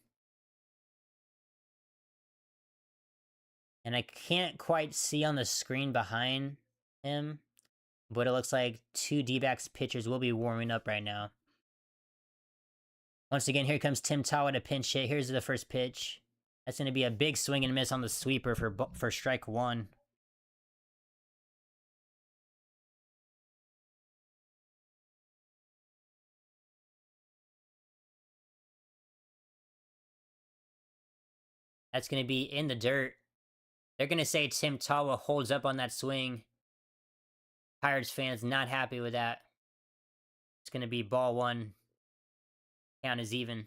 And I can't quite see on the screen behind him, but it looks like 2 D-backs pitchers will be warming up right now. Once again, here comes Tim Tawa to pinch hit. Here's the first pitch. That's going to be a big swing and miss on the sweeper for strike 1. That's going to be in the dirt. They're going to say Tim Tawa holds up on that swing. Pirates fans not happy with that. It's going to be ball 1. Count is even.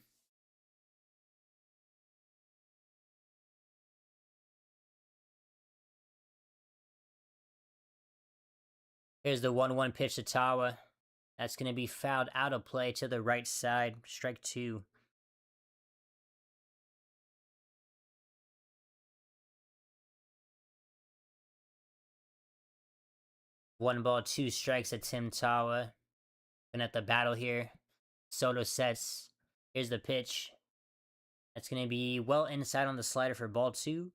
Here's the 1-1 pitch to Tawa. That's going to be fouled out of play to the right side. Strike 2. One ball, 2 strikes at Tim Tawa. And at the battle here, Soto sets. Here's the pitch. That's going to be well inside on the slider for ball 2.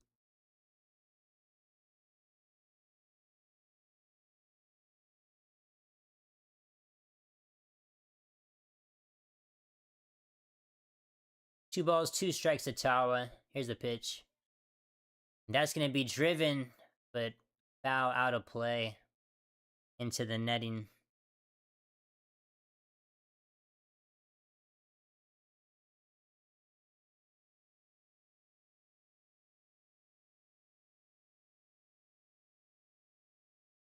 Two balls, 2 strikes to Tawa. Here's the pitch. And that's going to be driven, but foul out of play into the netting.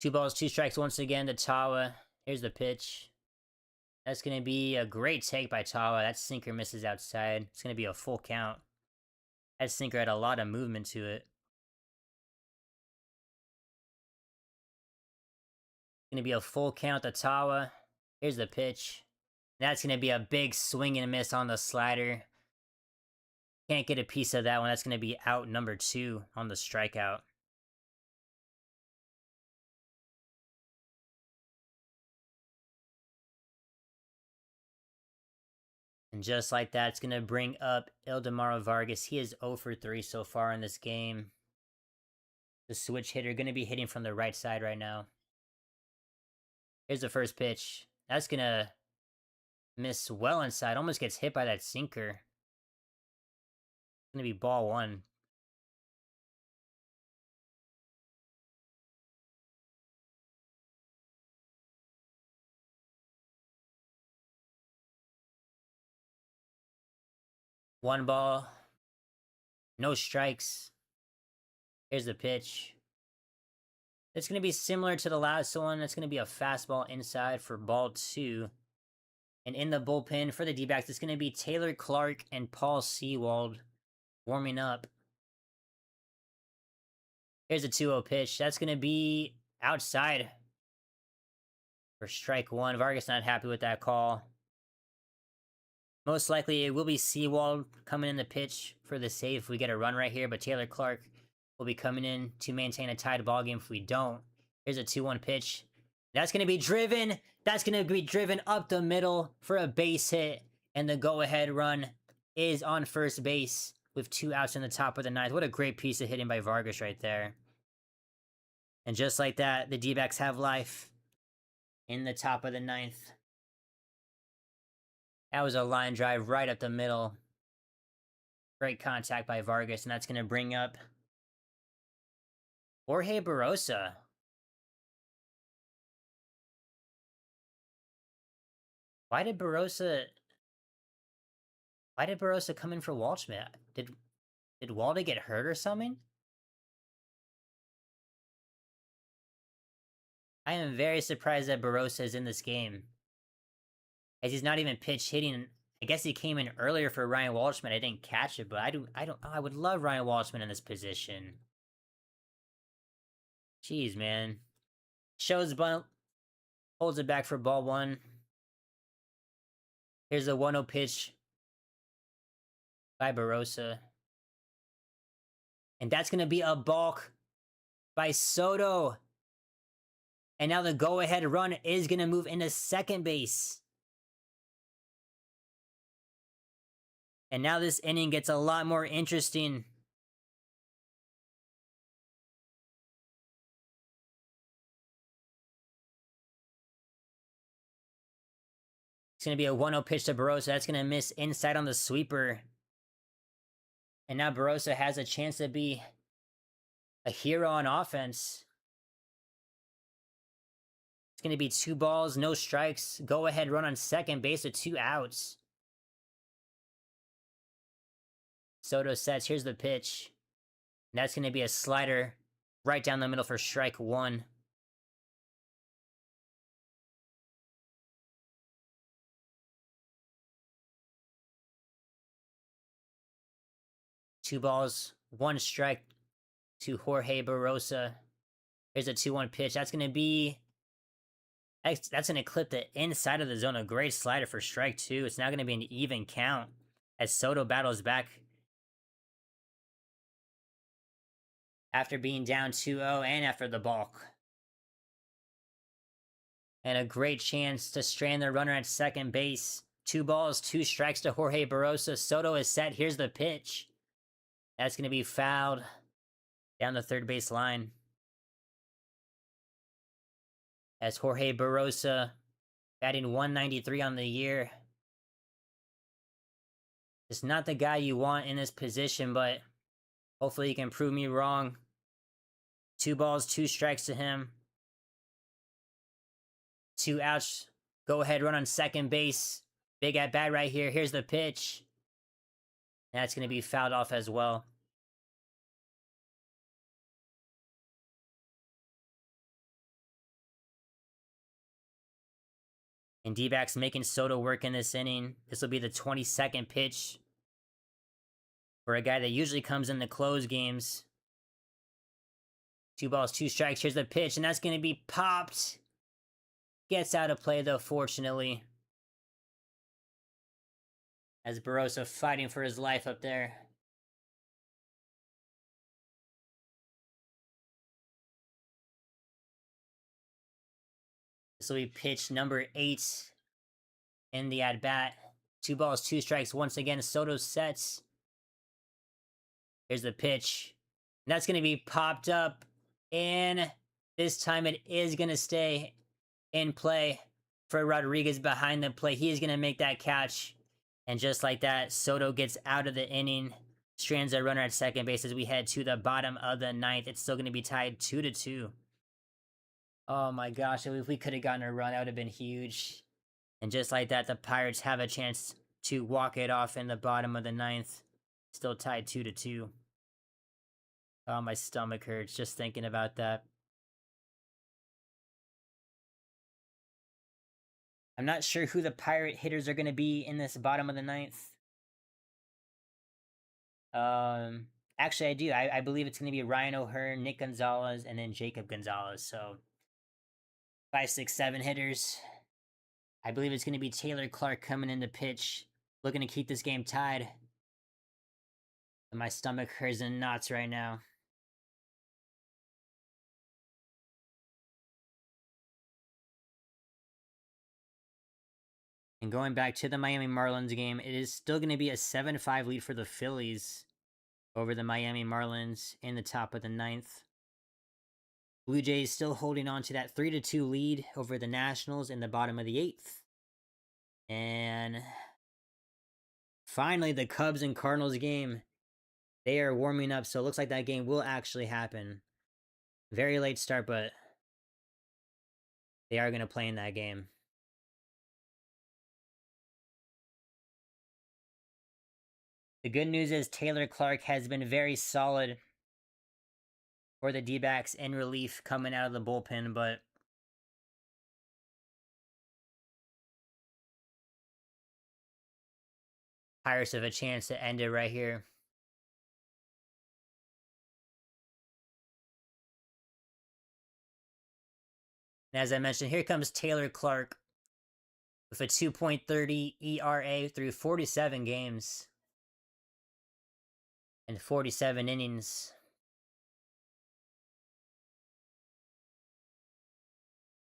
Two balls, 2 strikes once again to Tawa. Here's the pitch. That's going to be a great take by Tawa. That sinker misses outside. It's going to be a full count. That sinker had a lot of movement to it. Going to be a full count to Tawa. Here's the pitch. That's going to be a big swing and miss on the slider. Can't get a piece of that one. That's going to be out number 2 on the strikeout. And just like that, it's going to bring up Ildemaro Vargas. He is 0 for 3 so far in this game. The switch hitter going to be hitting from the right side right now. Here's the first pitch. That's going to miss well inside. Almost gets hit by that sinker. It's going to be ball one. One ball. No strikes. Here's the pitch. It's going to be similar to the last one. It's going to be a fastball inside for ball two. And in the bullpen for the D-backs, it's going to be Taylor Clark and Paul Sewald warming up. Here's a 2-0 pitch. That's going to be outside for strike one. Vargas not happy with that call. Most likely it will be Sewald coming in the pitch for the save if we get a run right here, but Taylor Clark will be coming in to maintain a tied ball game if we don't. Here's a 2-1 pitch. That's going to be driven. That's going to be driven up the middle for a base hit. And the go-ahead run is on first base with 2 outs in the top of the ninth. What a great piece of hitting by Vargas right there. And just like that, the D-backs have life in the top of the ninth. That was a line drive right up the middle. Great contact by Vargas, and that's going to bring up Jorge Barosa. Why did Barosa come in for Waldschmidt? Did Waldo get hurt or something? I am very surprised that Barosa is in this game, as he's not even pitch hitting. I guess he came in earlier for Ryan Waldschmidt. I didn't catch it, but I would love Ryan Waldschmidt in this position. Jeez, man. Shows bunt, holds it back for ball one. Here's a 1-0 pitch by Barosa. And that's going to be a balk by Soto. And now the go-ahead run is going to move into second base. And now this inning gets a lot more interesting. It's going to be a 1-0 pitch to Barosa. That's going to miss inside on the sweeper. And now Barosa has a chance to be a hero on offense. It's going to be 2 balls, no strikes. Go ahead run on second base with 2 outs. Soto sets. Here's the pitch. And that's going to be a slider right down the middle for strike one. Two balls, 1 strike to Jorge Barosa. Here's a 2-1 pitch. That's going to be... That's going to clip the inside of the zone. A great slider for strike 2. It's now going to be an even count as Soto battles back after being down 2-0 and after the balk. And a great chance to strand the runner at second base. 2 balls, 2 strikes to Jorge Barosa. Soto is set. Here's the pitch. That's going to be fouled down the third base line. As Jorge Barosa, batting 193 on the year. It's not the guy you want in this position, but hopefully he can prove me wrong. 2 balls, 2 strikes to him. 2 outs. Go ahead, run on second base. Big at bat right here. Here's the pitch. That's going to be fouled off as well. And D-backs making Soto work in this inning. This will be the 22nd pitch for a guy that usually comes in the close games. 2 balls, 2 strikes. Here's the pitch, and that's going to be popped. Gets out of play, though, fortunately. As Barosa fighting for his life up there. This will be pitch number 8 in the at-bat. 2 balls, 2 strikes. Once again, Soto sets. Here's the pitch. And that's going to be popped up. And this time it is going to stay in play for Rodriguez behind the plate. He is going to make that catch. And just like that, Soto gets out of the inning. Strands a runner at second base as we head to the bottom of the ninth. It's still going to be tied 2-2. Oh my gosh, if we could have gotten a run, that would have been huge. And just like that, the Pirates have a chance to walk it off in the bottom of the ninth. Still tied 2-2. Oh, my stomach hurts just thinking about that. I'm not sure who the Pirate hitters are going to be in this bottom of the ninth. Actually, I do. I believe it's going to be Ryan O'Hearn, Nick Gonzalez, and then Jacob Gonzalez. So 5, 6, 7 hitters. I believe it's going to be Taylor Clark coming in to pitch, looking to keep this game tied. And my stomach hurts in knots right now. And going back to the Miami Marlins game, it is still going to be a 7-5 lead for the Phillies over the Miami Marlins in the top of the ninth. Blue Jays still holding on to that 3-2 lead over the Nationals in the bottom of the eighth. And finally, the Cubs and Cardinals game. They are warming up, so it looks like that game will actually happen. Very late start, but they are going to play in that game. The good news is Taylor Clark has been very solid for the D-backs in relief coming out of the bullpen, but Pirates have a chance to end it right here. And as I mentioned, here comes Taylor Clark with a 2.30 ERA through 47 games and 47 innings.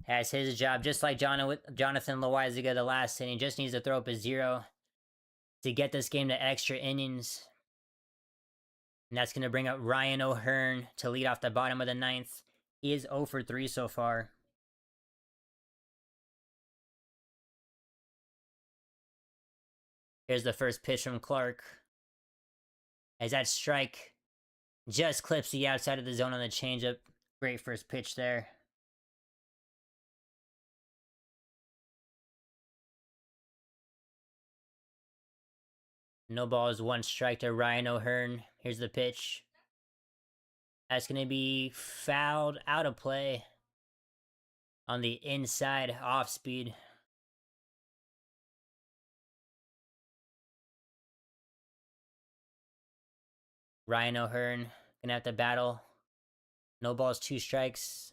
Has his job, just like Jonathan Loaizaga the last inning, just needs to throw up a 0 to get this game to extra innings. And that's going to bring up Ryan O'Hearn to lead off the bottom of the ninth. He is 0 for 3 so far. Here's the first pitch from Clark. As that strike just clips the outside of the zone on the changeup. Great first pitch there. No balls, 1 strike to Ryan O'Hearn. Here's the pitch. That's going to be fouled out of play on the inside off speed. Ryan O'Hearn gonna have to battle. No balls, 2 strikes.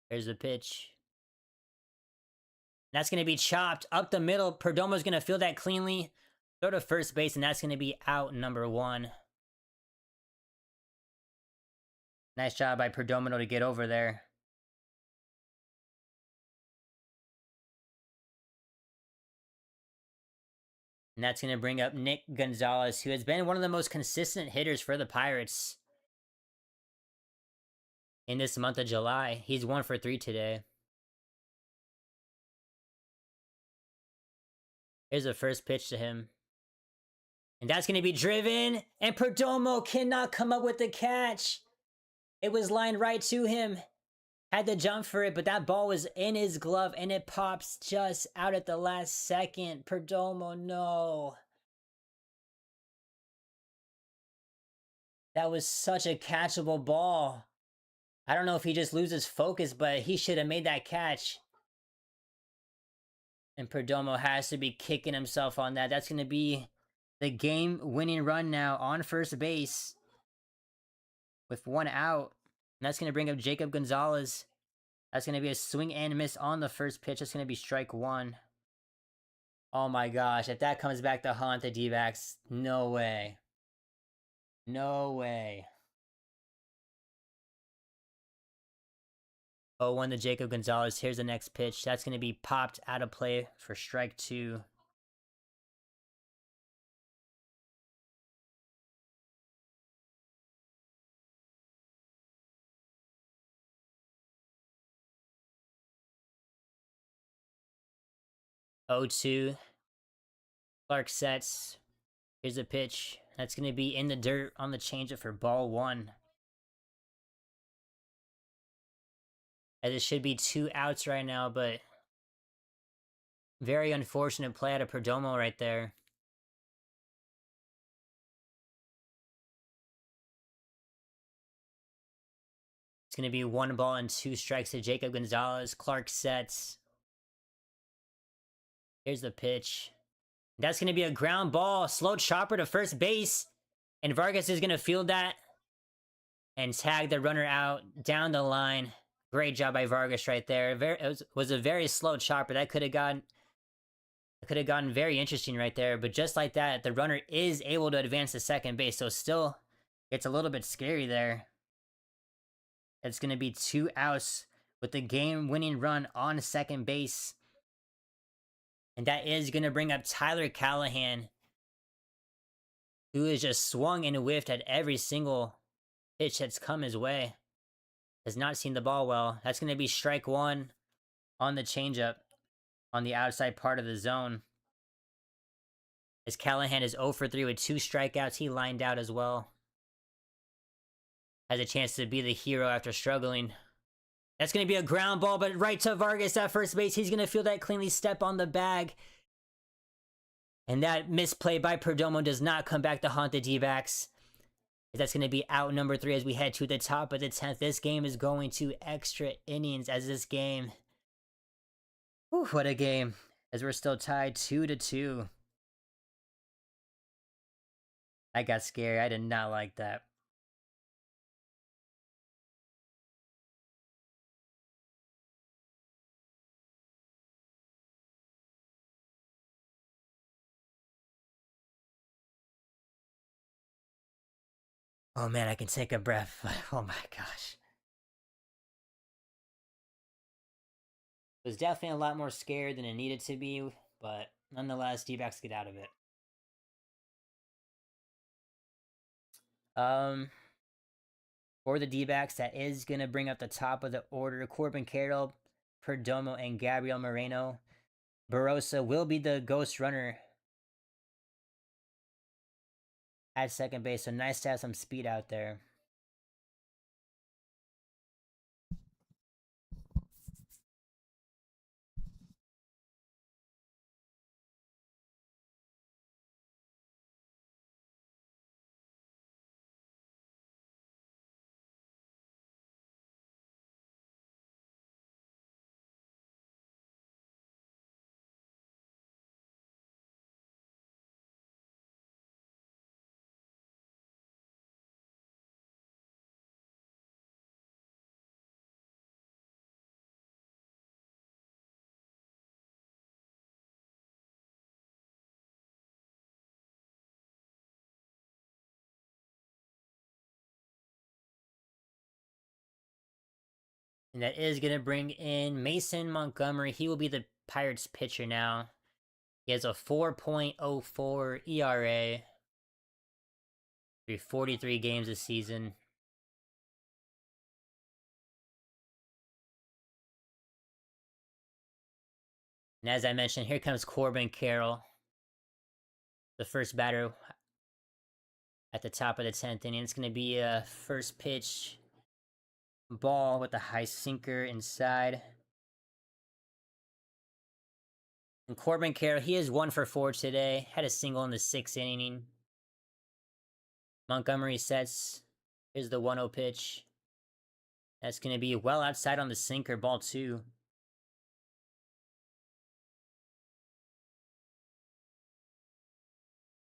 There's the pitch. That's gonna be chopped up the middle. Perdomo's gonna field that cleanly. Throw to first base, and that's gonna be out number 1. Nice job by Perdomo to get over there. And that's going to bring up Nick Gonzalez, who has been one of the most consistent hitters for the Pirates in this month of July. He's 1 for 3 today. Here's the first pitch to him. And that's going to be driven. And Perdomo cannot come up with the catch. It was lined right to him. Had to jump for it, but that ball was in his glove, and it pops just out at the last second. Perdomo, no. That was such a catchable ball. I don't know if he just loses focus, but he should have made that catch. And Perdomo has to be kicking himself on that. That's going to be the game-winning run now on first base with 1 out. And that's going to bring up Jacob Gonzalez. That's going to be a swing and miss on the first pitch. That's going to be strike 1. Oh my gosh, if that comes back to haunt the D-backs, no way. No way. 0-1 to Jacob Gonzalez. Here's the next pitch. That's going to be popped out of play for strike 2. 0-2. Clark sets. Here's a pitch. That's going to be in the dirt on the changeup for ball 1. As it should be 2 outs right now, but very unfortunate play out of Perdomo right there. It's going to be 1 ball and 2 strikes to Jacob Gonzalez. Clark sets. Here's the pitch. That's going to be a ground ball. Slow chopper to first base. And Vargas is going to field that and tag the runner out down the line. Great job by Vargas right there. It was a very slow chopper. That could have gotten very interesting right there. But just like that, the runner is able to advance to second base. So still, it's a little bit scary there. It's going to be 2 outs with the game-winning run on second base. And that is going to bring up Tyler Callahan, who has just swung and whiffed at every single pitch that's come his way. Has not seen the ball well. That's going to be strike 1 on the changeup on the outside part of the zone. As Callahan is 0 for 3 with 2 strikeouts, he lined out as well. Has a chance to be the hero after struggling. That's going to be a ground ball, but right to Vargas at first base. He's going to feel that cleanly, step on the bag. And that misplay by Perdomo does not come back to haunt the D-backs. That's going to be out number 3 as we head to the top of the 10th. This game is going to extra innings as this game. Whew, what a game. As we're still tied 2-2. That got scary. I did not like that. Oh man, I can take a breath. Oh my gosh. It was definitely a lot more scared than it needed to be, but nonetheless, D-backs get out of it. For the D-backs, that is going to bring up the top of the order. Corbin Carroll, Perdomo, and Gabriel Moreno. Barossa will be the ghost runner at second base, so nice to have some speed out there. And that is going to bring in Mason Montgomery. He will be the Pirates pitcher now. He has a 4.04 ERA through 43 games this season. And as I mentioned, here comes Corbin Carroll, the first batter at the top of the 10th inning. It's going to be a first pitch ball with a high sinker inside. And Corbin Carroll, he is 1 for 4 today. Had a single in the 6th inning. Montgomery sets. Here's the 1-0 pitch. That's going to be well outside on the sinker, ball 2.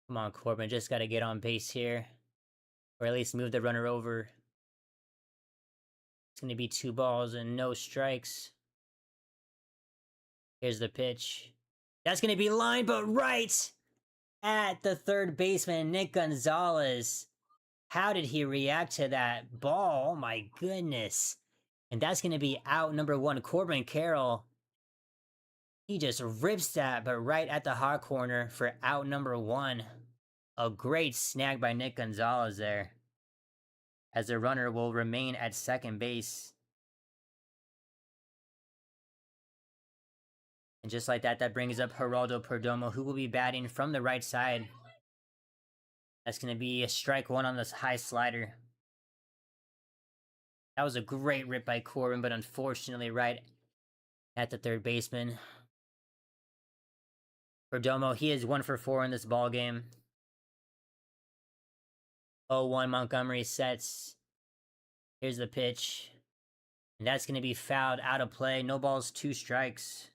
Come on, Corbin, just got to get on base here. Or at least move the runner over. It's going to be 2 balls and no strikes. Here's the pitch. That's going to be lined, but right at the third baseman, Nick Gonzalez. How did he react to that ball? Oh my goodness. And that's going to be out number 1. Corbin Carroll. He just rips that, but right at the hot corner for out number 1. A great snag by Nick Gonzalez there. As the runner will remain at second base. And just like that, that brings up Geraldo Perdomo, who will be batting from the right side. That's going to be a strike one on this high slider. That was a great rip by Corbin, but unfortunately right at the third baseman. Perdomo, he is 1 for 4 in this ball game. 0-1 Montgomery sets. Here's the pitch. And that's going to be fouled out of play. No balls, 2 strikes.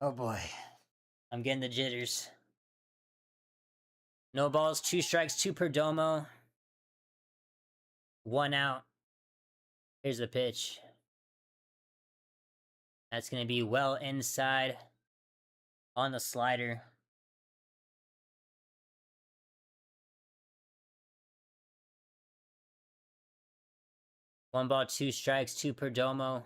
Oh boy. I'm getting the jitters. No balls, 2 strikes, 2 Perdomo. 1 out. Here's the pitch. That's going to be well inside on the slider. One ball, 2 strikes, 2 Perdomo.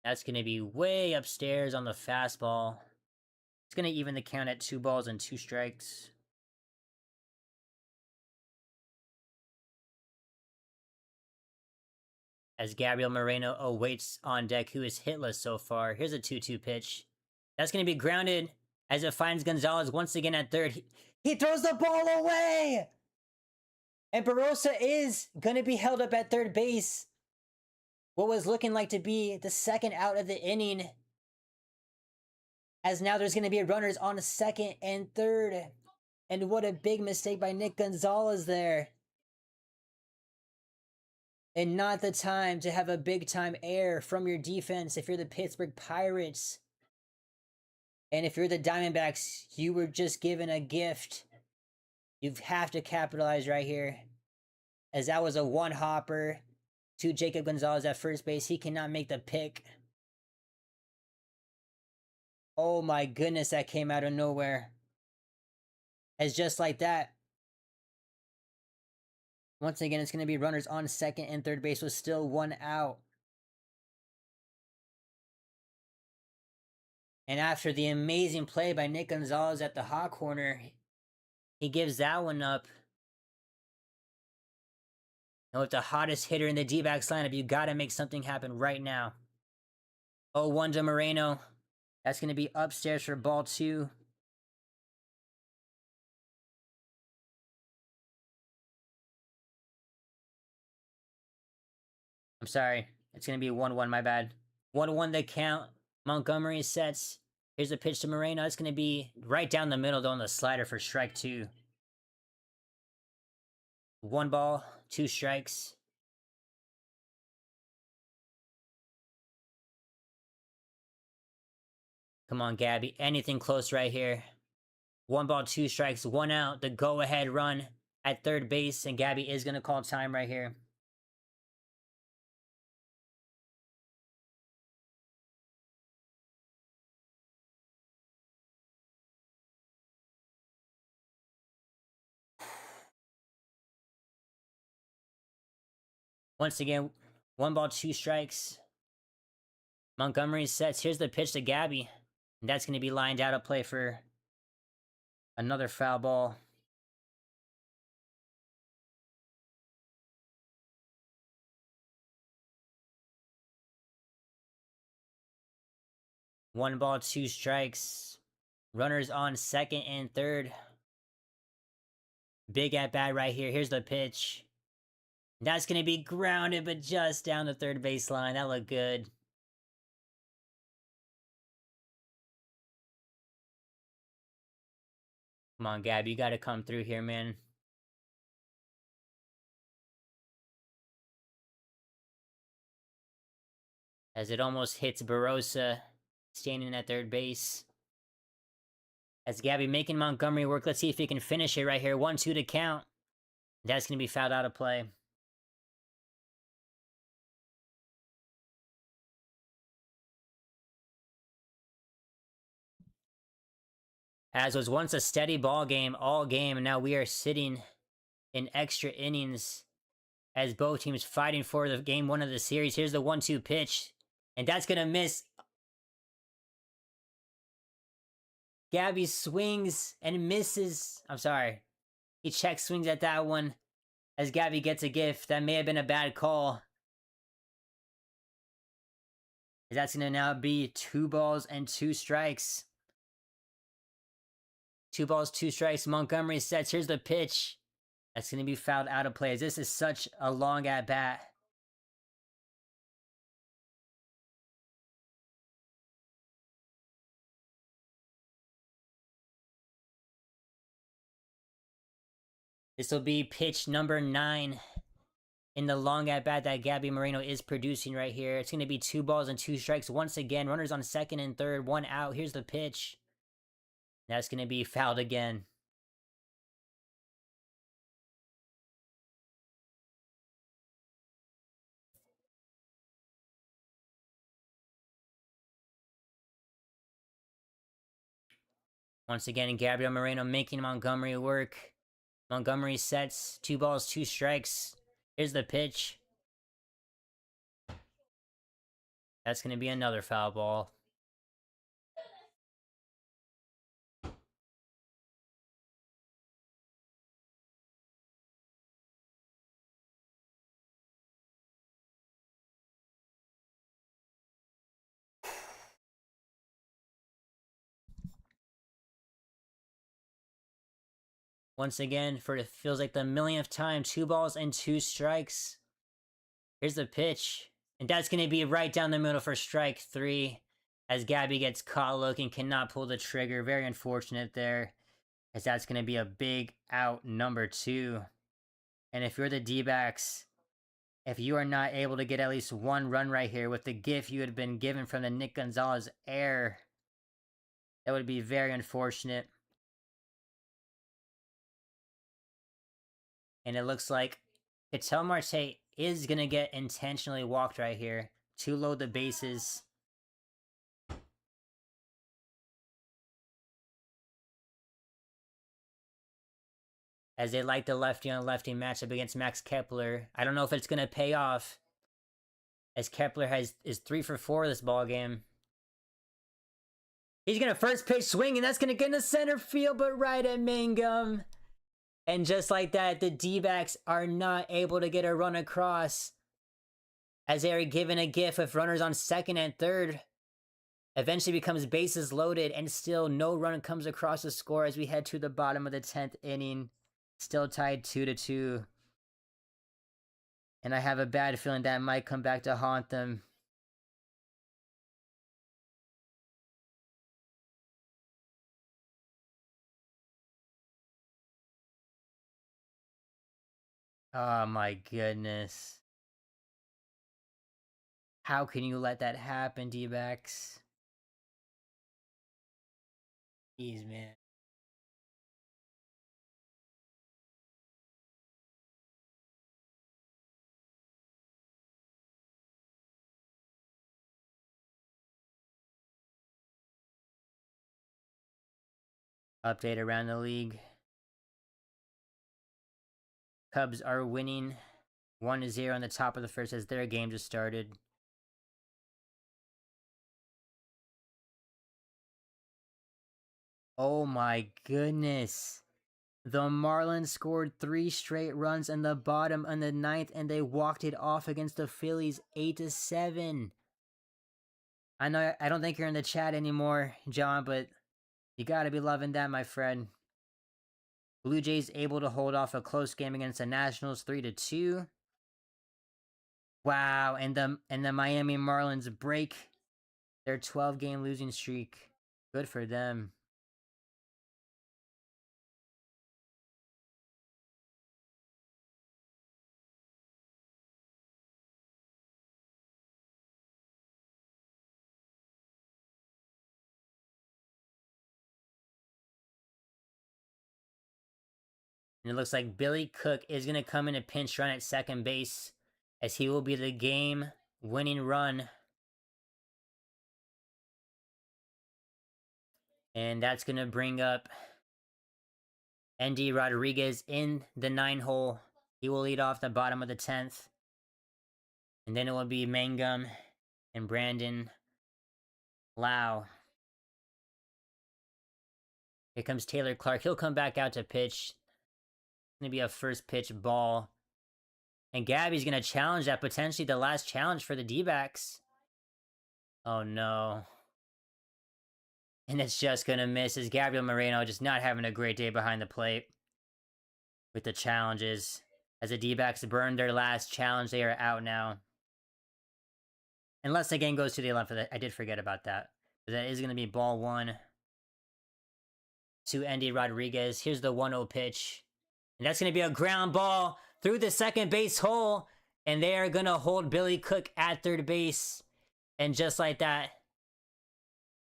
That's going to be way upstairs on the fastball. It's going to even the count at 2 balls and 2 strikes. As Gabriel Moreno awaits on deck, who is hitless so far. Here's a 2-2 pitch. That's going to be grounded as it finds Gonzalez once again at third. He throws the ball away! And Barossa is going to be held up at third base. What was looking like to be the second out of the inning. As now there's going to be runners on second and third. And what a big mistake by Nick Gonzalez there. And not the time to have a big-time error from your defense if you're the Pittsburgh Pirates. And if you're the Diamondbacks, you were just given a gift. You have to capitalize right here. As that was a one-hopper to Jacob Gonzalez at first base. He cannot make the pick. Oh my goodness, that came out of nowhere. As just like that. Once again, it's going to be runners on second and third base with still 1 out. And after the amazing play by Nick Gonzalez at the hot corner, he gives that one up. And with the hottest hitter in the D-backs lineup, you got to make something happen right now. 0-1 to Moreno. That's going to be upstairs for ball 2. I'm sorry. It's going to be 1-1, my bad. 1-1 the count. Montgomery sets. Here's a pitch to Moreno. It's going to be right down the middle, though, on the slider for strike 2. 1 ball, 2 strikes. Come on, Gabby. Anything close right here. 1 ball, 2 strikes, 1 out. The go-ahead run at third base, and Gabby is going to call time right here. Once again, 1 ball, 2 strikes. Montgomery sets. Here's the pitch to Gabby. And that's going to be lined out of play for another foul ball. One ball, 2 strikes. Runners on second and third. Big at bat right here. Here's the pitch. That's going to be grounded, but just down the third baseline. That looked good. Come on, Gab. You got to come through here, man. As it almost hits Barossa standing at third base. As Gabby making Montgomery work. Let's see if he can finish it right here. 1-2 to count. That's going to be fouled out of play. As was once a steady ball game all game, and now we are sitting in extra innings as both teams fighting for the game 1 of the series. Here's the 1-2 pitch, and that's going to miss. Gabby swings and misses. I'm sorry. He check swings at that one as Gabby gets a gift. That may have been a bad call. That's going to now be 2 balls and 2 strikes. 2 balls, 2 strikes. Montgomery sets. Here's the pitch. That's going to be fouled out of play. This is such a long at bat. This will be pitch number 9 in the long at bat that Gabby Moreno is producing right here. It's going to be 2 balls and 2 strikes once again. Runners on second and third, 1 out. Here's the pitch. That's going to be fouled again. Once again, Gabriel Moreno making Montgomery work. Montgomery sets. 2 balls, 2 strikes. Here's the pitch. That's going to be another foul ball. Once again, for it feels like the millionth time, 2 balls and 2 strikes. Here's the pitch. And that's going to be right down the middle for strike 3. As Gabby gets caught looking, cannot pull the trigger. Very unfortunate there. As that's going to be a big out number 2. And if you're the D-backs, if you are not able to get at least 1 run right here with the gift you had been given from the Nick Gonzalez air, that would be very unfortunate. And it looks like Ketel Marte is going to get intentionally walked right here to load the bases. As they like the lefty on lefty matchup against Max Kepler. I don't know if it's going to pay off, as Kepler is 3 for 4 this ball game. He's going to first pitch swing, and that's going to get into center field, but right at Mangum. And just like that, the D-backs are not able to get a run across, as they are given a gift with runners on second and third. Eventually becomes bases loaded, and still no run comes across the score as we head to the bottom of the 10th inning. Still tied 2-2. And I have a bad feeling that might come back to haunt them. Oh my goodness. How can you let that happen, D-backs? Jeez, man. Update around the league. Cubs are winning 1-0 on the top of the first as their game just started. Oh my goodness. The Marlins scored 3 straight runs in the bottom of the 9th, and they walked it off against the Phillies 8-7. I know I don't think you're in the chat anymore, John, but you gotta be loving that, my friend. Blue Jays able to hold off a close game against the Nationals 3-2. Wow, and the Miami Marlins break their 12-game losing streak. Good for them. And it looks like Billy Cook is going to come in a pinch run at second base, as he will be the game-winning run. And that's going to bring up Andy Rodriguez in the 9-hole. He will lead off the bottom of the 10th. And then it will be Mangum and Brandon Lau. Here comes Taylor Clark. He'll come back out to pitch. It's going to be a first pitch ball. And Gabby's going to challenge that, potentially the last challenge for the D-backs. Oh, no. And it's just going to miss as Gabriel Moreno just not having a great day behind the plate with the challenges. As the D-backs burn their last challenge, they are out now. Unless the game goes to the 11th. I did forget about that. But that is going to be ball one to Andy Rodriguez. Here's the 1-0 pitch. And that's going to be a ground ball through the second base hole. And they are going to hold Billy Cook at third base. And just like that,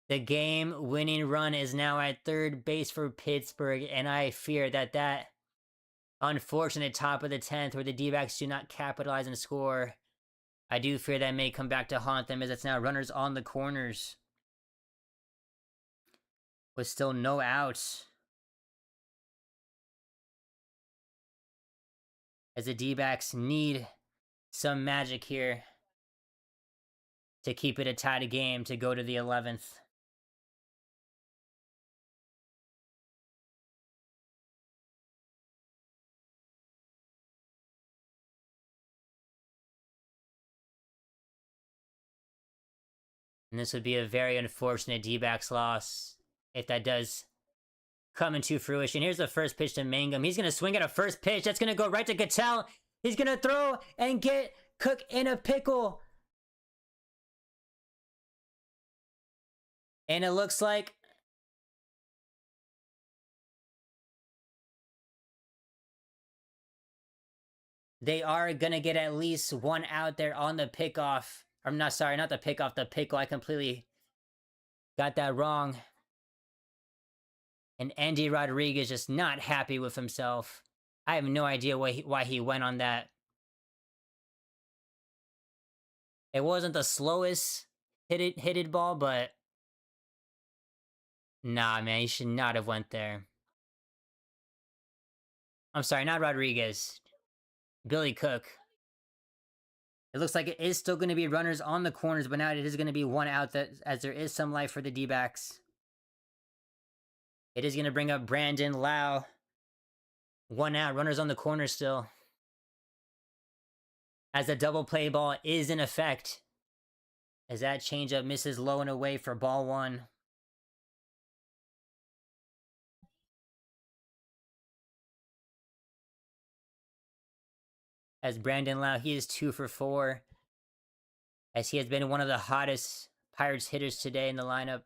the game-winning run is now at third base for Pittsburgh. And I fear that that unfortunate top of the 10th where the D-backs do not capitalize and score, I do fear that may come back to haunt them as it's now runners on the corners. With still no outs. As the D-backs need some magic here to keep it a tied game to go to the 11th. And this would be a very unfortunate D-backs loss if that does come into fruition. Here's the first pitch to Mangum. He's going to swing at a first pitch. That's going to go right to Cattell. He's going to throw and get Cook in a pickle. And it looks like they are going to get at least one out there on the pickoff. I'm not sorry, not the pickoff, the pickle. I completely got that wrong. And Andy Rodriguez just not happy with himself. I have no idea why he went on that. It wasn't the slowest hitted ball, but nah, man, he should not have went there. I'm sorry, not Rodriguez. Billy Cook. It looks like it is still going to be runners on the corners, but now it is going to be one out, that as there is some life for the D-backs. It is going to bring up Brandon Lau. One out, runners on the corner still. As the double play ball is in effect. As that changeup misses low and away for ball one. As Brandon Lau, he is 2 for 4. As he has been one of the hottest Pirates hitters today in the lineup.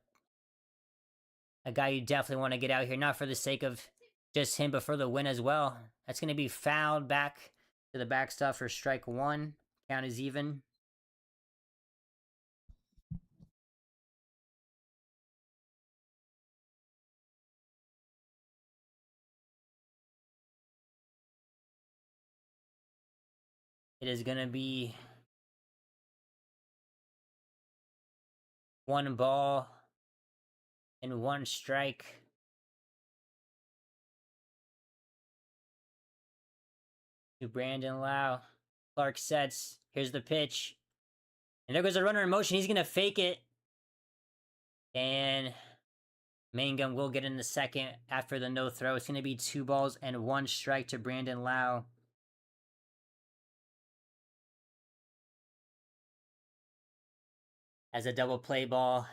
A guy you definitely want to get out here, not for the sake of just him, but for the win as well. That's going to be fouled back to the backstop for strike one. Count is even. It is going to be 1 ball and 1 strike. To Brandon Lau. Clark sets. Here's the pitch. And there goes a runner in motion. He's going to fake it. And Mangum will get in the second after the no throw. It's going to be 2 balls and 1 strike to Brandon Lau. As a double play ball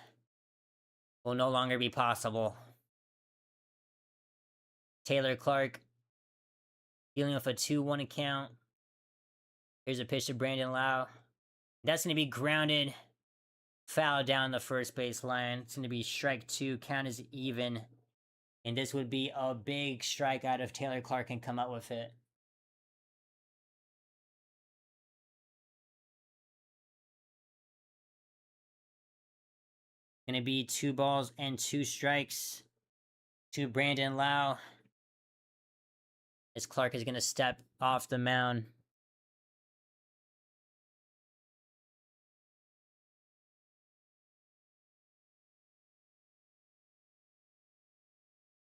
will no longer be possible. Taylor Clark dealing with a 2-1 count. Here's a pitch to Brandon Lau. That's going to be grounded. Foul down the first base line. It's going to be strike 2. Count is even. And this would be a big strikeout if Taylor Clark can come up with it. Going to be 2 balls and 2 strikes to Brandon Lau. As Clark is going to step off the mound.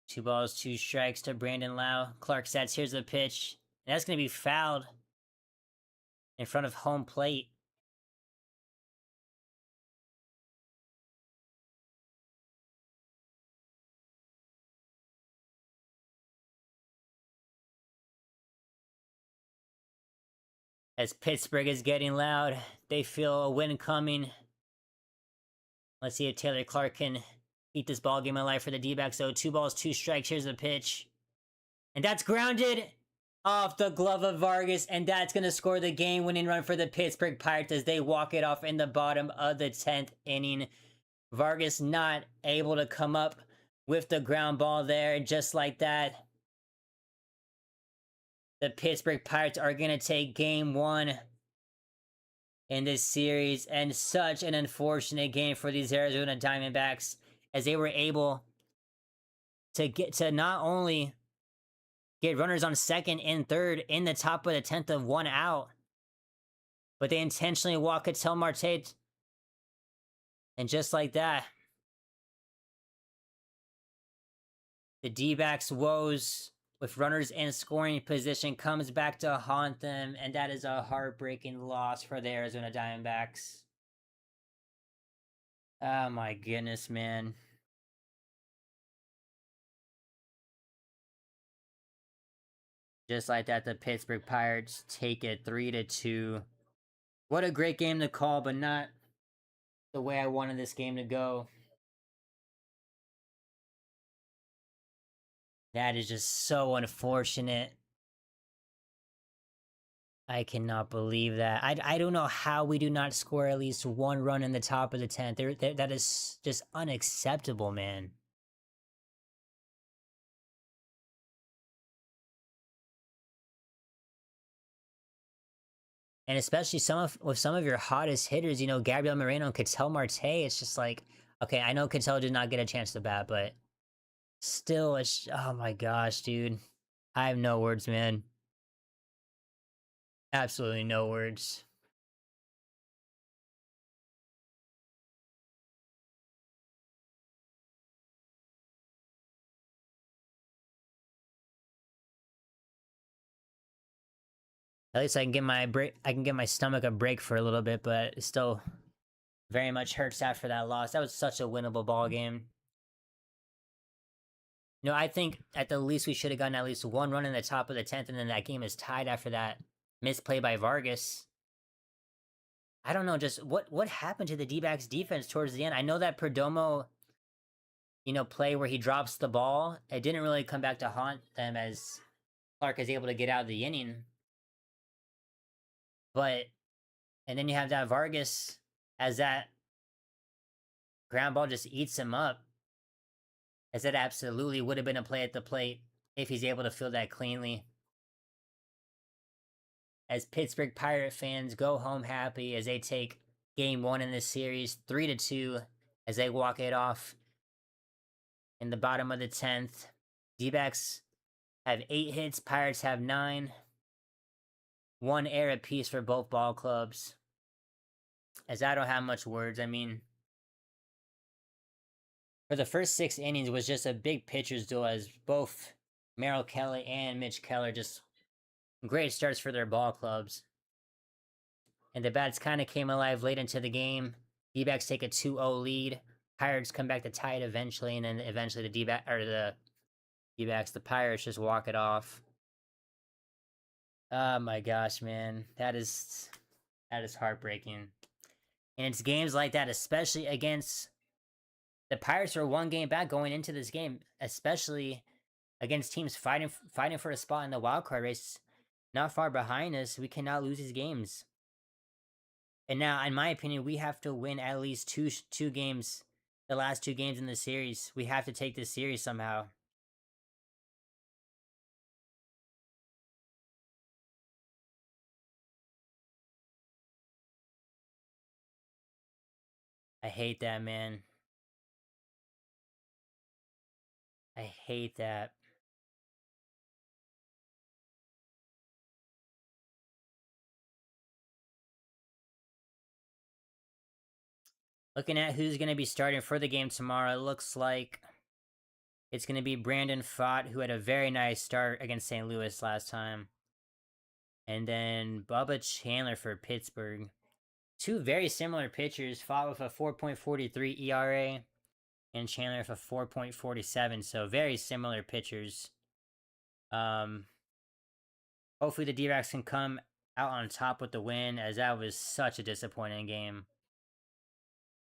Two balls, 2 strikes to Brandon Lau. Clark sets. Here's the pitch. And that's going to be fouled in front of home plate. As Pittsburgh is getting loud, they feel a win coming. Let's see if Taylor Clark can keep this ball game alive for the D-backs. So 2 balls, 2 strikes. Here's the pitch. And that's grounded off the glove of Vargas. And that's going to score the game-winning run for the Pittsburgh Pirates as they walk it off in the bottom of the 10th inning. Vargas not able to come up with the ground ball there. Just like that, the Pittsburgh Pirates are going to take game 1 in this series, and such an unfortunate game for these Arizona Diamondbacks as they were able to get to not only get runners on second and third in the top of the 10th of 1 out, but they intentionally walk Ketel Marte, and just like that, the D-backs' woes with runners in scoring position comes back to haunt them, and that is a heartbreaking loss for the Arizona Diamondbacks. Oh my goodness, man. Just like that, the Pittsburgh Pirates take it 3-2. What a great game to call, but not the way I wanted this game to go. That is just so unfortunate. I cannot believe that. I don't know how we do not score at least 1 run in the top of the 10th. That is just unacceptable, man. And especially with some of your hottest hitters, you know, Gabriel Moreno and Ketel Marte, it's just like, okay, I know Ketel did not get a chance to bat, but still, it's, oh my gosh, dude. I have no words, man. Absolutely no words. At least I can get my break. I can get my stomach a break for a little bit, but it still very much hurts after that loss. That was such a winnable ball game. You know, I think at the least we should have gotten at least 1 run in the top of the 10th, and then that game is tied after that misplay by Vargas. I don't know, just what happened to the D-backs defense towards the end? I know that Perdomo, you know, play where he drops the ball, it didn't really come back to haunt them as Clark is able to get out of the inning. But, and then you have that Vargas as that ground ball just eats him up. As that absolutely would have been a play at the plate if he's able to field that cleanly. As Pittsburgh Pirate fans go home happy as they take game 1 in this series 3-2 as they walk it off in the bottom of the 10th. D-backs have 8 hits, Pirates have 9. 1 error apiece for both ball clubs. As I don't have much words, I mean, for the first 6 innings was just a big pitcher's duel as both Merrill Kelly and Mitch Keller just great starts for their ball clubs. And the bats kind of came alive late into the game. D-backs take a 2-0 lead. Pirates come back to tie it eventually, and then eventually the D-backs, the Pirates just walk it off. Oh my gosh, man. That is heartbreaking. And it's games like that, especially against the Pirates are 1 game back going into this game, especially against teams fighting for a spot in the wild card race. Not far behind us, we cannot lose these games. And now, in my opinion, we have to win at least two games, the last 2 games in the series. We have to take this series somehow. I hate that, man. I hate that. Looking at who's going to be starting for the game tomorrow, it looks like it's going to be Brandon Pfaadt, who had a very nice start against St. Louis last time. And then Bubba Chandler for Pittsburgh. 2 very similar pitchers, Pfaadt with a 4.43 ERA, and Chandler with a 4.47, so very similar pitchers. Hopefully the D-backs can come out on top with the win, as that was such a disappointing game.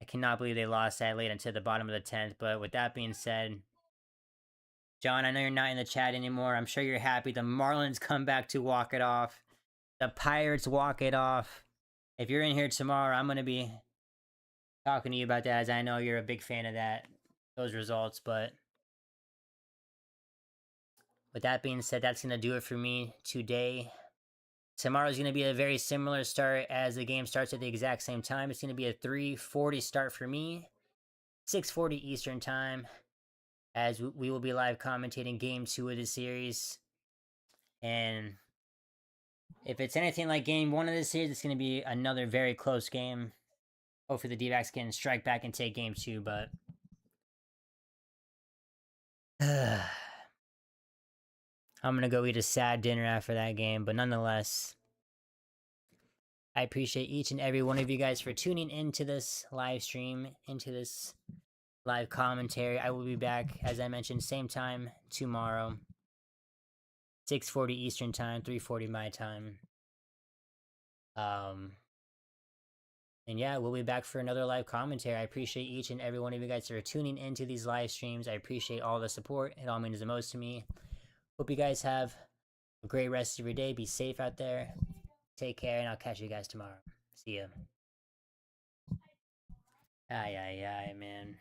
I cannot believe they lost that late into the bottom of the 10th. But with that being said, John, I know you're not in the chat anymore. I'm sure you're happy the Marlins come back to walk it off. The Pirates walk it off. If you're in here tomorrow, I'm going to be talking to you about that, as I know you're a big fan of those results. But with that being said, that's going to do it for me today. Tomorrow's going to be a very similar start, as the game starts at the exact same time. It's going to be a 3:40 start for me, 6:40 Eastern time, as we will be live commentating game 2 of the series. And if it's anything like game 1 of the series, it's going to be another very close game. Hopefully the D-backs can strike back and take game 2, but I'm going to go eat a sad dinner after that game. But nonetheless, I appreciate each and every one of you guys for tuning into this live stream, into this live commentary. I will be back, as I mentioned, same time tomorrow, 6:40 Eastern time, 3:40 my time. And yeah, we'll be back for another live commentary. I appreciate each and every one of you guys for tuning into these live streams. I appreciate all the support. It all means the most to me. Hope you guys have a great rest of your day. Be safe out there. Take care, and I'll catch you guys tomorrow. See ya. Aye, man.